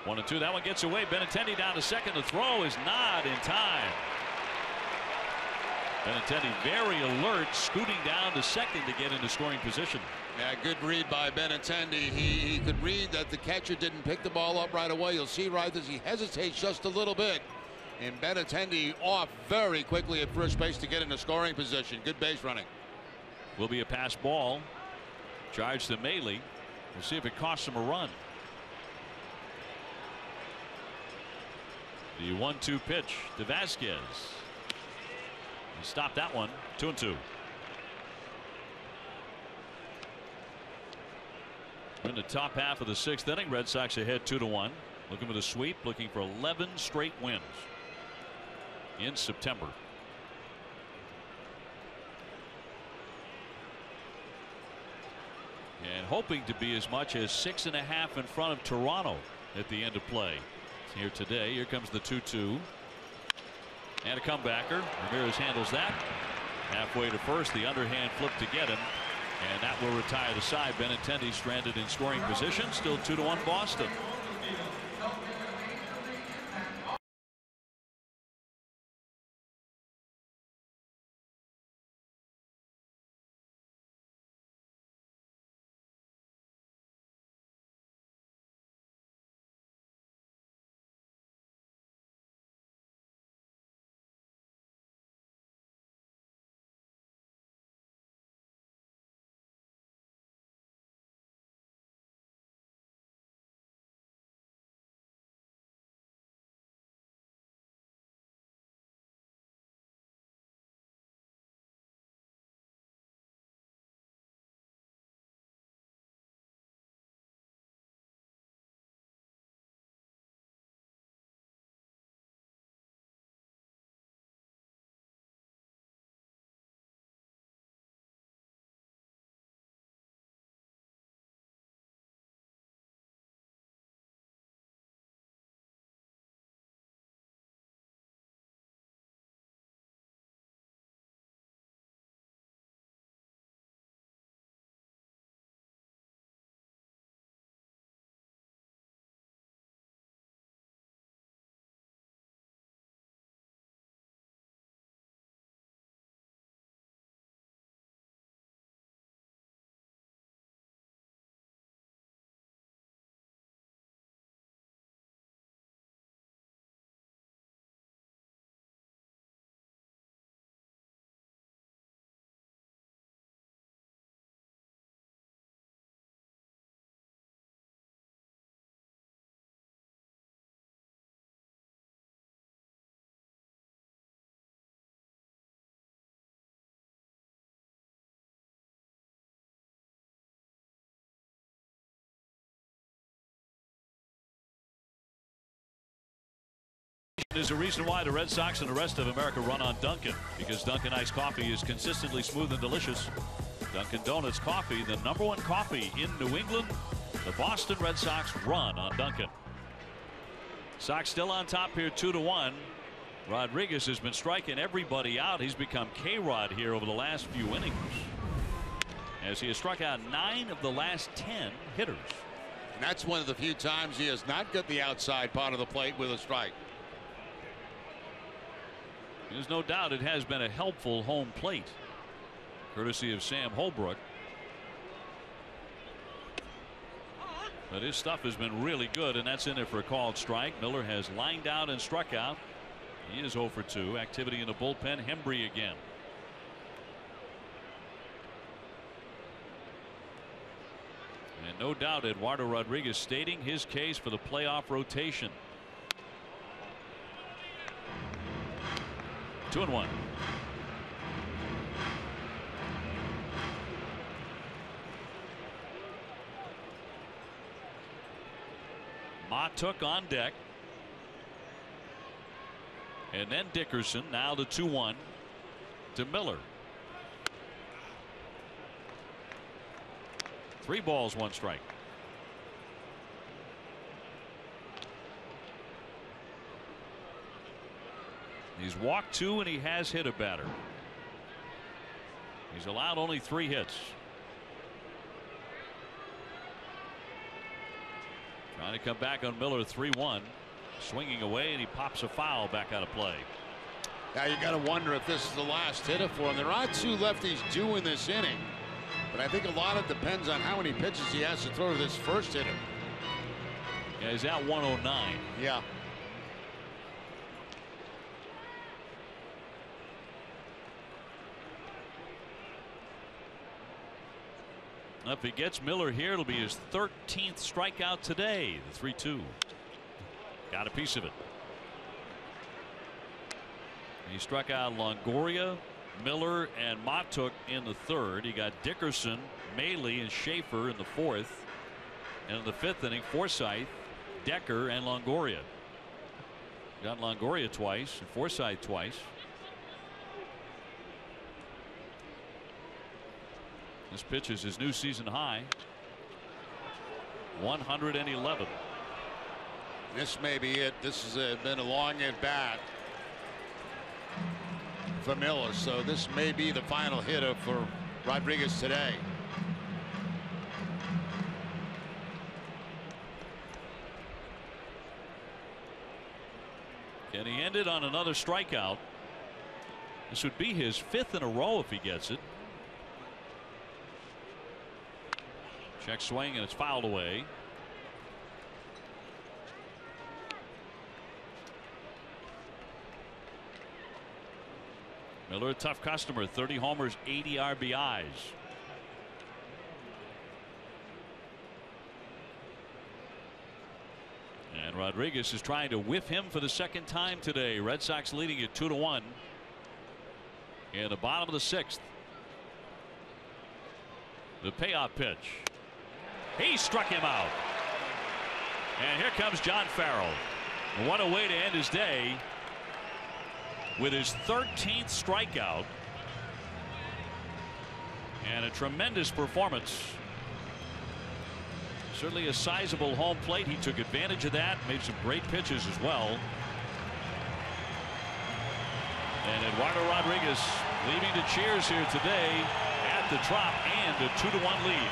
1-2. That one gets away. Benintendi down to second. The throw is not in time. Benintendi very alert, scooting down to second to get into scoring position. Yeah, good read by Benintendi. He could read that the catcher didn't pick the ball up right away. You'll see right as he hesitates just a little bit. And Benintendi off very quickly at first base to get into scoring position. Good base running. Will be a pass ball. Charge to Maile. We'll see if it costs him a run. The 1-2 pitch to Vasquez. He stopped that one. 2-2. We're in the top half of the 6th inning. Red Sox ahead 2-1. Looking for the sweep. Looking for 11 straight wins in September. And hoping to be as much as 6.5 in front of Toronto at the end of play. Here today. Here comes the 2-2. And a comebacker. Ramirez handles that. Halfway to first. The underhand flip to get him. And that will retire the side. Benintendi stranded in scoring position. Still 2-1 Boston. There's a reason why the Red Sox and the rest of America run on Dunkin', because Dunkin' iced coffee is consistently smooth and delicious. Dunkin' Donuts coffee, the #1 coffee in New England. The Boston Red Sox run on Dunkin'. Sox still on top here 2-1. Rodriguez has been striking everybody out. He's become K-Rod here over the last few innings, as he has struck out 9 of the last 10 hitters. And that's one of the few times he has not got the outside part of the plate with a strike. There's no doubt it has been a helpful home plate, courtesy of Sam Holbrook. But his stuff has been really good, and that's in there for a called strike. Miller has lined out and struck out. He is 0 for 2. Activity in the bullpen. Hembree again. And no doubt Eduardo Rodriguez stating his case for the playoff rotation. 2-1. Matuk on deck. And then Dickerson. Now the 2-1 to Miller. 3 balls, 1 strike. He's walked 2 and he has hit a batter. He's allowed only 3 hits. Trying to come back on Miller. 3-1. Swinging away, and he pops a foul back out of play. Now you got to wonder if this is the last hitter for him. There are 2 lefties due in this inning, but I think a lot of it depends on how many pitches he has to throw to this first hitter. Yeah, he's at 109. Yeah. If he gets Miller here, it'll be his 13th strikeout today. The 3-2. Got a piece of it. He struck out Longoria, Miller, and Matuk in the 3rd. He got Dickerson, Maley, and Schaefer in the 4th. And in the 5th inning, Forsythe, Decker, and Longoria. Got Longoria twice and Forsythe twice. This pitch is his new season high. 111. This may be it. This has been a long at bat for Miller, so this may be the final hitter for Rodriguez today. And he ended on another strikeout. This would be his 5th in a row if he gets it. Check swing, and it's fouled away. Miller, a tough customer. 30 homers, 80 RBIs. And Rodriguez is trying to whiff him for the 2nd time today. Red Sox leading it 2-1 in the bottom of the 6th. The payoff pitch. He struck him out. And here comes John Farrell. What a way to end his day with his 13th strikeout. And a tremendous performance. Certainly a sizable home plate. He took advantage of that. Made some great pitches as well. And Eduardo Rodriguez leaving the cheers here today at the Trop and a 2-1 lead.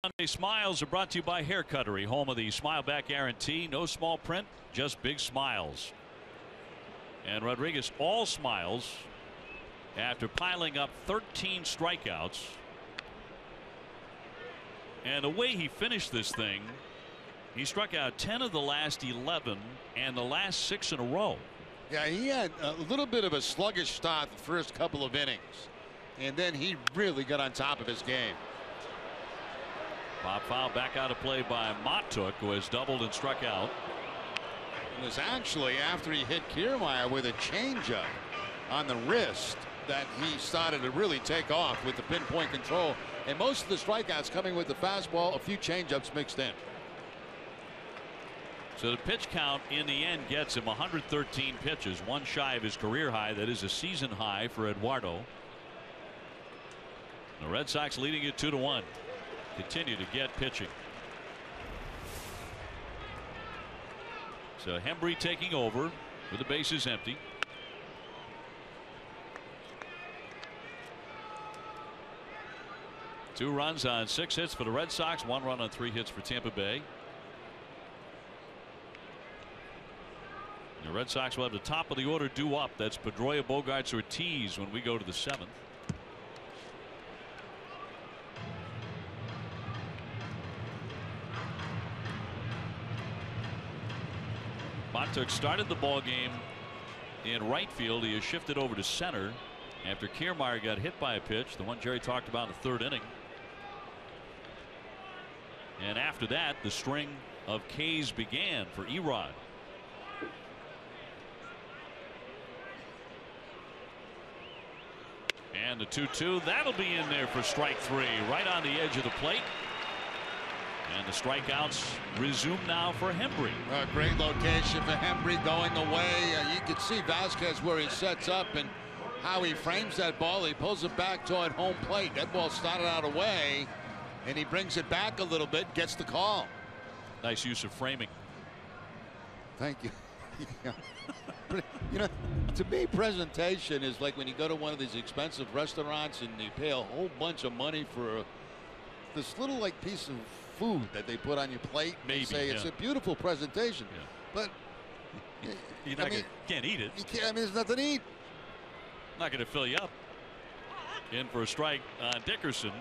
Sunday Smiles are brought to you by Hair Cuttery, home of the Smile Back Guarantee. No small print, just big smiles. And Rodriguez all smiles after piling up 13 strikeouts. And the way he finished this thing, he struck out 10 of the last 11 and the last 6 in a row. Yeah, he had a little bit of a sluggish start the first couple of innings, and then he really got on top of his game. Pop foul back out of play by Matuk, who has doubled and struck out. It was actually after he hit Kiermaier with a changeup on the wrist that he started to really take off with the pinpoint control, and most of the strikeouts coming with the fastball, a few changeups mixed in. So the pitch count in the end gets him 113 pitches, one shy of his career high. That is a season high for Eduardo. The Red Sox leading it 2-1. Continue to get pitching. So Hembree taking over with the bases empty. Two runs on 6 hits for the Red Sox, 1 run on 3 hits for Tampa Bay. The Red Sox will have the top of the order due up. That's Pedroia, Bogarts, Ortiz when we go to the 7th. Matuk started the ball game in right field. He has shifted over to center after Kiermaier got hit by a pitch, the one Jerry talked about in the 3rd inning. And after that, the string of Ks began for Erod. And the 2-2, that'll be in there for strike 3, right on the edge of the plate. And the strikeouts resume now for Hembree. A great location for Hembree going away. You can see Vasquez where he sets up and how he frames that ball. He pulls it back toward home plate. That ball started out away, and he brings it back a little bit, gets the call. Nice use of framing. Thank you. You know, to me, presentation is like when you go to one of these expensive restaurants and you pay a whole bunch of money for this little like piece of food that they put on your plate. Maybe, they say it's a beautiful presentation, but you can't eat it. You can't. I mean, there's nothing to eat. Not going to fill you up. In for a strike on Dickerson.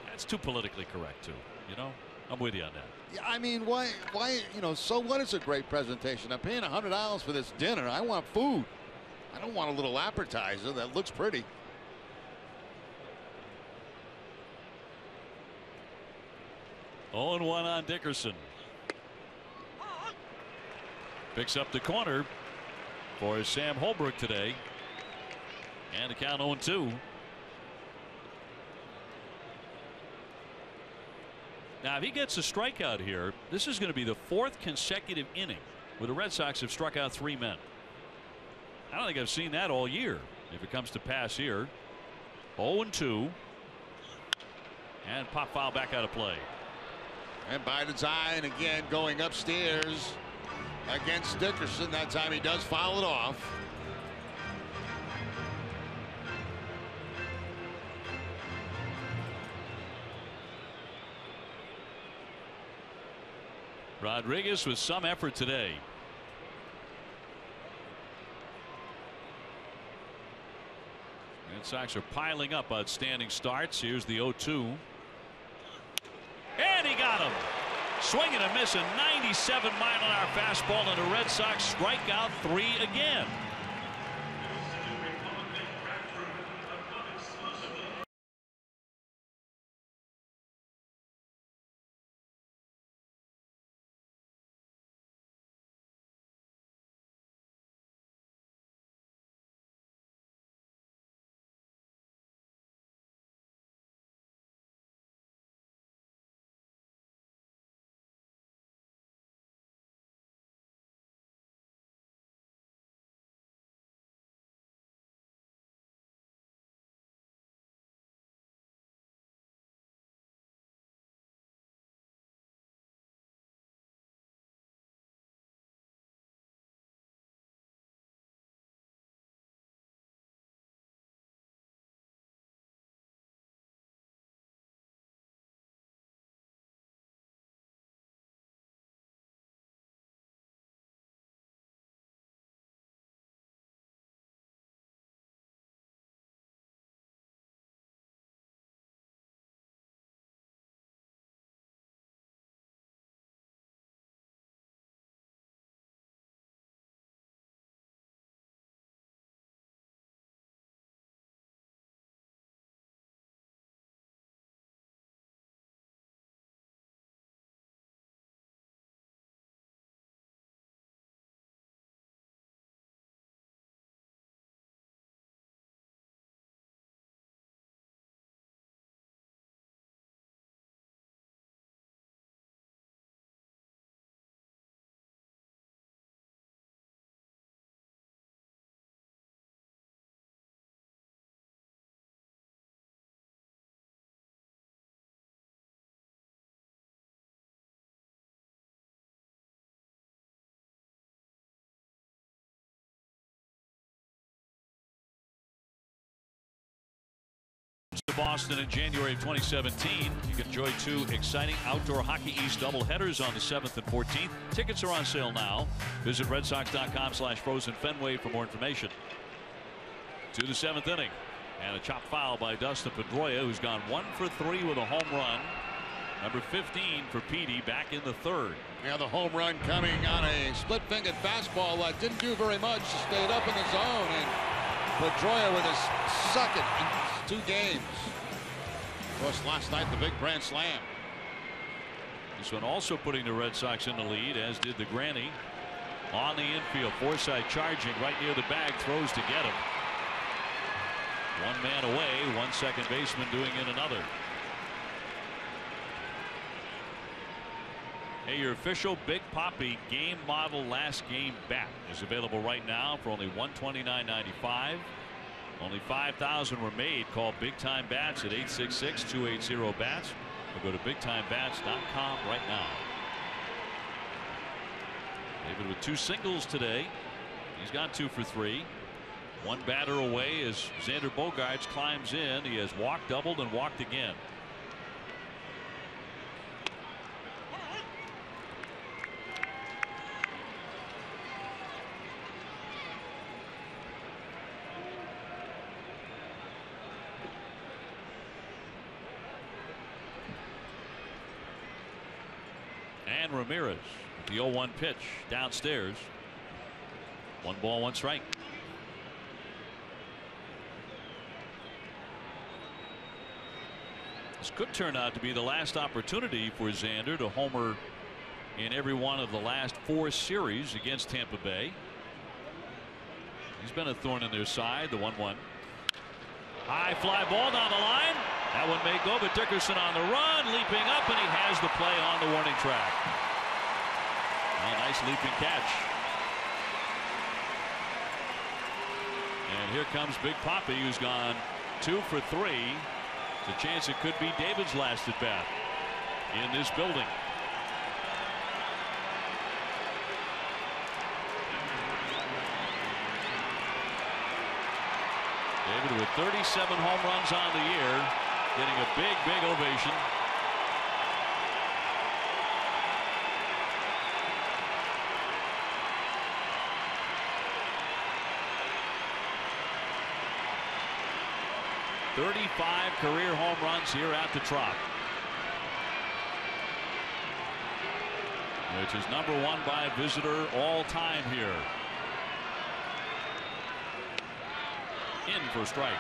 That's too politically correct, too. You know, I'm with you on that. Yeah, I mean, why, you know, so what is a great presentation? I'm paying $100 for this dinner. I want food. I don't want a little appetizer that looks pretty. Oh, and 1 on Dickerson. Picks up the corner for Sam Holbrook today. And the count 0-2. Now, if he gets a strikeout here, this is going to be the 4th consecutive inning where the Red Sox have struck out 3 men. I don't think I've seen that all year if it comes to pass here. 0-2. And pop foul back out of play. And Biden's eye, and again going upstairs against Dickerson. That time he does foul it off. Rodriguez with some effort today. Red Sox are piling up outstanding starts. Here's the 0-2. And he got him. Swinging and missing, 97-mile-an-hour fastball, and the Red Sox strike out 3 again. Boston in January of 2017. You can enjoy 2 exciting outdoor Hockey East doubleheaders on the 7th and 14th. Tickets are on sale now. Visit redsox.com/frozenfenway for more information. To the 7th inning. And a chopped foul by Dustin Pedroia, who's gone 1 for 3 with a home run. Number 15 for Petey back in the 3rd. Yeah, the home run coming on a split-fingered fastball that didn't do very much. Stayed up in the zone, and Pedroia with his second in 2 games. Of course, last night the big grand slam. This one also putting the Red Sox in the lead, as did the Granny. On the infield, Forsythe charging right near the bag, throws to get him. 1 man away, 1 second baseman doing in another. Hey, your official Big Papi game model last game bat is available right now for only $129.95. Only 5,000 were made. Call Big Time Bats at 866-280-BATS or go to BigTimeBats.com right now. David with 2 singles today. He's got 2 for 3. 1 batter away as Xander Bogaerts climbs in. He has walked, doubled, and walked again. And Ramirez with the 0-1 pitch downstairs. 1 ball, 1 strike. This could turn out to be the last opportunity for Xander to homer in every one of the last 4 series against Tampa Bay. He's been a thorn in their side. The 1-1. High fly ball down the line. That one may go, but Dickerson on the run, leaping up, and he has the play on the warning track. A nice leaping catch. And here comes Big Papi, who's gone 2 for 3. It's a chance it could be David's last at bat in this building. David with 37 home runs on the year, getting a big ovation. "35 career home runs here at the Trop," which is #1 by visitor all time here. In for a strike.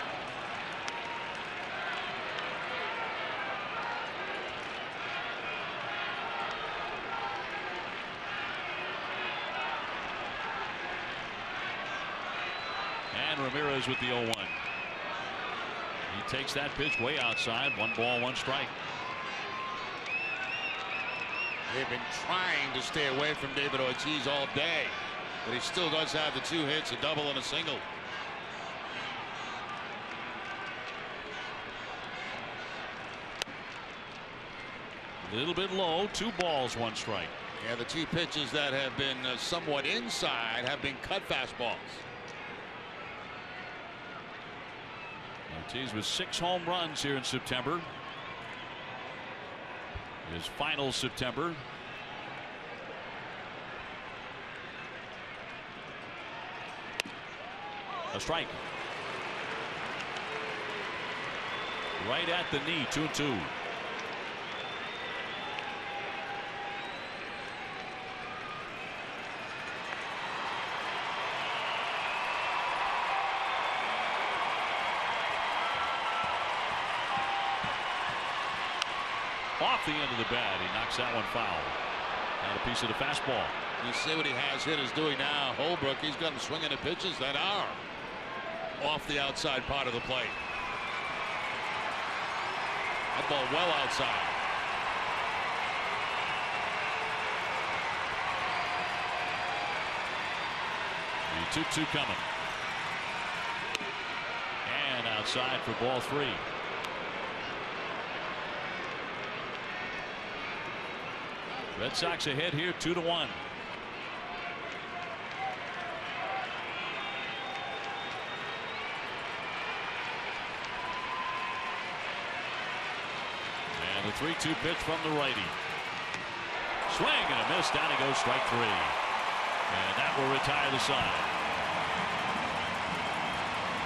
And Ramirez with the 0-1. He takes that pitch way outside. 1 ball, 1 strike. They've been trying to stay away from David Ortiz all day, but he still does have the 2 hits, a double and a single. A little bit low. 2 balls, 1 strike. Yeah, the 2 pitches that have been somewhat inside have been cut fastballs. Ortiz with 6 home runs here in September. His final September. A strike. Right at the knee. 2-2. Off the end of the bat, he knocks that one foul. Got a piece of the fastball. You see what he has hitters doing now. Holbrook, he's got him swinging at pitches that are off the outside part of the plate. That ball well outside. The 2-2 coming. And outside for ball 3. Red Sox ahead here 2-1. The 3-2 pitch from the righty. Swing and a miss. Down he goes, strike 3. And that will retire the side.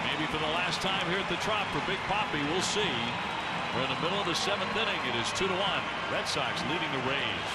Maybe for the last time here at the Trop for Big Papi, we'll see. We're in the middle of the 7th inning. It is 2-1. Red Sox leading the Rays.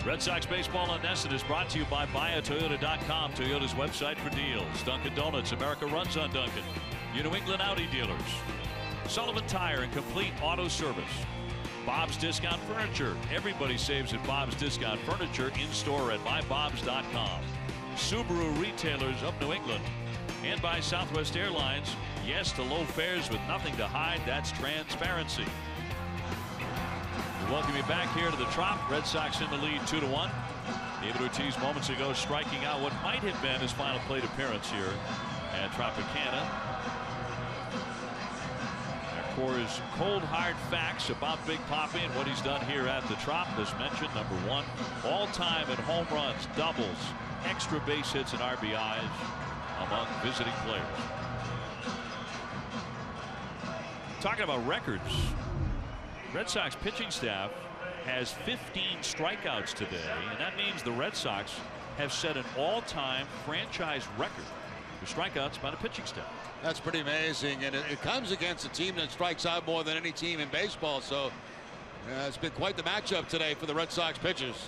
Red Sox baseball on NESN is brought to you by BuyAToyota.com, Toyota's website for deals. Dunkin' Donuts, America runs on Dunkin'. Your New England Audi dealers. Sullivan Tire and Complete Auto Service. Bob's Discount Furniture. Everybody saves at Bob's Discount Furniture, in-store at mybobs.com. Subaru Retailers of New England. And by Southwest Airlines. Yes to low fares with nothing to hide. That's transparency. We welcome you back here to the Trop. Red Sox in the lead 2-1. David Ortiz moments ago striking out what might have been his final plate appearance here at Tropicana. Of course, cold hard facts about Big Papi and what he's done here at the Trop. As mentioned, #1 all-time in home runs, doubles, extra base hits, and RBIs among visiting players. Talking about records, Red Sox pitching staff has 15 strikeouts today, and that means the Red Sox have set an all-time franchise record for strikeouts by the pitching staff. That's pretty amazing, and it comes against a team that strikes out more than any team in baseball, so it's been quite the matchup today for the Red Sox pitchers.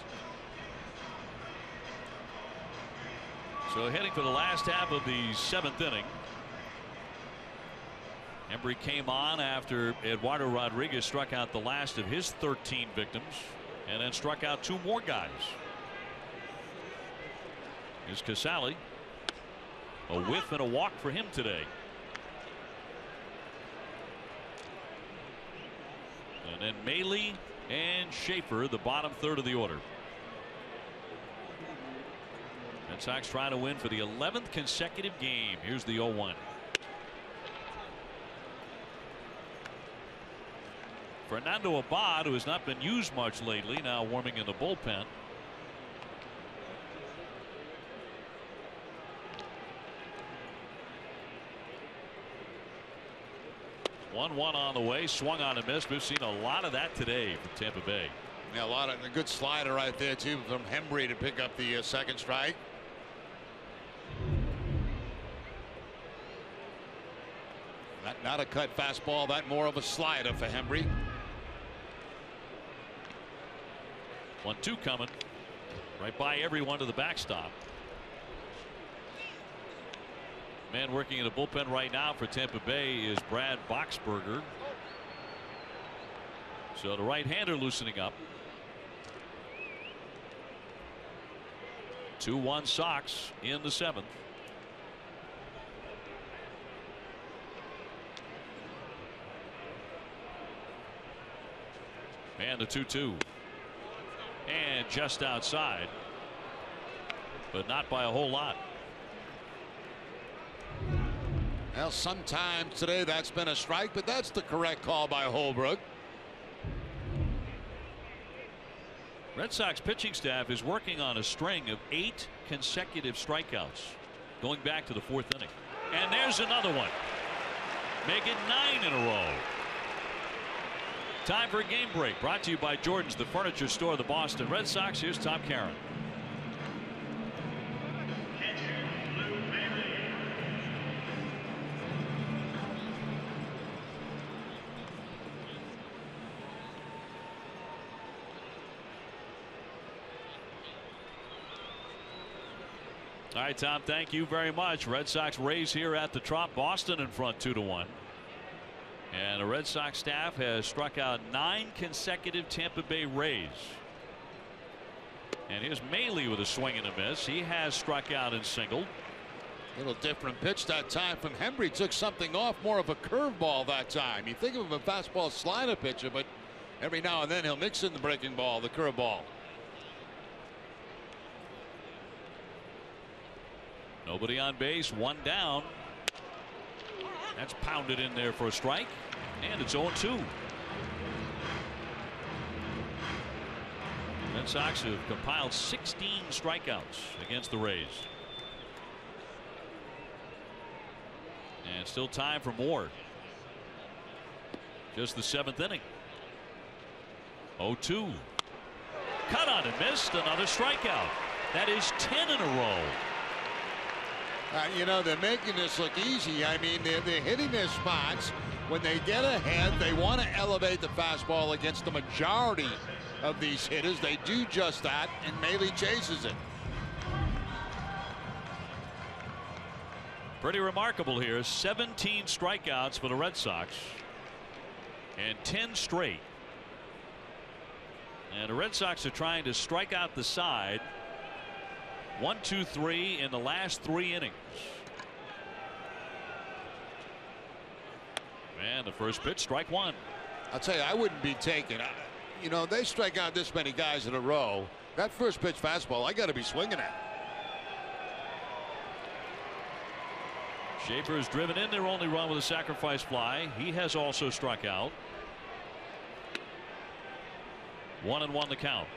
So heading for the last half of the 7th inning. Embry came on after Eduardo Rodriguez struck out the last of his 13 victims and then struck out 2 more guys. Here's Casale. A whiff and a walk for him today. And then Maile and Schaefer, the bottom third of the order. Red Sox trying to win for the 11th consecutive game. Here's the 0-1. Fernando Abad, who has not been used much lately, now warming in the bullpen. One on the way, swung on and missed. We've seen a lot of that today from Tampa Bay. Yeah, a good slider right there too from Embry to pick up the second strike. Not a cut fastball, that more of a slider for Embry. 1-2 coming right by everyone to the backstop. Man working in the bullpen right now for Tampa Bay is Brad Boxberger. So the right-hander loosening up. 2-1 Sox in the 7th. And the 2-2. And just outside. But not by a whole lot. Well, sometimes today that's been a strike, but that's the correct call by Holbrook. Red Sox pitching staff is working on a string of 8 consecutive strikeouts going back to the 4th inning. And there's another one. Make it 9 in a row. Time for a game break, brought to you by Jordan's, the furniture store of the Boston Red Sox. Here's Tom Caron. All right, Tom, thank you very much. Red Sox Rays here at the Trop. Boston in front 2-1. And the Red Sox staff has struck out 9 consecutive Tampa Bay Rays. And here's Maile with a swing and a miss. He has struck out and singled. A little different pitch that time from Hembree. Took something off, more of a curveball that time. You think of him a fastball slider pitcher, but every now and then he'll mix in the breaking ball, the curveball. Nobody on base, 1 down. That's pounded in there for a strike, and it's 0-2. Red Sox have compiled 16 strikeouts against the Rays. And still time for more. Just the 7th inning. 0-2. Cut on and missed. Another strikeout. That is 10 in a row. You know, they're making this look easy. I mean, they're hitting their spots. When they get ahead, they want to elevate the fastball against the majority of these hitters. They do just that, and Maile chases it. Pretty remarkable here. 17 strikeouts for the Red Sox and 10 straight. And the Red Sox are trying to strike out the side. 1, 2, 3 in the last 3 innings. And the first pitch, strike 1. I'll tell you, I wouldn't be taken. You know, they strike out this many guys in a row. That first pitch fastball, I got to be swinging at. Schaefer has driven in their only run with a sacrifice fly. He has also struck out. 1-1 the count.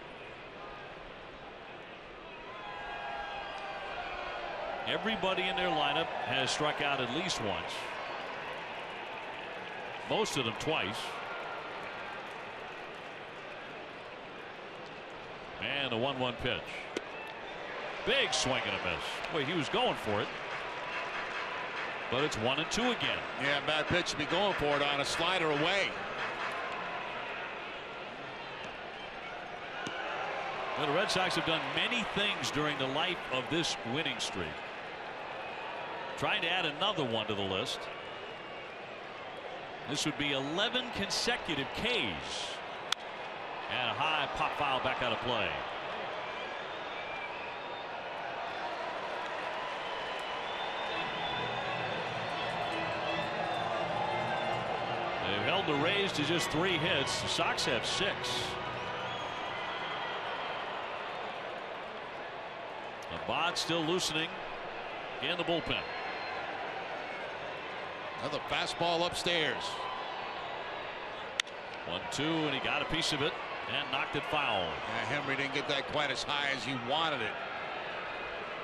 Everybody in their lineup has struck out at least once. Most of them twice. And a 1-1 pitch. Big swing and a miss. Boy, he was going for it. But it's 1-2 again. Yeah, bad pitch to be going for it on a slider away. Well, the Red Sox have done many things during the life of this winning streak. Trying to add another one to the list. This would be 11 consecutive Ks. And a high pop foul back out of play. They've held the Rays to just 3 hits. The Sox have 6. Abad still loosening in the bullpen. Another fastball upstairs. 1-2, and he got a piece of it and knocked it foul. Yeah, Hembree didn't get that quite as high as he wanted it.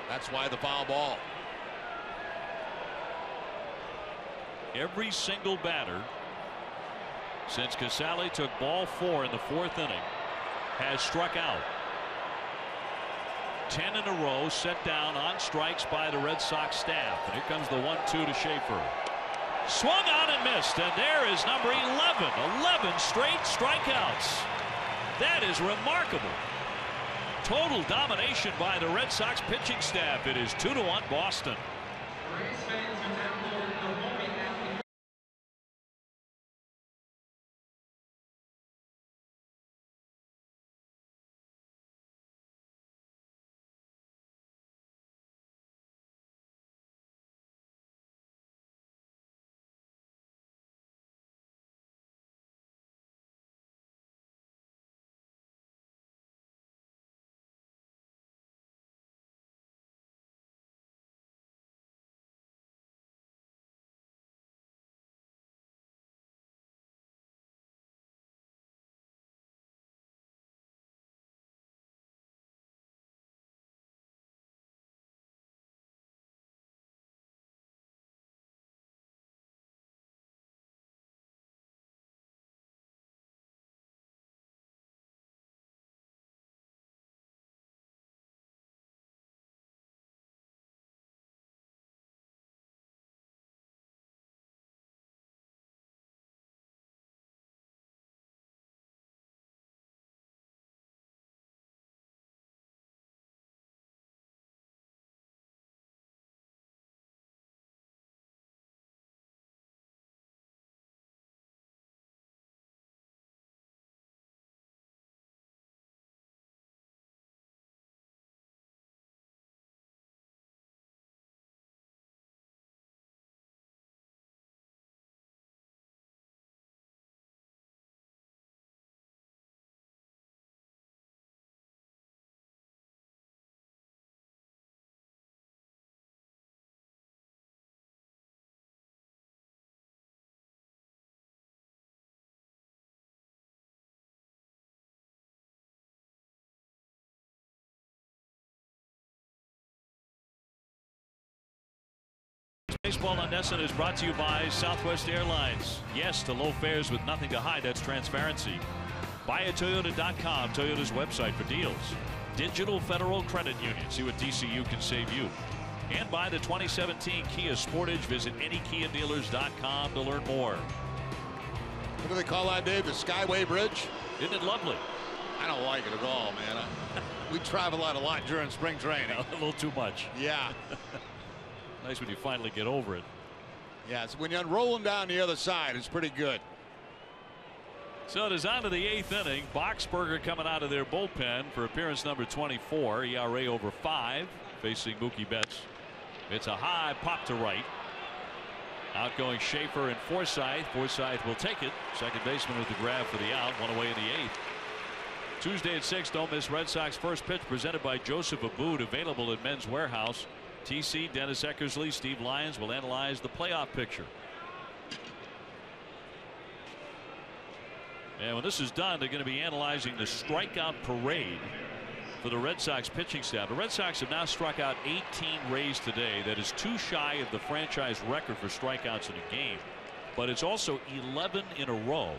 That's why the foul ball. Every single batter since Casale took ball 4 in the 4th inning has struck out. 10 in a row set down on strikes by the Red Sox staff. And here comes the 1-2 to Schaefer. Swung on and missed, and there is number 11. 11 straight strikeouts. That is remarkable. Total domination by the Red Sox pitching staff. It is 2-1 Boston. Baseball on NESN is brought to you by Southwest Airlines. Yes to low fares with nothing to hide. That's transparency. BuyAToyota.com, Toyota's website for deals. Digital Federal Credit Union. See what DCU can save you. And by the 2017 Kia Sportage. Visit anykiadealers.com to learn more. What do they call that, Dave? The Skyway Bridge? Isn't it lovely? I don't like it at all, man. We travel out a lot during spring training. A little too much. Yeah. Nice when you finally get over it. Yeah, so when you're rolling down the other side, it's pretty good. So it is on to the 8th inning. Boxberger coming out of their bullpen for appearance number 24. ERA over 5. Facing Mookie Betts. It's a high pop to right. Outgoing Schaefer and Forsythe. Forsythe will take it. Second baseman with the grab for the out. One away in the 8th. Tuesday at 6. Don't miss Red Sox first pitch presented by Joseph Abboud. Available at Men's Warehouse. TC, Dennis Eckersley, Steve Lyons will analyze the playoff picture. And when this is done, they're going to be analyzing the strikeout parade for the Red Sox pitching staff. The Red Sox have now struck out 18 Rays today. That is 2 shy of the franchise record for strikeouts in a game. But it's also 11 in a row.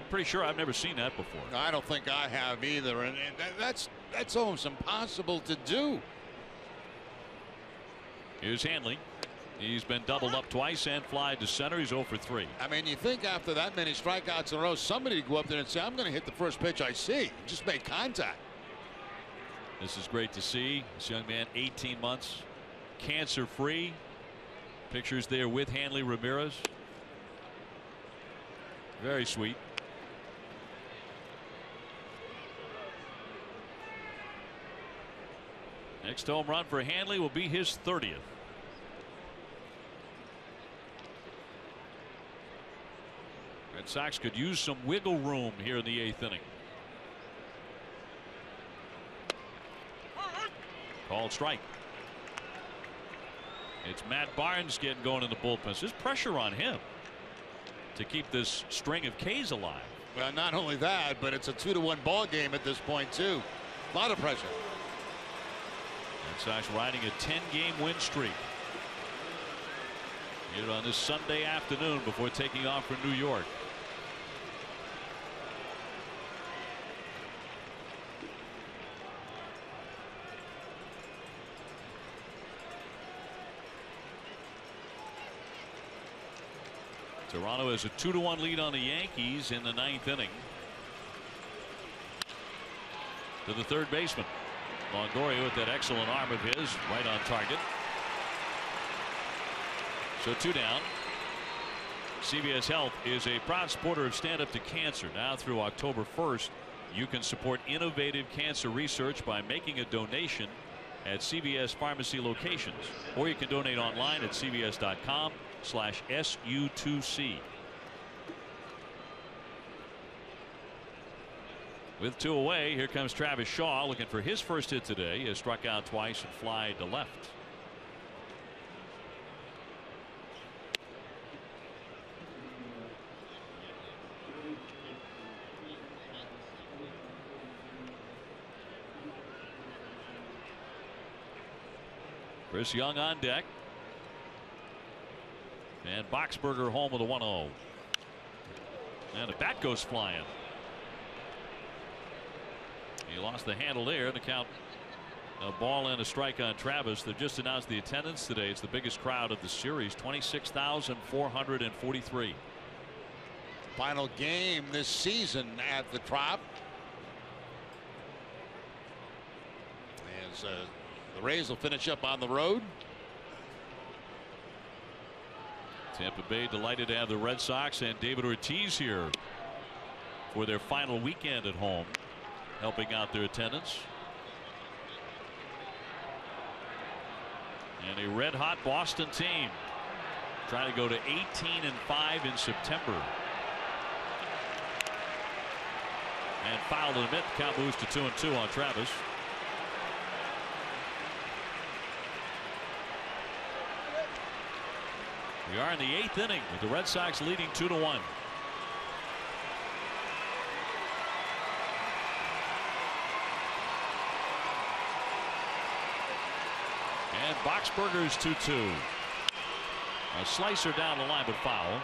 I'm pretty sure I've never seen that before. I don't think I have either. And that's almost impossible to do. Here's Hanley. He's been doubled up twice and fly to center. He's 0 for 3. I mean, you think after that many strikeouts in a row, somebody would go up there and say, I'm going to hit the first pitch I see. Just make contact. This is great to see. This young man, 18 months, cancer free. Pictures there with Hanley Ramirez. Very sweet. Next home run for Hanley will be his 30th. Red Sox could use some wiggle room here in the 8th inning. Called strike. It's Matt Barnes getting going in the bullpen. So there's pressure on him to keep this string of Ks alive. Well, not only that, but it's a 2-1 ball game at this point too. A lot of pressure. Red Sox riding a 10-game win streak here on this Sunday afternoon before taking off for New York. Toronto has a 2-1 lead on the Yankees in the 9th inning. To the third baseman. Longoria with that excellent arm of his, right on target. So 2 down. CVS Health is a proud supporter of Stand Up to Cancer. Now through October 1st, you can support innovative cancer research by making a donation at CVS pharmacy locations, or you can donate online at cvs.com/SU2C. With 2 away, here comes Travis Shaw looking for his first hit today. He has struck out twice and fly to left. Chris Young on deck. And Boxberger home with a 1-0. And the bat goes flying. He lost the handle there. The count, a ball and a strike on Travis. They've just announced the attendance today. It's the biggest crowd of the series, 26,443. Final game this season at the Trop. As the Rays will finish up on the road. Tampa Bay delighted to have the Red Sox and David Ortiz here for their final weekend at home, helping out their attendance. And a red hot Boston team trying to go to 18-5 in September. And fouled in a bit. The count moves to 2-2 on Travis. We are in the 8th inning with the Red Sox leading 2-1. And Boxberger's 2-2. A slicer down the line, but foul.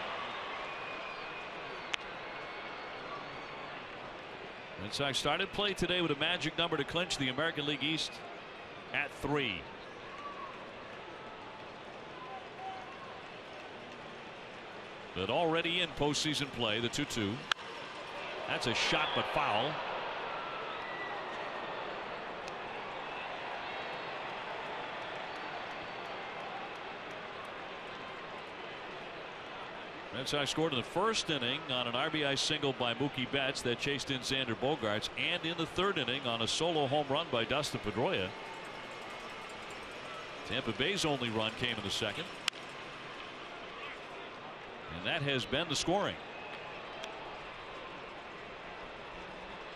Red Sox started play today with a magic number to clinch the American League East at 3. But already in postseason play, the 2-2. That's a shot, but foul. Red Sox scored in the first inning on an RBI single by Mookie Betts that chased in Xander Bogaerts, and in the third inning on a solo home run by Dustin Pedroia. Tampa Bay's only run came in the second. And that has been the scoring.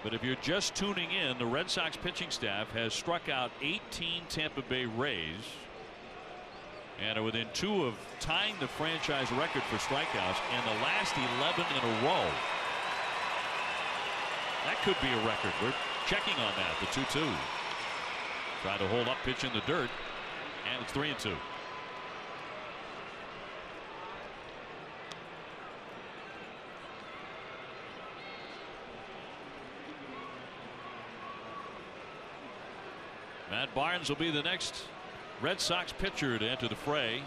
But if you're just tuning in, the Red Sox pitching staff has struck out 18 Tampa Bay Rays and are within 2 of tying the franchise record for strikeouts in the last 11 in a row. That could be a record. We're checking on that. The 2-2. Try to hold up pitch in the dirt, and it's 3-2. Matt Barnes will be the next Red Sox pitcher to enter the fray.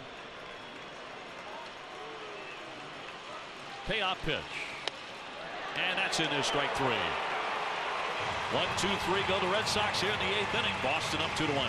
Payoff pitch. And that's in there, strike 3. 1, 2, 3 go the Red Sox here in the 8th inning. Boston up 2-1.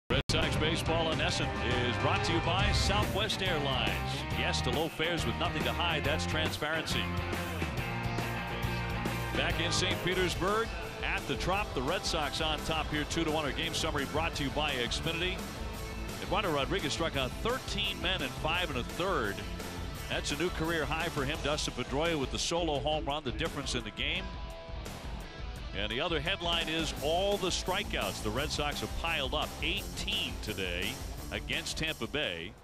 Red Sox baseball in Essen is brought to you by Southwest Airlines. Yes to low fares with nothing to hide. That's transparency. Back in St. Petersburg at the Trop, the Red Sox on top here 2-1. Our game summary brought to you by Xfinity. Eduardo Rodriguez struck out 13 men in 5 1/3. That's a new career high for him. Dustin Pedroia with the solo home run, the difference in the game. And the other headline is all the strikeouts the Red Sox have piled up. 18 today against Tampa Bay,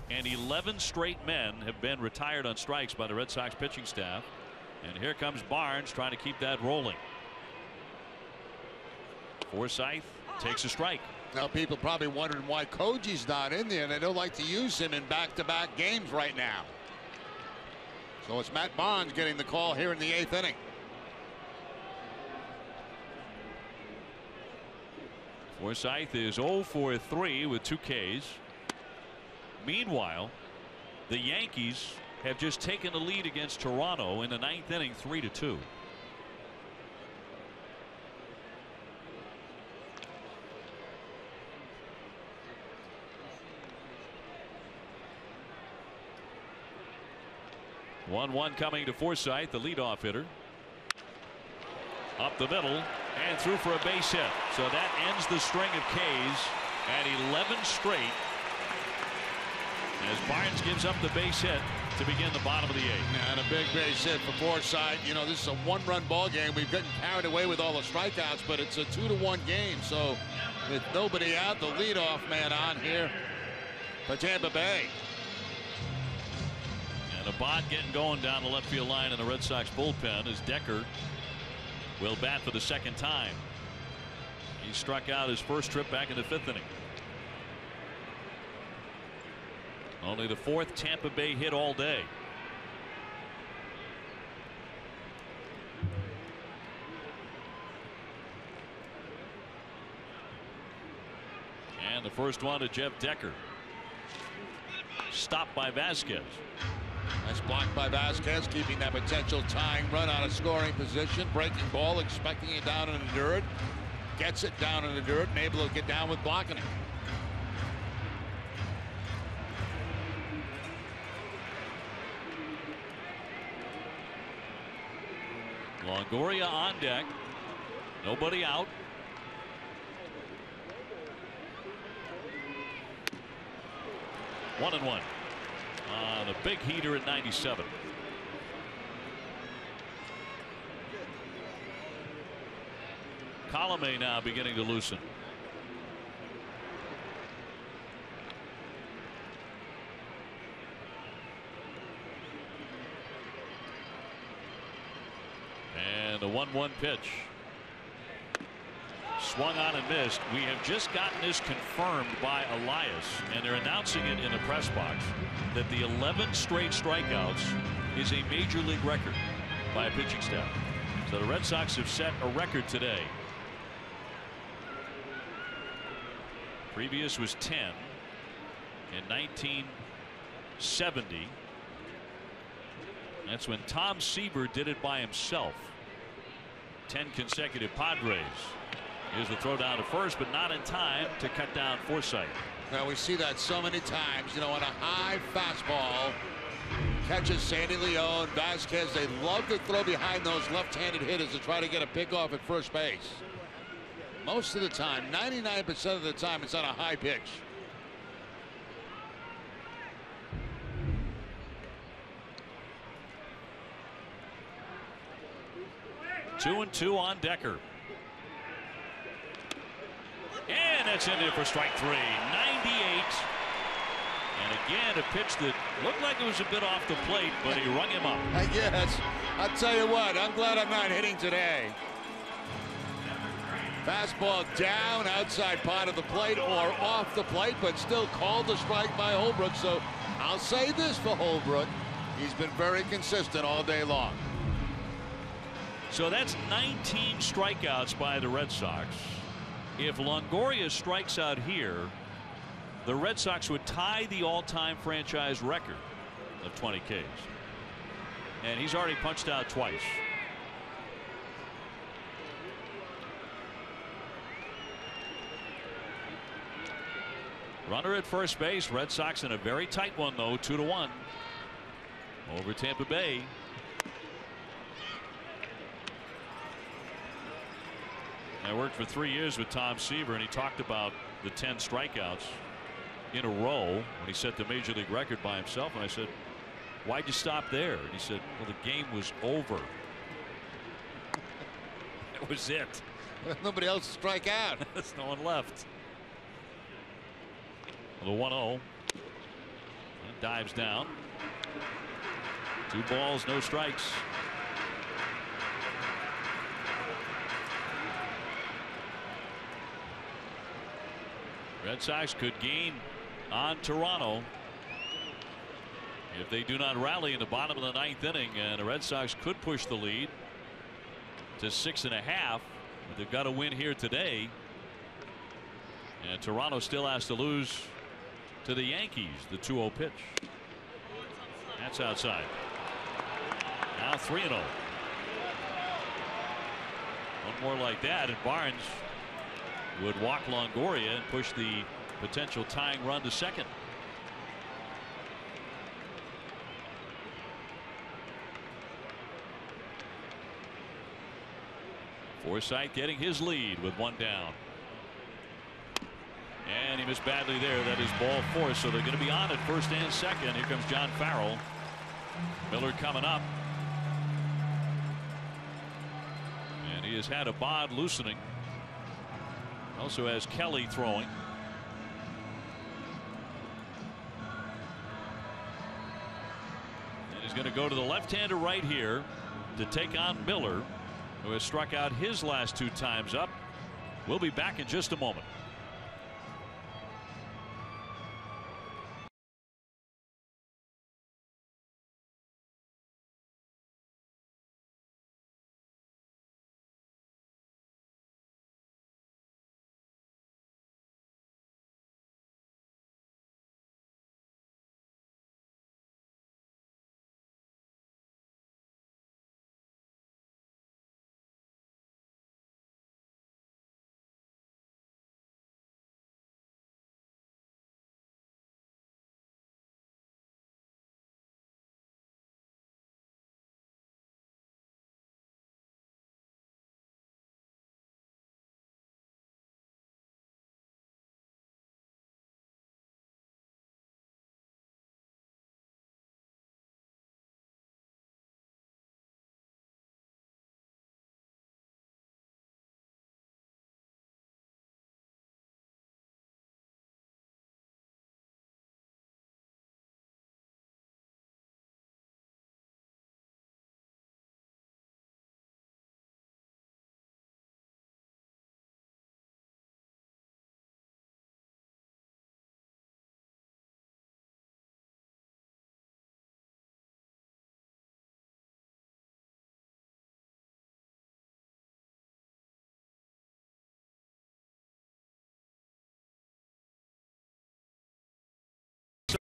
and 11 straight men have been retired on strikes by the Red Sox pitching staff. And here comes Barnes trying to keep that rolling. Forsythe takes a strike. Now people probably wondering why Koji's not in there, and they don't like to use him in back-to-back games right now. So it's Matt Barnes getting the call here in the 8th inning. Forsythe is 0 for 3 with 2 Ks. Meanwhile, the Yankees have just taken the lead against Toronto in the 9th inning, 3-2. 1-1 coming to Forsythe, the leadoff hitter. Up the middle and through for a base hit. So that ends the string of Ks at 11 straight, as Barnes gives up the base hit to begin the bottom of the 8th. And a big base hit for Forsythe. You know, this is a one-run ball game. We've gotten carried away with all the strikeouts, but it's a 2-1 game. So with nobody out, the leadoff man on here for Tampa Bay. And a Abad getting going down the left field line in the Red Sox bullpen as Decker will bat for the second time. He struck out his first trip back in the 5th inning. Only the 4th Tampa Bay hit all day. And the first one to Jeff Decker. Stopped by Vasquez. Nice block by Vasquez, keeping that potential tying run out of scoring position. Breaking ball, expecting it down in the dirt. Gets it down in the dirt and able to get down with blocking it. Longoria on deck. Nobody out. One and one. The big heater at 97. Colomé now beginning to loosen. And a 1-1 pitch. Swung on and missed. We have just gotten this confirmed by Elias, and they're announcing it in the press box, that the 11 straight strikeouts is a major league record by a pitching staff. So the Red Sox have set a record today. Previous was 10 in 1970. That's when Tom Seaver did it by himself. 10 consecutive Padres. Here's the throw down to first, but not in time to cut down Forsythe. Now we see that so many times, you know, on a high fastball, catches Sandy Leon, Vasquez. They love to throw behind those left-handed hitters to try to get a pick off at first base. Most of the time, 99% of the time, it's on a high pitch. Two and two on Decker. And that's in there for strike 3. 98. And again, a pitch that looked like it was a bit off the plate, but he rung him up. I guess. I'll tell you what, I'm glad I'm not hitting today. Fastball down outside part of the plate or off the plate, but still called the strike by Holbrook. So I'll say this for Holbrook. He's been very consistent all day long. So that's 19 strikeouts by the Red Sox. If Longoria strikes out here, the Red Sox would tie the all-time franchise record of 20 Ks. And he's already punched out twice. Runner at first base. Red Sox in a very tight one, though, 2-1 over Tampa Bay. I worked for 3 years with Tom Seaver, and he talked about the 10 strikeouts in a row when he set the major league record by himself. And I said, why'd you stop there? And he said, well, the game was over. That was it. Nobody else to strike out. There's no one left. The 1-0. And dives down. 2 balls, no strikes. Red Sox could gain on Toronto if they do not rally in the bottom of the 9th inning, and the Red Sox could push the lead to 6.5. But they've got to win here today, and Toronto still has to lose to the Yankees. The 2-0 pitch. That's outside. Now 3-0. One more like that, and Barnes would walk Longoria and push the potential tying run to second. Forsythe getting his lead with one down. And he missed badly there. That is ball 4. So they're going to be on at first and second. Here comes John Farrell. Miller coming up. And he has had a bod loosening. Also has Kelly throwing. And he's going to go to the left-hander right here to take on Miller, who has struck out his last 2 times up. We'll be back in just a moment.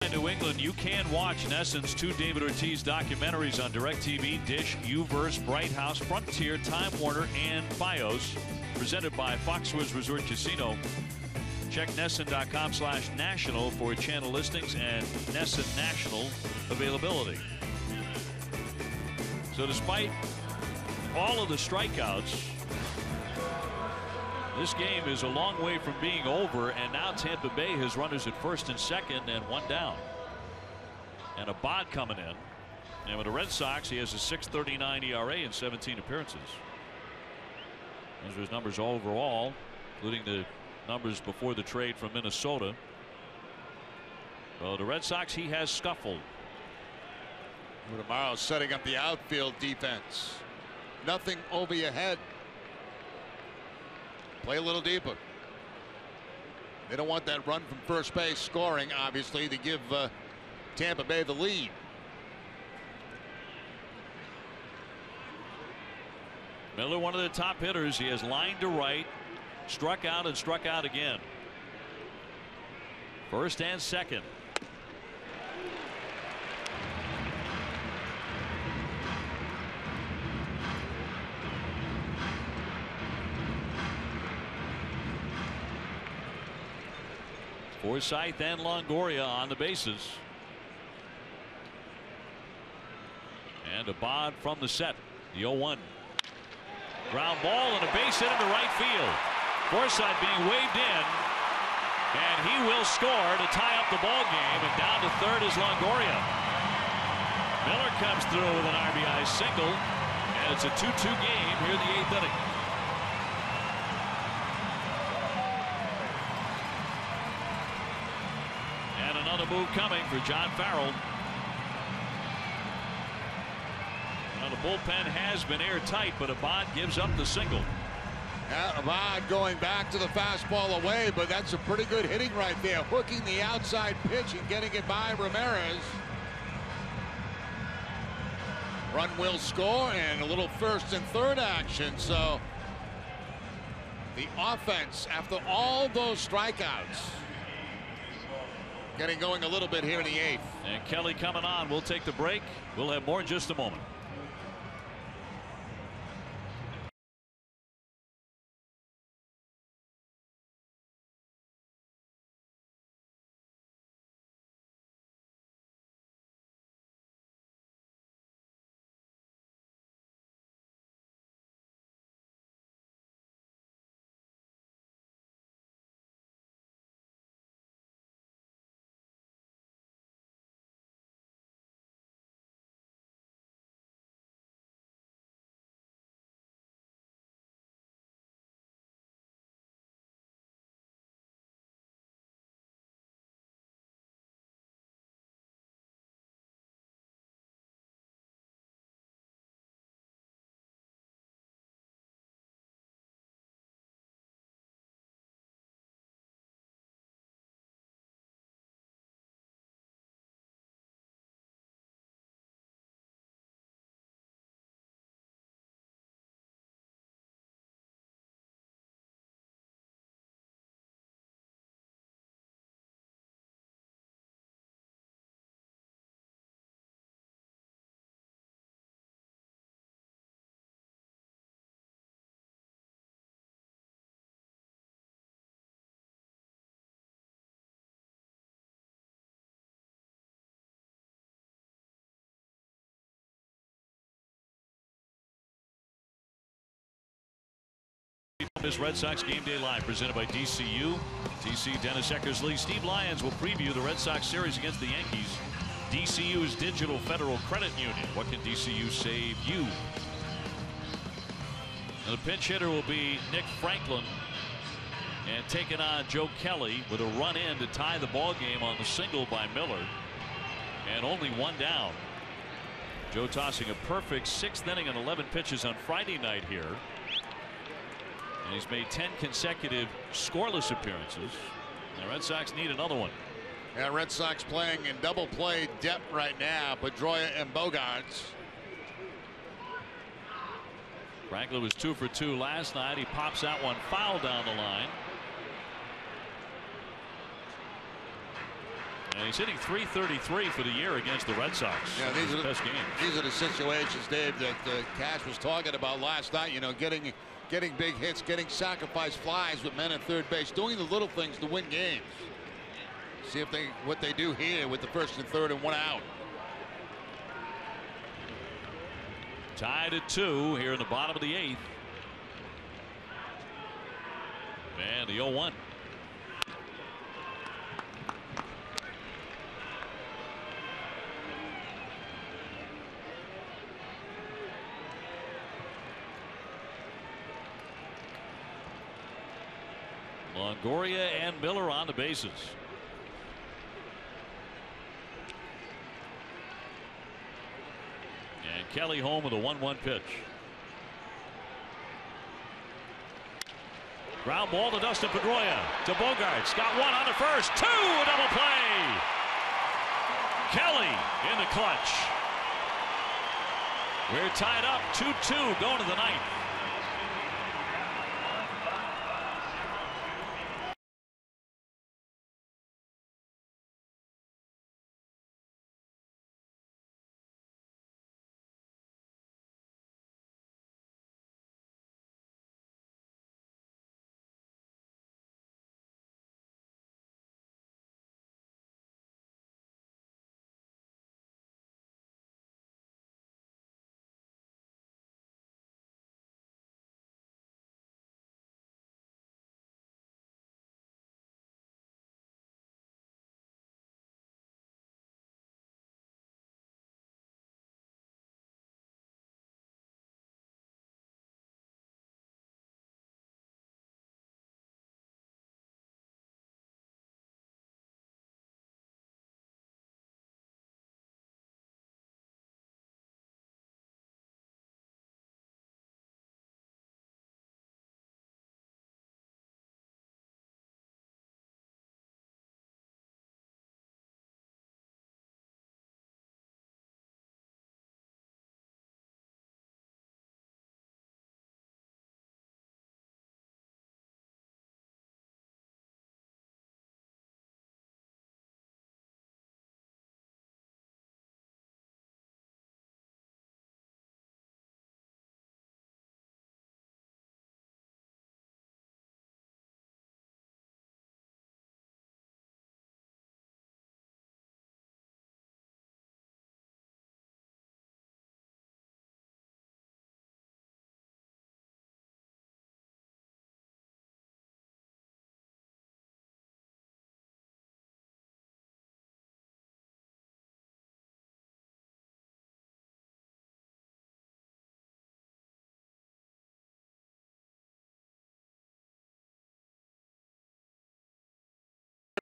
In New England, you can watch, in essence, 2 David Ortiz documentaries on DirecTV, Dish, Uverse, Bright House, Frontier, Time Warner, and FiOS, presented by Foxwoods Resort Casino. Check NESN.com/national for channel listings and NESN National availability. So despite all of the strikeouts, this game is a long way from being over, and now Tampa Bay has runners at first and second and 1 down. And a bod coming in. And with the Red Sox, he has a .639 ERA in 17 appearances. Those are his numbers overall, including the numbers before the trade from Minnesota. Well, the Red Sox, he has scuffled. Tomorrow setting up the outfield defense. Nothing over your head. Play a little deeper. They don't want that run from first base scoring, obviously, to give Tampa Bay the lead. Miller, one of the top hitters. He has lined to right, struck out and struck out again. First and second. Forsythe and Longoria on the bases. And a bod from the set. The 0-1. Ground ball and a base hit into right field. Forsythe being waved in. And he will score to tie up the ball game. And down to third is Longoria. Miller comes through with an RBI single. And it's a 2-2 game here in the 8th inning. Another move coming for John Farrell. Well, the bullpen has been airtight, but Abad gives up the single. Abad going back to the fastball away, but that's a pretty good hitting right there. Hooking the outside pitch and getting it by Ramirez. Run will score and a little first and third action. So the offense, after all those strikeouts, getting going a little bit here in the 8th. And Kelly coming on. We'll take the break. We'll have more in just a moment. This Red Sox Game Day Live presented by DCU. TC Dennis Eckersley. Steve Lyons will preview the Red Sox series against the Yankees. DCU's Digital Federal Credit Union. What can DCU save you? And the pinch hitter will be Nick Franklin, and taking on Joe Kelly with a run in to tie the ball game on the single by Miller, and only one down. Joe tossing a perfect 6th inning and 11 pitches on Friday night here, and he's made 10 consecutive scoreless appearances. The Red Sox need another one. Yeah, Red Sox playing in double play depth right now. Pedroia and Bogaerts. Franklin was 2 for 2 last night. He pops out one foul down the line. And he's hitting .333 for the year against the Red Sox. Yeah, these are the situations, Dave, that Cash was talking about last night. You know, getting big hits, getting sacrifice flies with men at third base, doing the little things to win games. See if what they do here with the first and third and one out. Tied at 2 here in the bottom of the 8th. And the 0-1. Longoria and Miller on the bases. And Kelly home with a 1-1 pitch. Ground ball to Dustin Pedroia. To Bogaerts. Got one on the first. 2, a double play. Kelly in the clutch. We're tied up 2-2 going to the 9th.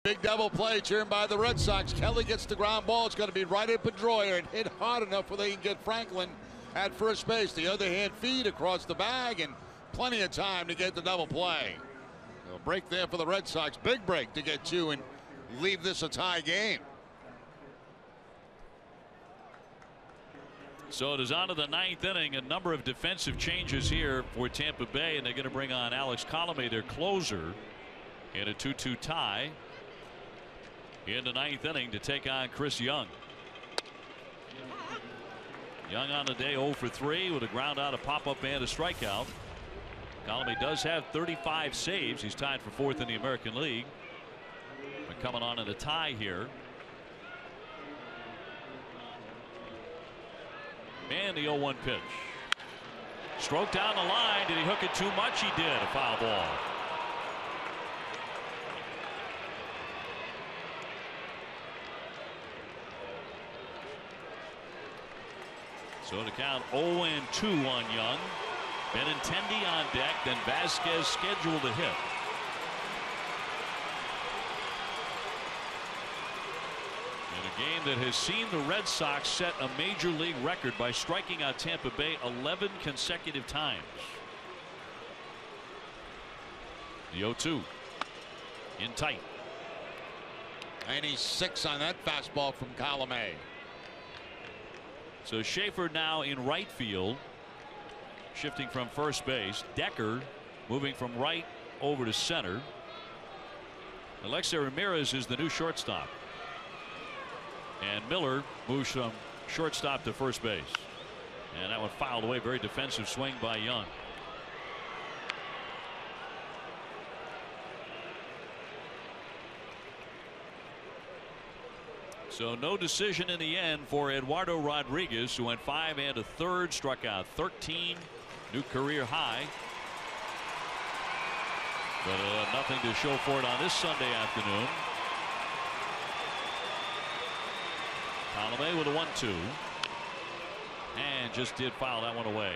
Big double play turned by the Red Sox. Kelly gets the ground ball. It's going to be right at Pedroia and hit hard enough where they can get Franklin at first base. The other hand feed across the bag and plenty of time to get the double play. A break there for the Red Sox. Big break to get 2 and leave this a tie game. So it is on to the 9th inning. A number of defensive changes here for Tampa Bay, and they're going to bring on Alex Colomé, their closer, in a 2-2 tie in the 9th inning to take on Chris Young. Young on the day 0 for 3 with a ground out, a pop-up, and a strikeout. Colomé does have 35 saves. He's tied for 4th in the American League. We're coming on in a tie here. And the 0-1 pitch. Stroke down the line. Did he hook it too much? He did. A foul ball. So to count 0-2 on Young. Benintendi on deck. Then Vasquez scheduled to hit. In a game that has seen the Red Sox set a major league record by striking out Tampa Bay 11 consecutive times. The 0-2 in tight. 96 on that fastball from Colomé. So Schaefer now in right field, shifting from first base. Decker moving from right over to center. Alexei Ramirez is the new shortstop. And Miller moves from shortstop to first base. And that one fouled away. Very defensive swing by Young. So no decision in the end for Eduardo Rodriguez, who went 5 1/3, struck out 13, new career high. But nothing to show for it on this Sunday afternoon. Colomé with a 1-2, and just did foul that one away.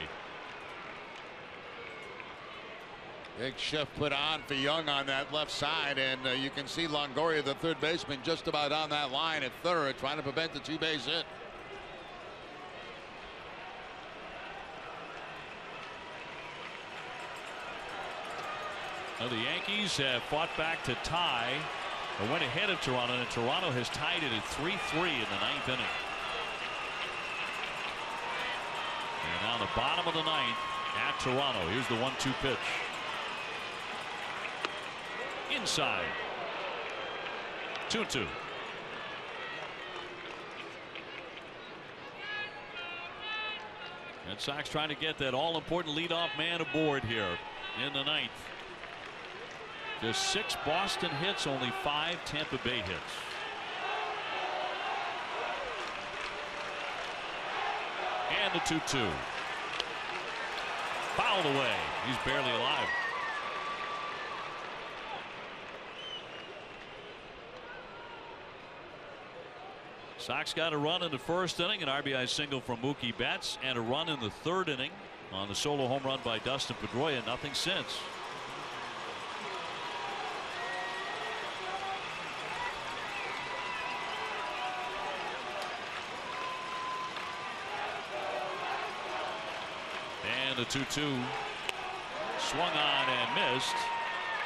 Big shift put on for Young on that left side, and you can see Longoria, the third baseman, just about on that line at third, trying to prevent the two-base hit. Now the Yankees have fought back to tie, or went ahead of Toronto, and Toronto has tied it at 3-3 in the 9th inning. And now the bottom of the 9th at Toronto. Here's the 1-2 pitch. Inside. 2-2. Red Sox trying to get that all-important leadoff man aboard here in the 9th. Just 6 Boston hits, only 5 Tampa Bay hits. And the 2-2. Fouled away. He's barely alive. Sox got a run in the first inning, an RBI single from Mookie Betts, and a run in the 3rd inning on the solo home run by Dustin Pedroia. Nothing since. And the 2-2 swung on and missed.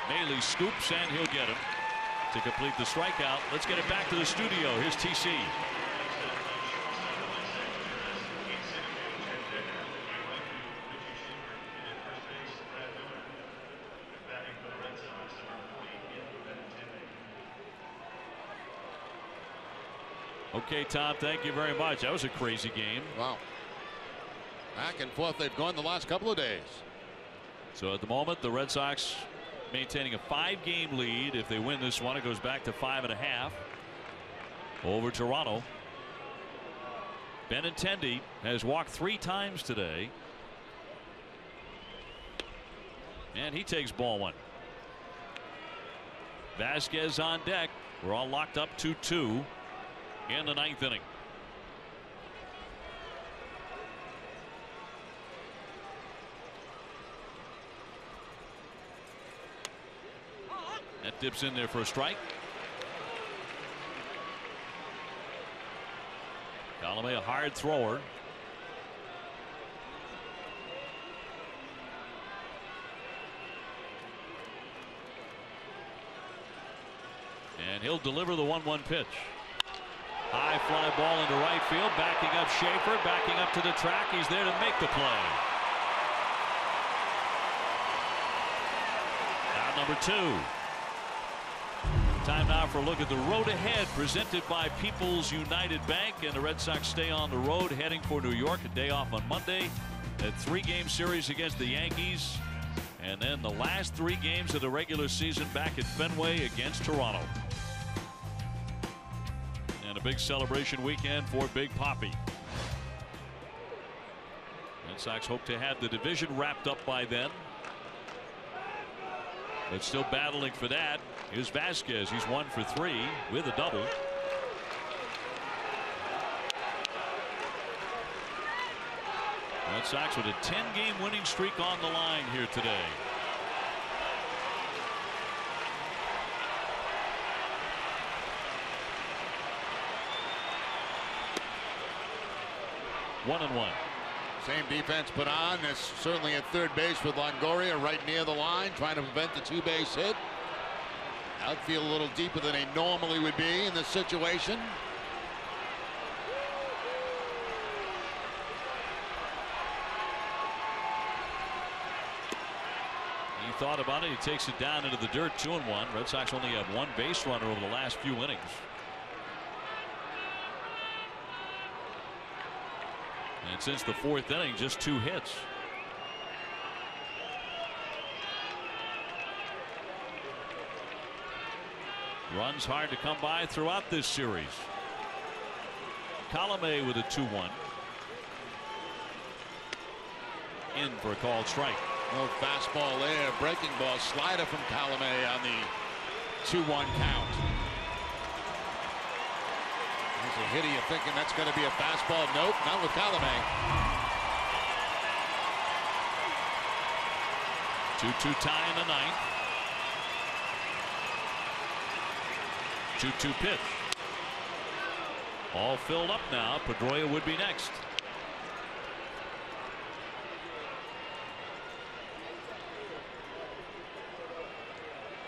Maile scoops, and he'll get him to complete the strikeout. Let's get it back to the studio. Here's TC. Okay, Tom, thank you very much. That was a crazy game. Wow. Back and forth they've gone the last couple of days. So at the moment, the Red Sox maintaining a 5-game lead. If they win this one, it goes back to 5.5 over Toronto. Benintendi has walked 3 times today, and he takes ball 1. Vasquez on deck. We're all locked up 2-2 in the 9th inning. That dips in there for a strike. Colomé, a hard thrower. And he'll deliver the 1-1 pitch. High fly ball into right field, backing up Schaefer, backing up to the track. He's there to make the play. Out number 2. Time now for a look at the road ahead, presented by People's United Bank. And the Red Sox stay on the road, heading for New York. A day off on Monday. A 3-game series against the Yankees. And then the last 3 games of the regular season back at Fenway against Toronto. And a big celebration weekend for Big Papi. Red Sox hope to have the division wrapped up by then, but still battling for that. Here's Vasquez. He's 1 for 3 with a double. Red Sox with a 10-game winning streak on the line here today. One and one. Same defense put on. That's certainly at third base with Longoria right near the line, trying to prevent the two-base hit. Outfield a little deeper than they normally would be in this situation. He thought about it. He takes it down into the dirt. 2-1. Red Sox only have one base runner over the last few innings. And since the fourth inning, just 2 hits. Runs hard to come by throughout this series. Colomé with a 2-1. In for a called strike. No fastball there. Breaking ball. Slider from Colomé on the 2-1 count. There's a hitter. You're thinking that's going to be a fastball. Nope, not with Colomé. 2-2 tie in the ninth. 2-2 pitch. All filled up now. Pedroia would be next.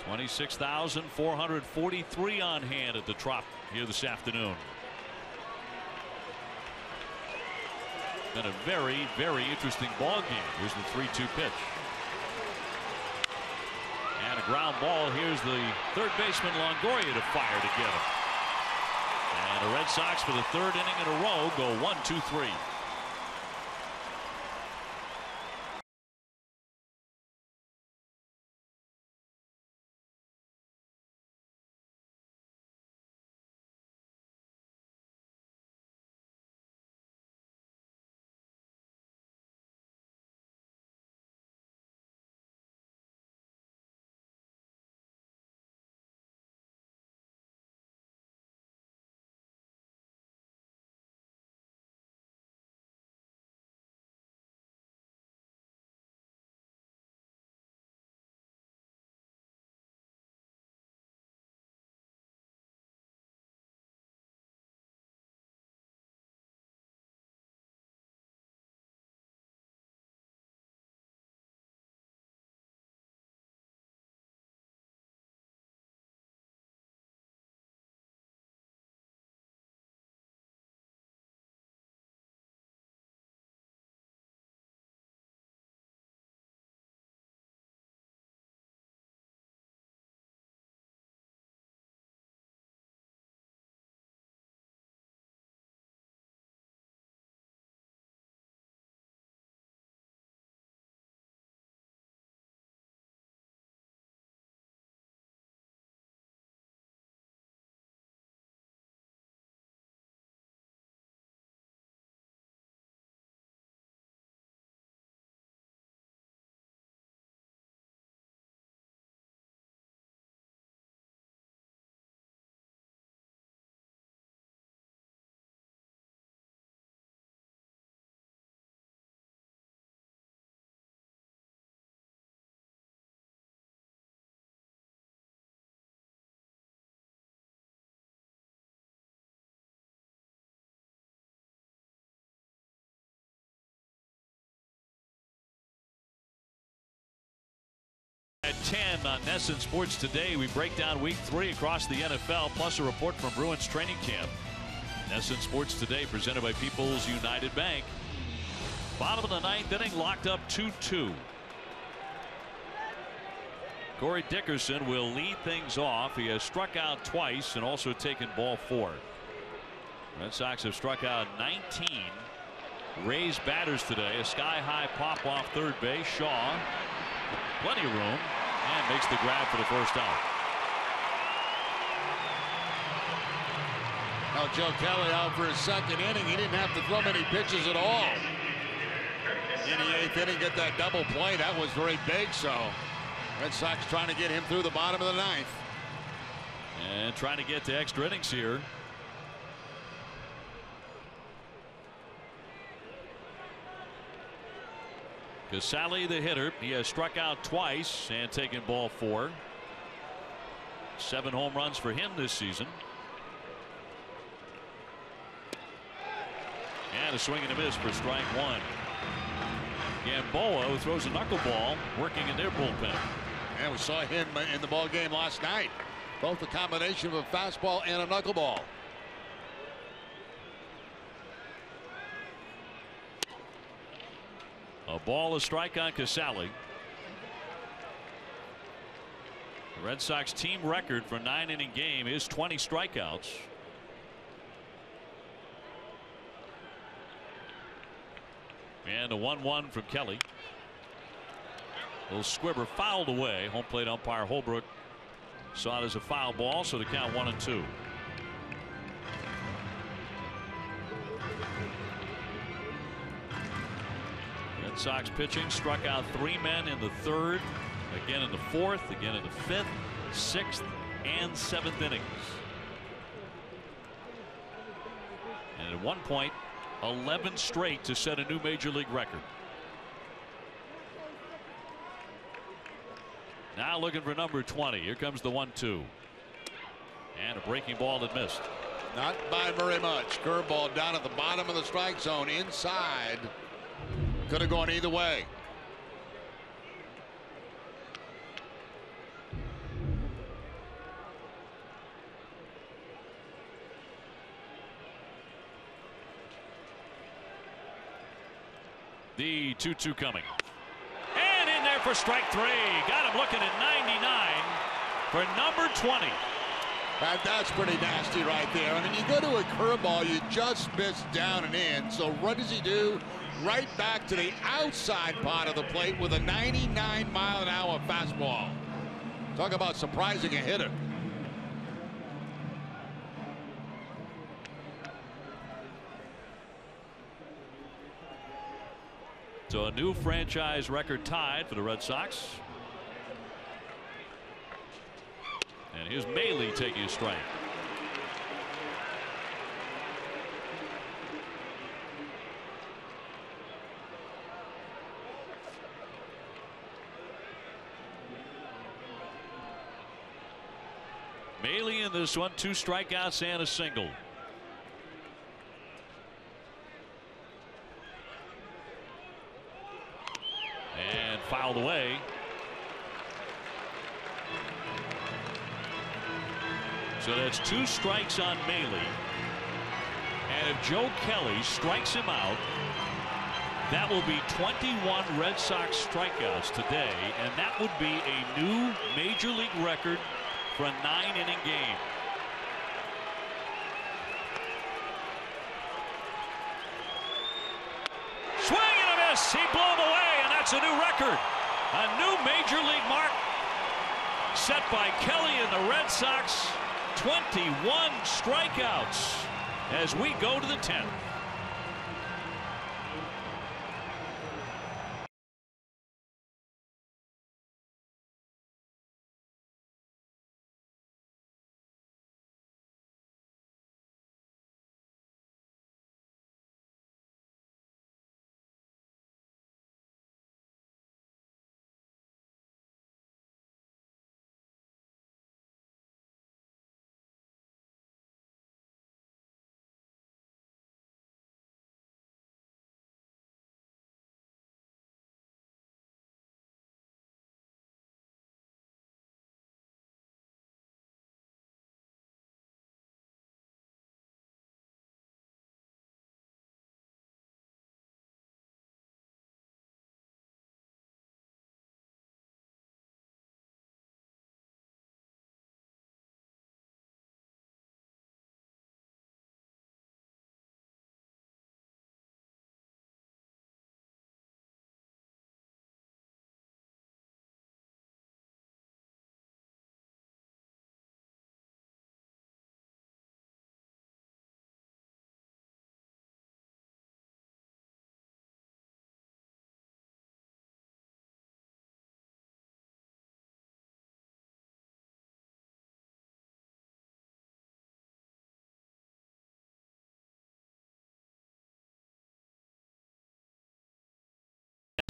$26,443 on hand at the Trop here this afternoon. Been a very, very interesting ball game. Here's the 3-2 pitch. And a ground ball. Here's the third baseman Longoria to fire to get him. And the Red Sox for the third inning in a row go 1-2-3. At 10 on NESN Sports Today, we break down week 3 across the NFL, plus a report from Bruins training camp. NESN Sports Today presented by People's United Bank. Bottom of the ninth inning, locked up 2-2. Corey Dickerson will lead things off. He has struck out twice and also taken ball 4. Red Sox have struck out 19 Rays batters today. A sky-high pop off third base. Shaw, plenty of room, and makes the grab for the first out. Now Joe Kelly out for his second inning. He didn't have to throw many pitches at all. in the 8th inning, get that double play. That was very big. So Red Sox trying to get him through the bottom of the 9th. And trying to get to extra innings here. Casale, the hitter, he has struck out twice and taken ball 4. 7 home runs for him this season. And a swing and a miss for strike 1. Gamboa, who throws a knuckleball, working in their bullpen. And we saw him in the ball game last night. Both a combination of a fastball and a knuckleball. A ball, a strike on Casale. The Red Sox team record for 9-inning game is 20 strikeouts. And a 1-1 from Kelly. Little squibber fouled away. Home plate umpire Holbrook saw it as a foul ball, so the count 1-2. Red Sox pitching struck out 3 men in the 3rd, again in the 4th, again in the 5th, 6th, and 7th innings. And at one point, 11 straight to set a new major league record. Now looking for number 20. Here comes the 1-2. And a breaking ball that missed. Not by very much. Curveball down at the bottom of the strike zone inside. Could have gone either way. The 2-2 coming. And in there for strike 3. Got him looking at 99 for number 20. That's pretty nasty right there. I mean, you go to a curveball, you just miss down and in. So what does he do? Right back to the outside part of the plate with a 99-mile-an-hour fastball. Talk about surprising a hitter. So a new franchise record tied for the Red Sox. And here's Maile taking a strike. Maile in this one, 2 strikeouts and a single. And fouled away. So that's 2 strikes on Maile. And if Joe Kelly strikes him out, that will be 21 Red Sox strikeouts today, and that would be a new major league record for a 9-inning game. Swing and a miss. He blew him away, and that's a new record. A new major league mark set by Kelly and the Red Sox. 21 strikeouts as we go to the 10th.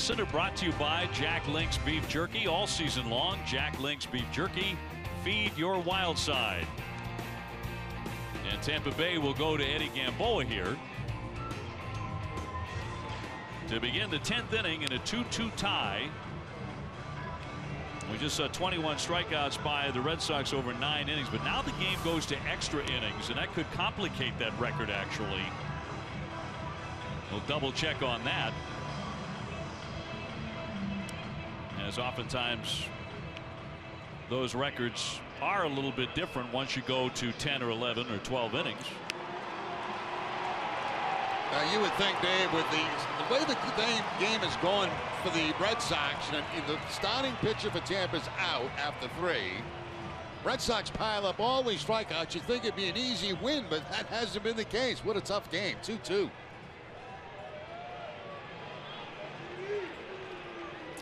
Center brought to you by Jack Link's Beef Jerky. All season long, Jack Link's Beef Jerky. Feed your wild side. And Tampa Bay will go to Eddie Gamboa here to begin the 10th inning in a 2-2 tie. We just saw 21 strikeouts by the Red Sox over 9 innings, but now the game goes to extra innings, and that could complicate that record, actually. We'll double check on that, as oftentimes those records are a little bit different once you go to 10 or 11 or 12 innings. Now you would think, Dave, with the way the game is going for the Red Sox, the starting pitcher for Tampa's out after 3. Red Sox pile up all these strikeouts. You'd think it'd be an easy win, but that hasn't been the case. What a tough game. 2-2.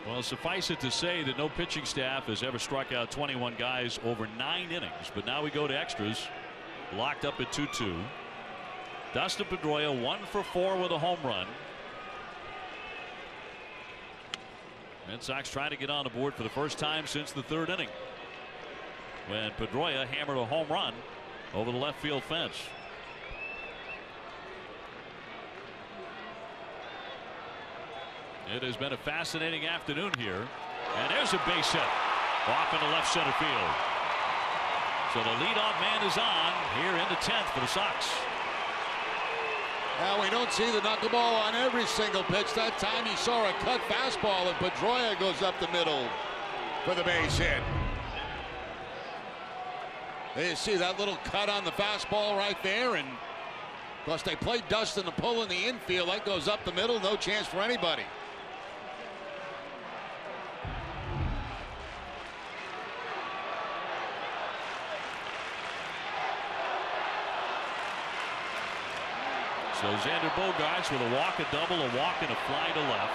Well, suffice it to say that no pitching staff has ever struck out 21 guys over 9 innings. But now we go to extras. Locked up at 2-2. Dustin Pedroia 1 for 4 with a home run. Red Sox trying to get on the board for the first time since the 3rd inning, when Pedroia hammered a home run over the left field fence. It has been a fascinating afternoon here, and there's a base hit off into left center field. So the leadoff man is on here in the 10th for the Sox. Now we don't see the knuckleball on every single pitch. That time he saw a cut fastball, and Pedroia goes up the middle for the base hit. There you see that little cut on the fastball right there, and of course they play Dustin to pull in the infield. That goes up the middle, no chance for anybody. So Xander Bogaerts with a walk, a double, a walk, and a fly to left.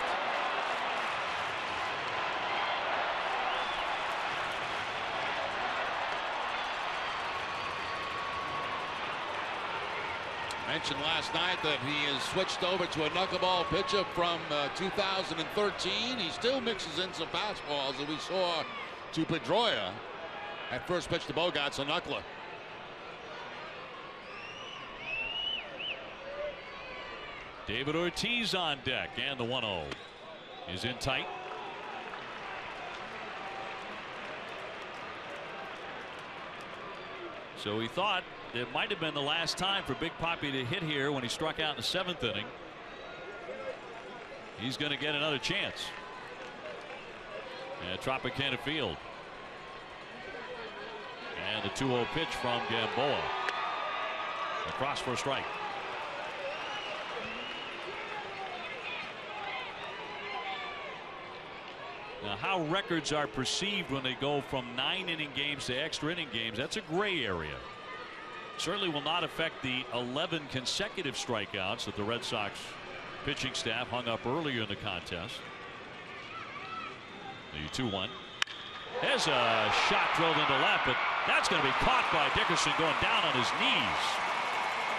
Mentioned last night that he has switched over to a knuckleball pitcher from 2013. He still mixes in some fastballs that we saw to Pedroia at first pitch to Bogaerts, a knuckler. David Ortiz on deck, and the 1-0 is in tight. So he thought it might have been the last time for Big Papi to hit here when he struck out in the 7th inning. He's going to get another chance at Tropicana Field. And the 2-0 pitch from Gamboa across for a strike. Now, how records are perceived when they go from 9-inning games to extra inning games, that's a gray area. Certainly will not affect the 11 consecutive strikeouts that the Red Sox pitching staff hung up earlier in the contest. The 2-1. There's a shot drilled into left, but that's going to be caught by Dickerson going down on his knees.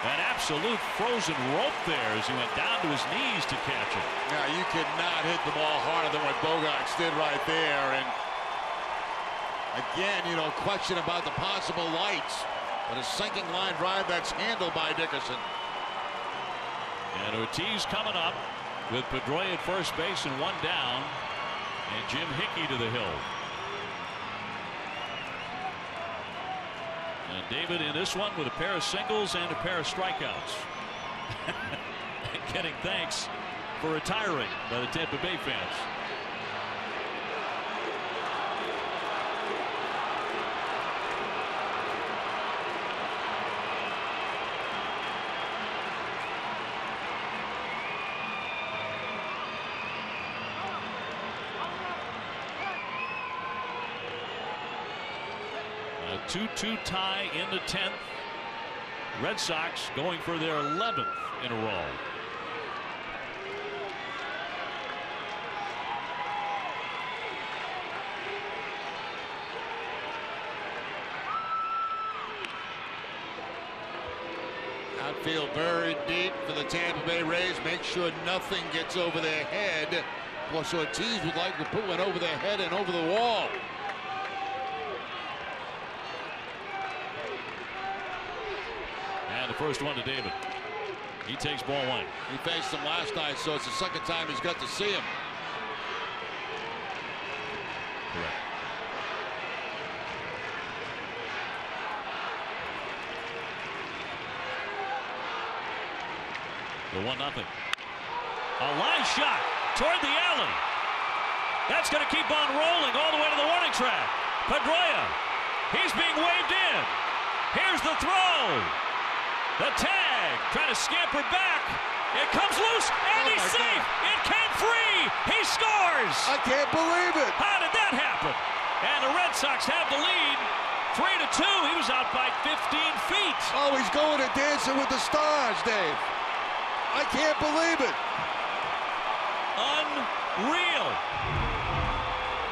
An absolute frozen rope there as he went down to his knees to catch it. Now you could not hit the ball harder than what Bogaerts did right there. And again, you know, question about the possible lights, but a sinking line drive that's handled by Dickerson. And Ortiz coming up with Pedroia at first base and 1 down, and Jim Hickey to the hill. And David in this one with a pair of singles and a pair of strikeouts. Getting thanks for retiring by the Tampa Bay fans. A 2-2 tie in the 10th. Red Sox going for their 11th in a row. Outfield very deep for the Tampa Bay Rays. Make sure nothing gets over their head course, Ortiz would like to put one over their head and over the wall. And the first one to David. He takes ball one. He faced him last night, so it's the second time he's got to see him. Correct. The 1-0. A line shot toward the alley. That's going to keep on rolling all the way to the warning track. Pedroia. He's being waved in. Here's the throw. The tag. Trying to scamper back. It comes loose, and he's safe. It came free. He scores. I can't believe it. How did that happen? And the Red Sox have the lead. 3-2. He was out by 15 feet. Oh, he's going to Dancing with the Stars, Dave. I can't believe it. Unreal.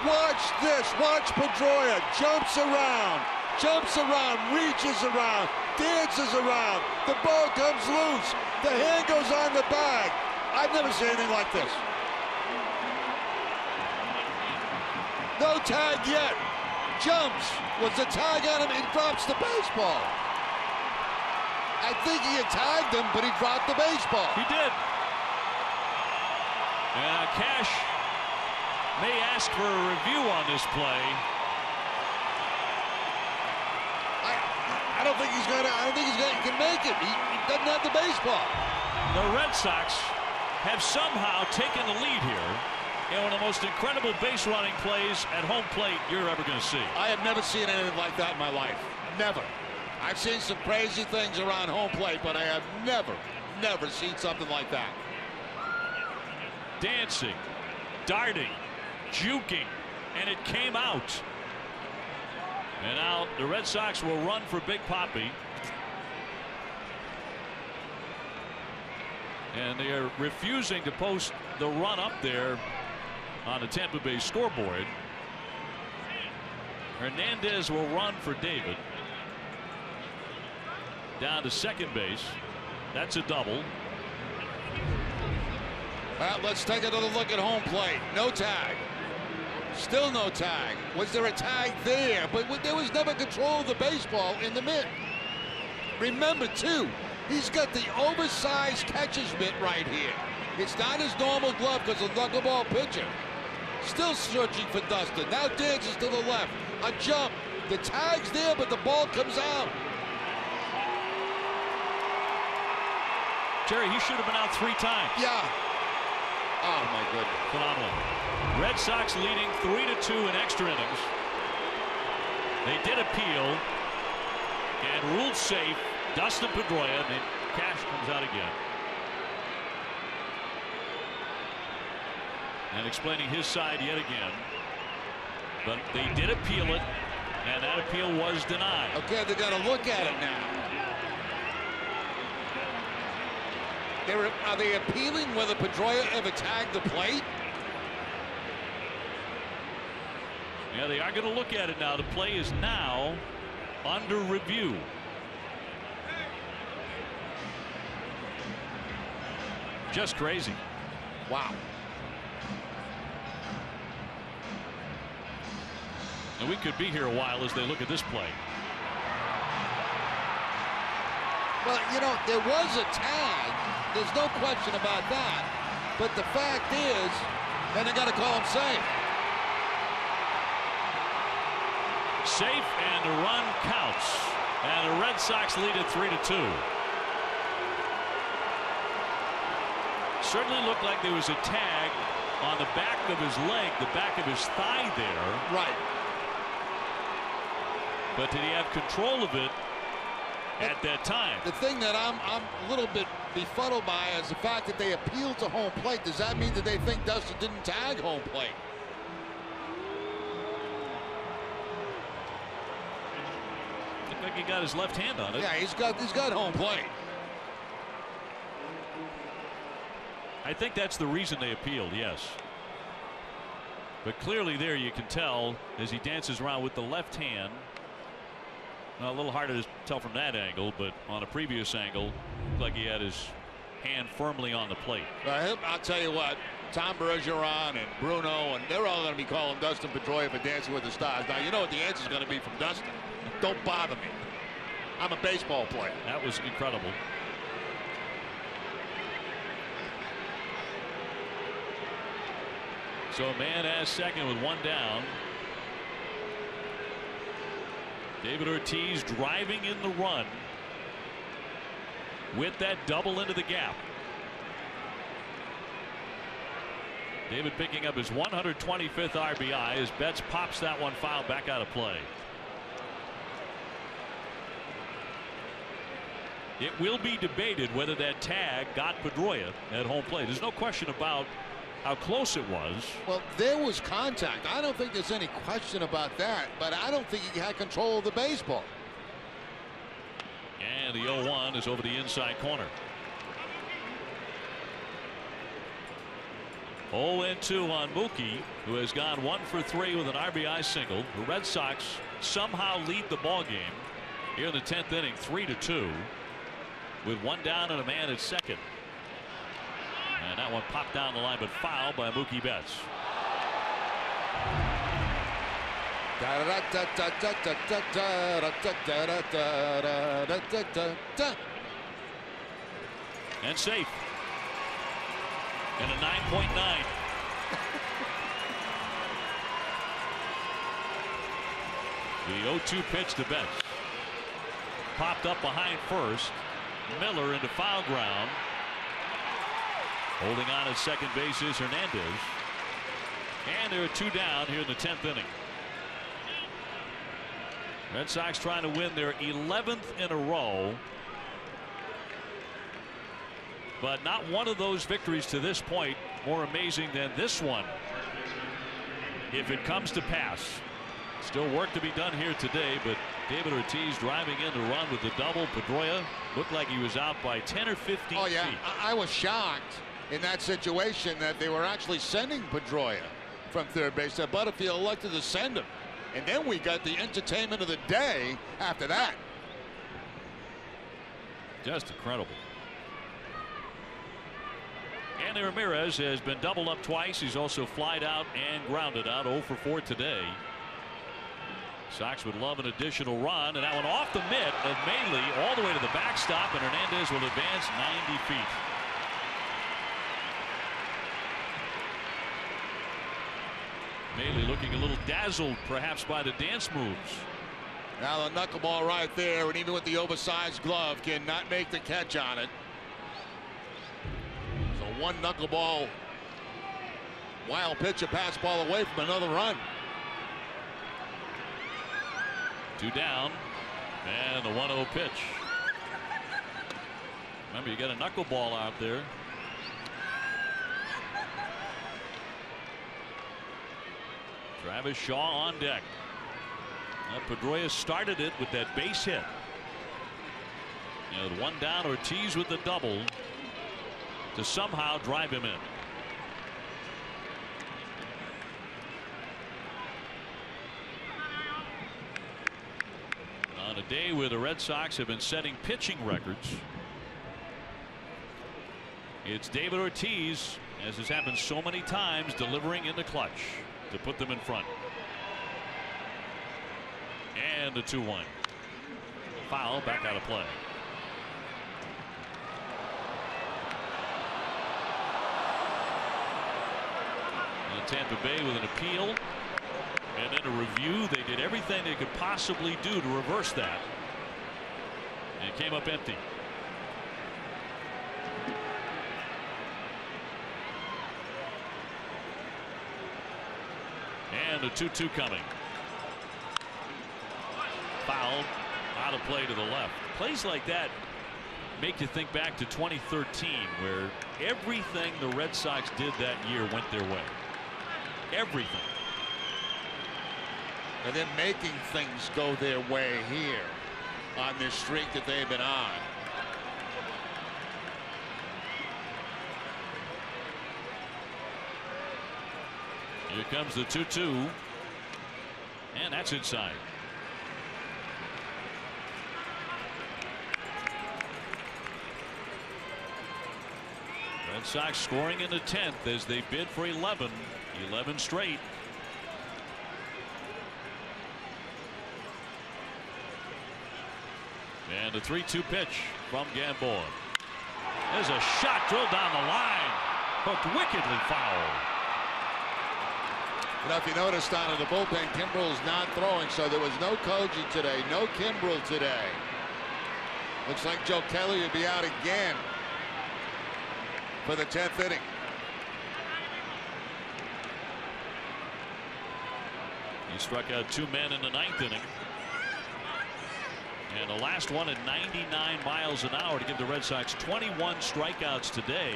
Watch this. Watch Pedroia. Jumps around, reaches around, dances around. The ball comes loose. The hand goes on the bag. I've never seen anything like this. No tag yet. Jumps. Was the tag on him? He drops the baseball. I think he had tagged him, but he dropped the baseball. He did. Cash may ask for a review on this play. I don't think he's gonna. He can make it. He doesn't have the baseball. The Red Sox have somehow taken the lead here in one of the most incredible base running plays at home plate you're ever going to see. I have never seen anything like that in my life. Never. I've seen some crazy things around home plate, but I have never seen something like that. Dancing, darting, juking, and it came out. And now the Red Sox will run for Big Papi. And they are refusing to post the run up there on the Tampa Bay scoreboard. Hernandez will run for David. Down to second base. That's a double. Well, let's take another look at home plate. No tag. Still no tag. Was there a tag there? But there was never control of the baseball in the mitt. Remember, too, he's got the oversized catcher's mitt right here. It's not his normal glove because of the knuckleball pitcher. Still searching for Dustin. Now dances to the left. A jump. The tag's there, but the ball comes out. Jerry, he should have been out 3 times. Yeah. Oh, my goodness. Phenomenal. Red Sox leading 3-2 in extra innings. They did appeal and ruled safe. Dustin Pedroia, and Cash comes out again. And explaining his side yet again. But they did appeal it, and that appeal was denied. Okay, they got to look at it now. Are they appealing whether Pedroia ever tagged the plate? Yeah, they are going to look at it now. The play is now under review. Just crazy. Wow. And we could be here a while as they look at this play. Well, you know, there was a tag. There's no question about that. But the fact is, then they got to call him safe. Safe, and the run counts. And the Red Sox lead at 3-2. Certainly looked like there was a tag on the back of his leg, the back of his thigh there. Right. But did he have control of it at that time? The thing that I'm a little bit befuddled by is the fact that they appealed to home plate. Does that mean that they think Dustin didn't tag home plate? Looked like he got his left hand on it. Yeah, he's got home plate. I think that's the reason they appealed, yes. But clearly there you can tell as he dances around with the left hand. Well, a little harder to tell from that angle, but on a previous angle, looked like he had his hand firmly on the plate. I'll tell you what, Tom Bergeron and Bruno, and they're all going to be calling Dustin Pedroia for Dancing with the Stars. Now, you know what the answer is going to be from Dustin. Don't bother me. I'm a baseball player. That was incredible. So a man has second with one down. David Ortiz driving in the run with that double into the gap. David picking up his 125th RBI as Betts pops that one foul back out of play. It will be debated whether that tag got Pedroia at home plate. There's no question about how close it was. Well, there was contact. I don't think there's any question about that, but I don't think he had control of the baseball. And the 0-1 is over the inside corner. 0-2 on Mookie, who has gone 1 for 3 with an RBI single. The Red Sox somehow lead the ball game here in the 10th inning, 3-2, with one down and a man at second. And that one popped down the line, but fouled by Mookie Betts. And safe. And a 9.9. The 0-2 pitch to Betts. Popped up behind first. Miller into foul ground. Holding on at second base is Hernandez. And there are 2 down here in the 10th inning. Red Sox trying to win their 11th in a row. But not one of those victories to this point more amazing than this one, if it comes to pass. Still work to be done here today, but David Ortiz driving in to run with the double. Pedroia looked like he was out by 10 or 15 Oh, yeah. feet. I was shocked in that situation that they were actually sending Pedroia from third base. That Butterfield elected to send him. And then we got the entertainment of the day after that. Just incredible. Andy Ramirez has been doubled up twice. He's also flied out and grounded out. 0 for 4 today. Sox would love an additional run, and that one off the mitt of Maley all the way to the backstop, and Hernandez will advance 90 feet. Maley looking a little dazzled perhaps by the dance moves. Now the knuckleball right there, and even with the oversized glove cannot make the catch on it. So one knuckleball wild pitch, a pass ball away from another run. 2 down, and the 1-0 pitch. Remember, you got a knuckleball out there. Travis Shaw on deck. Now Pedroia started it with that base hit. And 1 down, Ortiz with the double to somehow drive him in. On a day where the Red Sox have been setting pitching records, it's David Ortiz, as has happened so many times, delivering in the clutch to put them in front. And a 2-1. Foul back out of play. And Tampa Bay with an appeal. And in a review, they did everything they could possibly do to reverse that. And it came up empty. And a 2-2 coming. Foul out of play to the left. Plays like that make you think back to 2013, where everything the Red Sox did that year went their way. Everything. And then making things go their way here on this streak that they've been on. Here comes the 2-2. And that's inside. Red Red Sox scoring in the 10th as they bid for 11 straight. And a 3-2 pitch from Gamboa. There's a shot drilled down the line, hooked wickedly foul. But if you noticed down in the bullpen, Kimbrel's not throwing, so there was no Koji today, no Kimbrel today. Looks like Joe Kelly will be out again for the 10th inning. He struck out 2 men in the 9th inning. And the last one at 99 miles an hour to give the Red Sox 21 strikeouts today.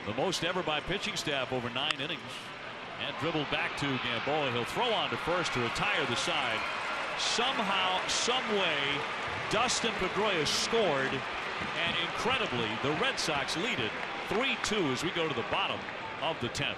The most ever by pitching staff over 9 innings. And dribbled back to Gamboa. He'll throw on to first to retire the side. Somehow, some way, Dustin Pedroia scored. And incredibly, the Red Sox lead it 3-2 as we go to the bottom of the 10th.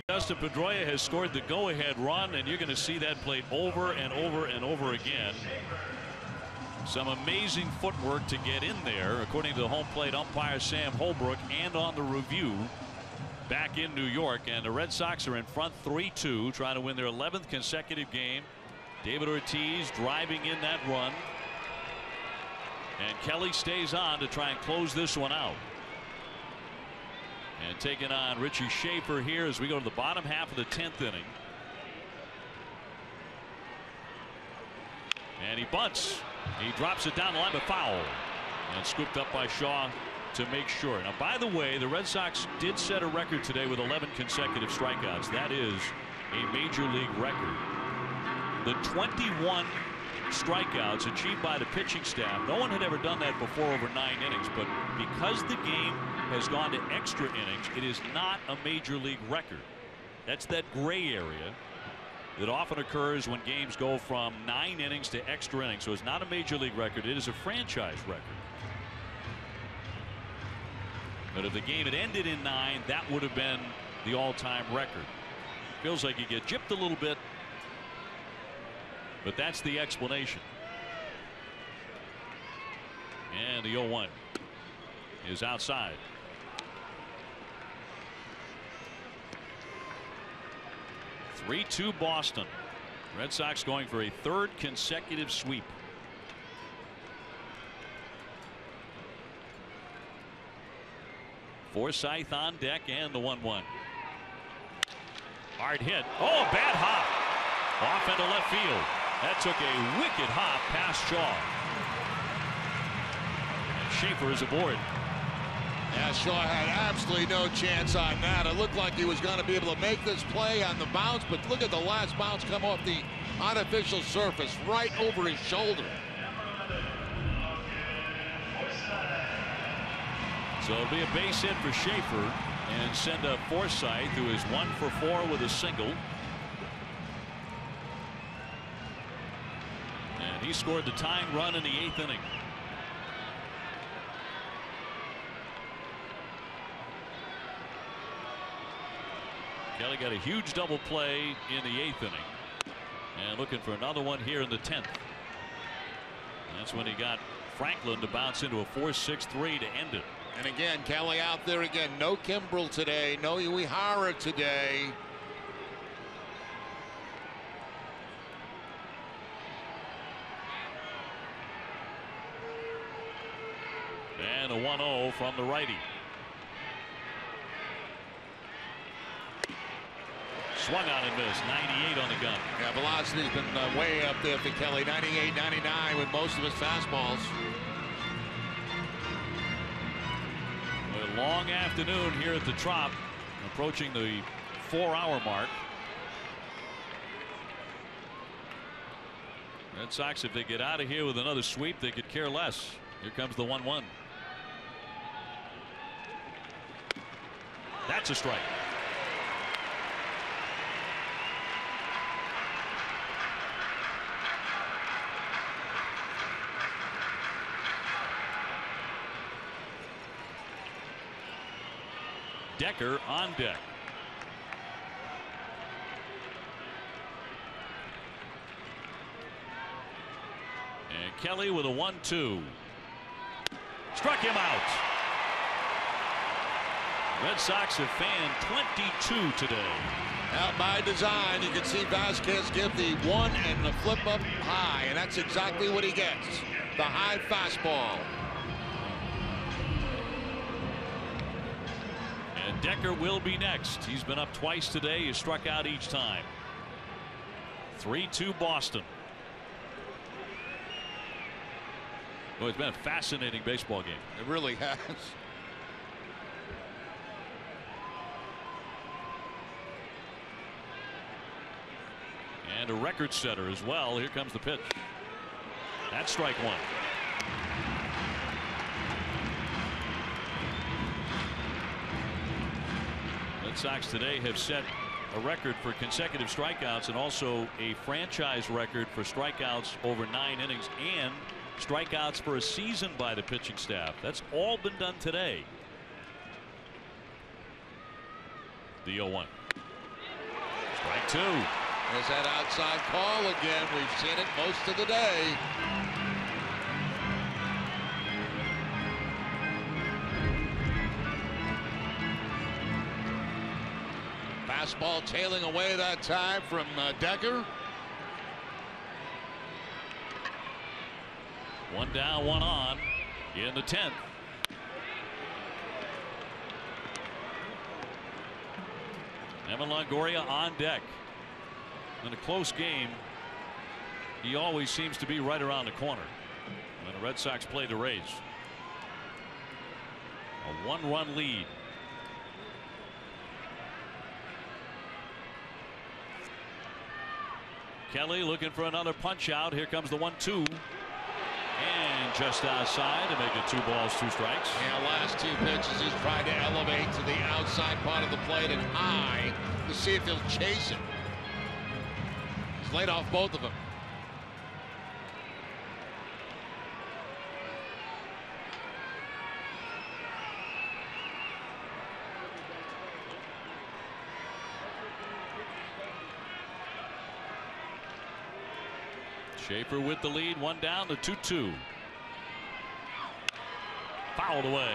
Dustin Pedroia has scored the go-ahead run, and you're going to see that played over and over and over again. Some amazing footwork to get in there, according to the home plate umpire Sam Holbrook, and on the review back in New York. And the Red Sox are in front 3-2, trying to win their 11th consecutive game. David Ortiz driving in that run, and Kelly stays on to try and close this one out. And taking on Richie Schaefer here as we go to the bottom half of the 10th inning. And he bunts. He drops it down the line, but foul. And scooped up by Shaw to make sure. Now, by the way, the Red Sox did set a record today with 11 consecutive strikeouts. That is a major league record. The 21 strikeouts achieved by the pitching staff. No one had ever done that before over 9 innings, but because the game has gone to extra innings, it is not a major league record. That's that gray area that often occurs when games go from 9 innings to extra innings. So it's not a major league record, it is a franchise record. But if the game had ended in 9, that would have been the all-time record. Feels like you get gypped a little bit, but that's the explanation. And the 0-1 is outside. (3-2) Boston. Red Sox going for a 3rd consecutive sweep. Forsythe on deck, and the 1-1. Hard hit. Oh, bad hop off into left field. That took a wicked hop past Shaw. And Schaefer is aboard. Yeah, Shaw had absolutely no chance on that. It looked like he was going to be able to make this play on the bounce, but look at the last bounce come off the unofficial surface right over his shoulder. So it'll be a base hit for Schaefer and send up Forsythe, who is 1 for 4 with a single. And And he scored the tying run in the 8th inning. Kelly got a huge double play in the 8th inning. And looking for another one here in the 10th. That's when he got Franklin to bounce into a 4-6-3 to end it. And again, Kelly out there again. No Kimbrel today. No Uehara today. And a 1-0 from the righty. Swung on and missed. 98 on the gun. Yeah, velocity's been way up there for Kelly. 98, 99 with most of his fastballs. A long afternoon here at the Trop, approaching the 4-hour mark. Red Sox, if they get out of here with another sweep, they could care less. Here comes the 1-1. That's a strike. Decker on deck. And Kelly with a 1-2. Struck him out. Red Sox have fanned 22 today. Out by design. You can see Vasquez give the 1 and the flip up high, and that's exactly what he gets. The high fastball. And Decker will be next. He's been up twice today. He struck out each time. 3-2 Boston. Well, it's been a fascinating baseball game. It really has. And a record setter as well. Here comes the pitch. That's strike 1. Red Sox today have set a record for consecutive strikeouts and also a franchise record for strikeouts over 9 innings and strikeouts for a season by the pitching staff. That's all been done today. The 0-1. Strike 2. There's that outside call again. We've seen it most of the day. Fastball tailing away that time from Decker. 1 down, 1 on in the 10th. Evan Longoria on deck. In a close game, he always seems to be right around the corner when the Red Sox play the Rays. A 1-run lead. Kelly looking for another punch out. Here comes the 1-2. And just outside to make it 2 balls, 2 strikes. Yeah, last 2 pitches he's tried to elevate to the outside part of the plate and high to see if he'll chase it. He's laid off both of them. Schaefer with the lead, 1 down, the 2-2. Fouled away.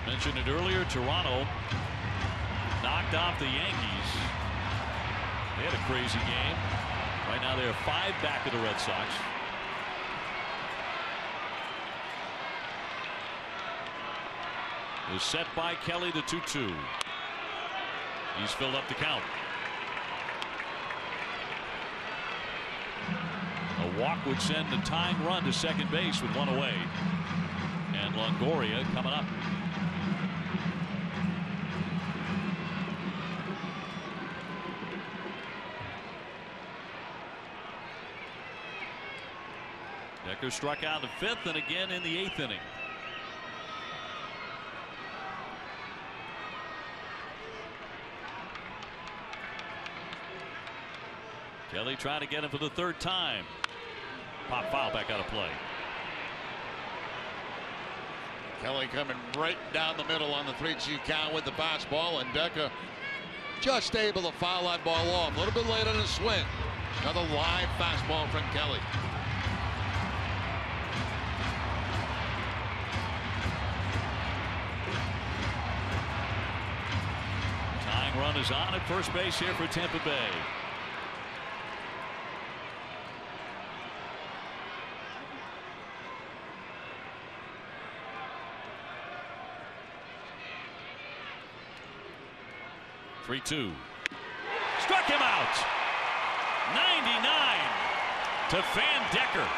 Mentioned it earlier, Toronto knocked off the Yankees. They had a crazy game. Right now they are 5 back of the Red Sox. Is set by Kelly, the 2-2. He's filled up the count. A walk would send the tying run to second base with 1 away. And Longoria coming up. Decker struck out in the 5th and again in the 8th inning. Kelly trying to get him for the 3rd time. Pop foul back out of play. Kelly coming right down the middle on the 3-2 count with the fastball, and Decker just able to foul that ball off. A little bit late on the swing. Another live fastball from Kelly. Tying run is on at first base here for Tampa Bay. Three-two. Struck him out. 99 to Van Decker.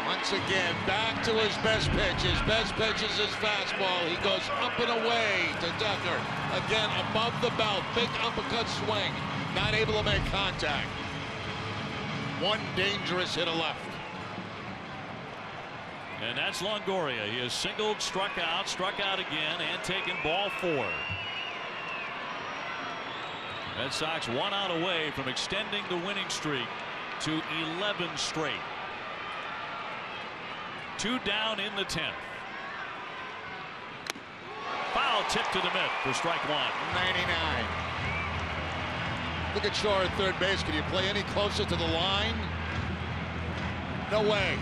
Once again, back to his best pitch. His best pitch is his fastball. He goes up and away to Decker. Again, above the belt. Big uppercut swing. Not able to make contact. One dangerous hitter left. And that's Longoria. He has singled, struck out again, and taken ball 4. Red Sox 1 out away from extending the winning streak to 11 straight. 2 down in the 10th. Foul tip to the mitt for strike 1. 99. Look at Shaw at third base. Can you play any closer to the line? No way.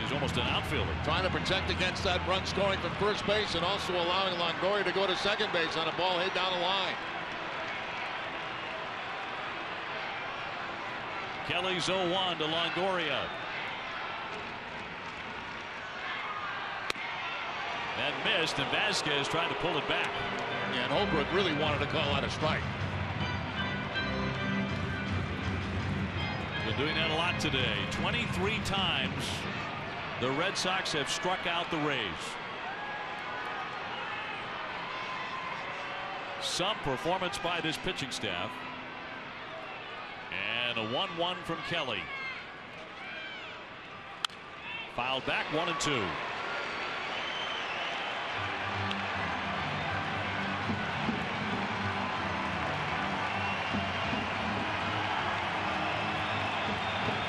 He's almost an outfielder. Trying to protect against that run scoring from first base and also allowing Longoria to go to second base on a ball hit down the line. Kelly's 0-1 to Longoria. That missed, and Vasquez tried to pull it back. Yeah, and Holbrook really wanted to call out a strike. Been doing that a lot today. 23 times the Red Sox have struck out the Rays. Some performance by this pitching staff. And a 1-1 from Kelly. Fouled back, 1-2.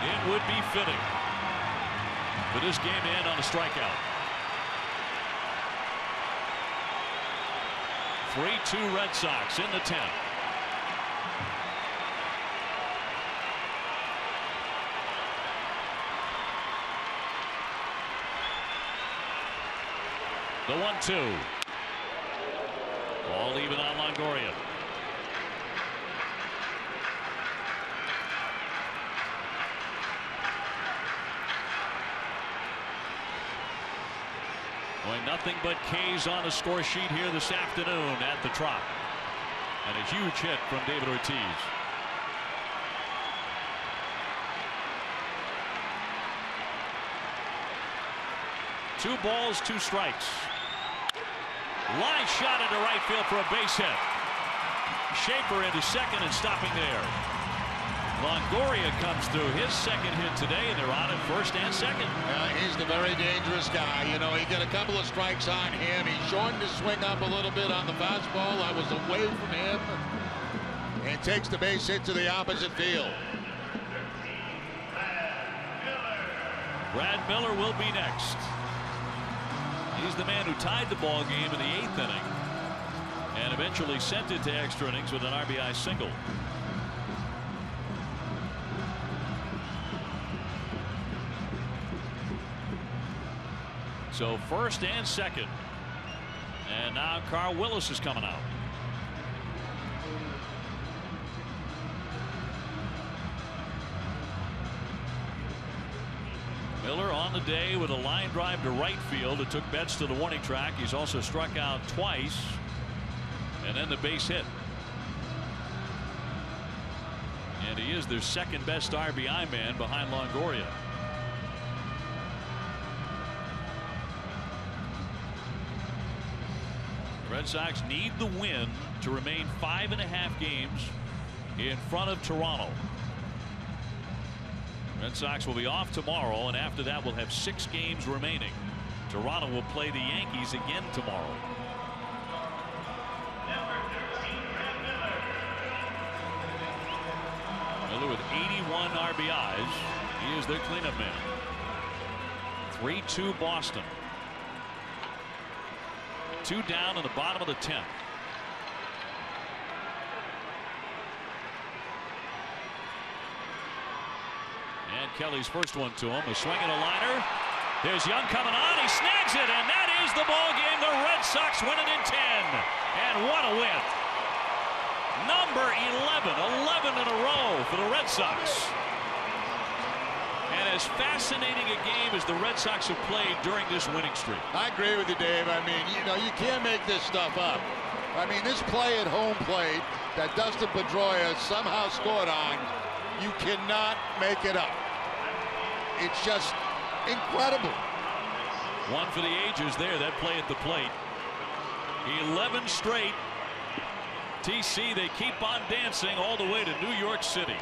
It would be fitting for this game to end on a strikeout. 3-2 Red Sox in the 10th. The 1-2. Ball even on Longoria. Going nothing but K's on the score sheet here this afternoon at the Trop. And a huge hit from David Ortiz. Two balls, 2 strikes. Line shot into right field for a base hit. Schaefer into second and stopping there. Longoria comes through his second hit today, and they're on at first and second. He's the very dangerous guy. You know, he got a couple of strikes on him. He shortened his swing up a little bit on the fastball. I was away from him. And takes the base hit to the opposite field. Brad Miller will be next. He's the man who tied the ball game in the 8th inning and eventually sent it to extra innings with an RBI single. So first and second. And now Carl Willis is coming out. Miller on the day with a line drive to right field. It took Betts to the warning track. He's also struck out twice. And then the base hit. And he is their second best RBI man behind Longoria. Red Sox need the win to remain 5.5 games in front of Toronto. Red Sox will be off tomorrow, and after that we'll have 6 games remaining. Toronto will play the Yankees again tomorrow. Miller with 81 RBIs. He is their cleanup man. 3-2 Boston. 2 down in the bottom of the 10th. And Kelly's first one to him. A swing and a liner. There's Young coming on. He snags it, and that is the ball game. The Red Sox win it in 10. And what a win. Number 11 in a row for the Red Sox. And as fascinating a game as the Red Sox have played during this winning streak. I agree with you, Dave. I mean, you know, you can't make this stuff up. I mean, this play at home plate that Dustin Pedroia somehow scored on, you cannot make it up. It's just incredible. One for the ages there, that play at the plate. 11 straight. TC, they keep on dancing all the way to New York City.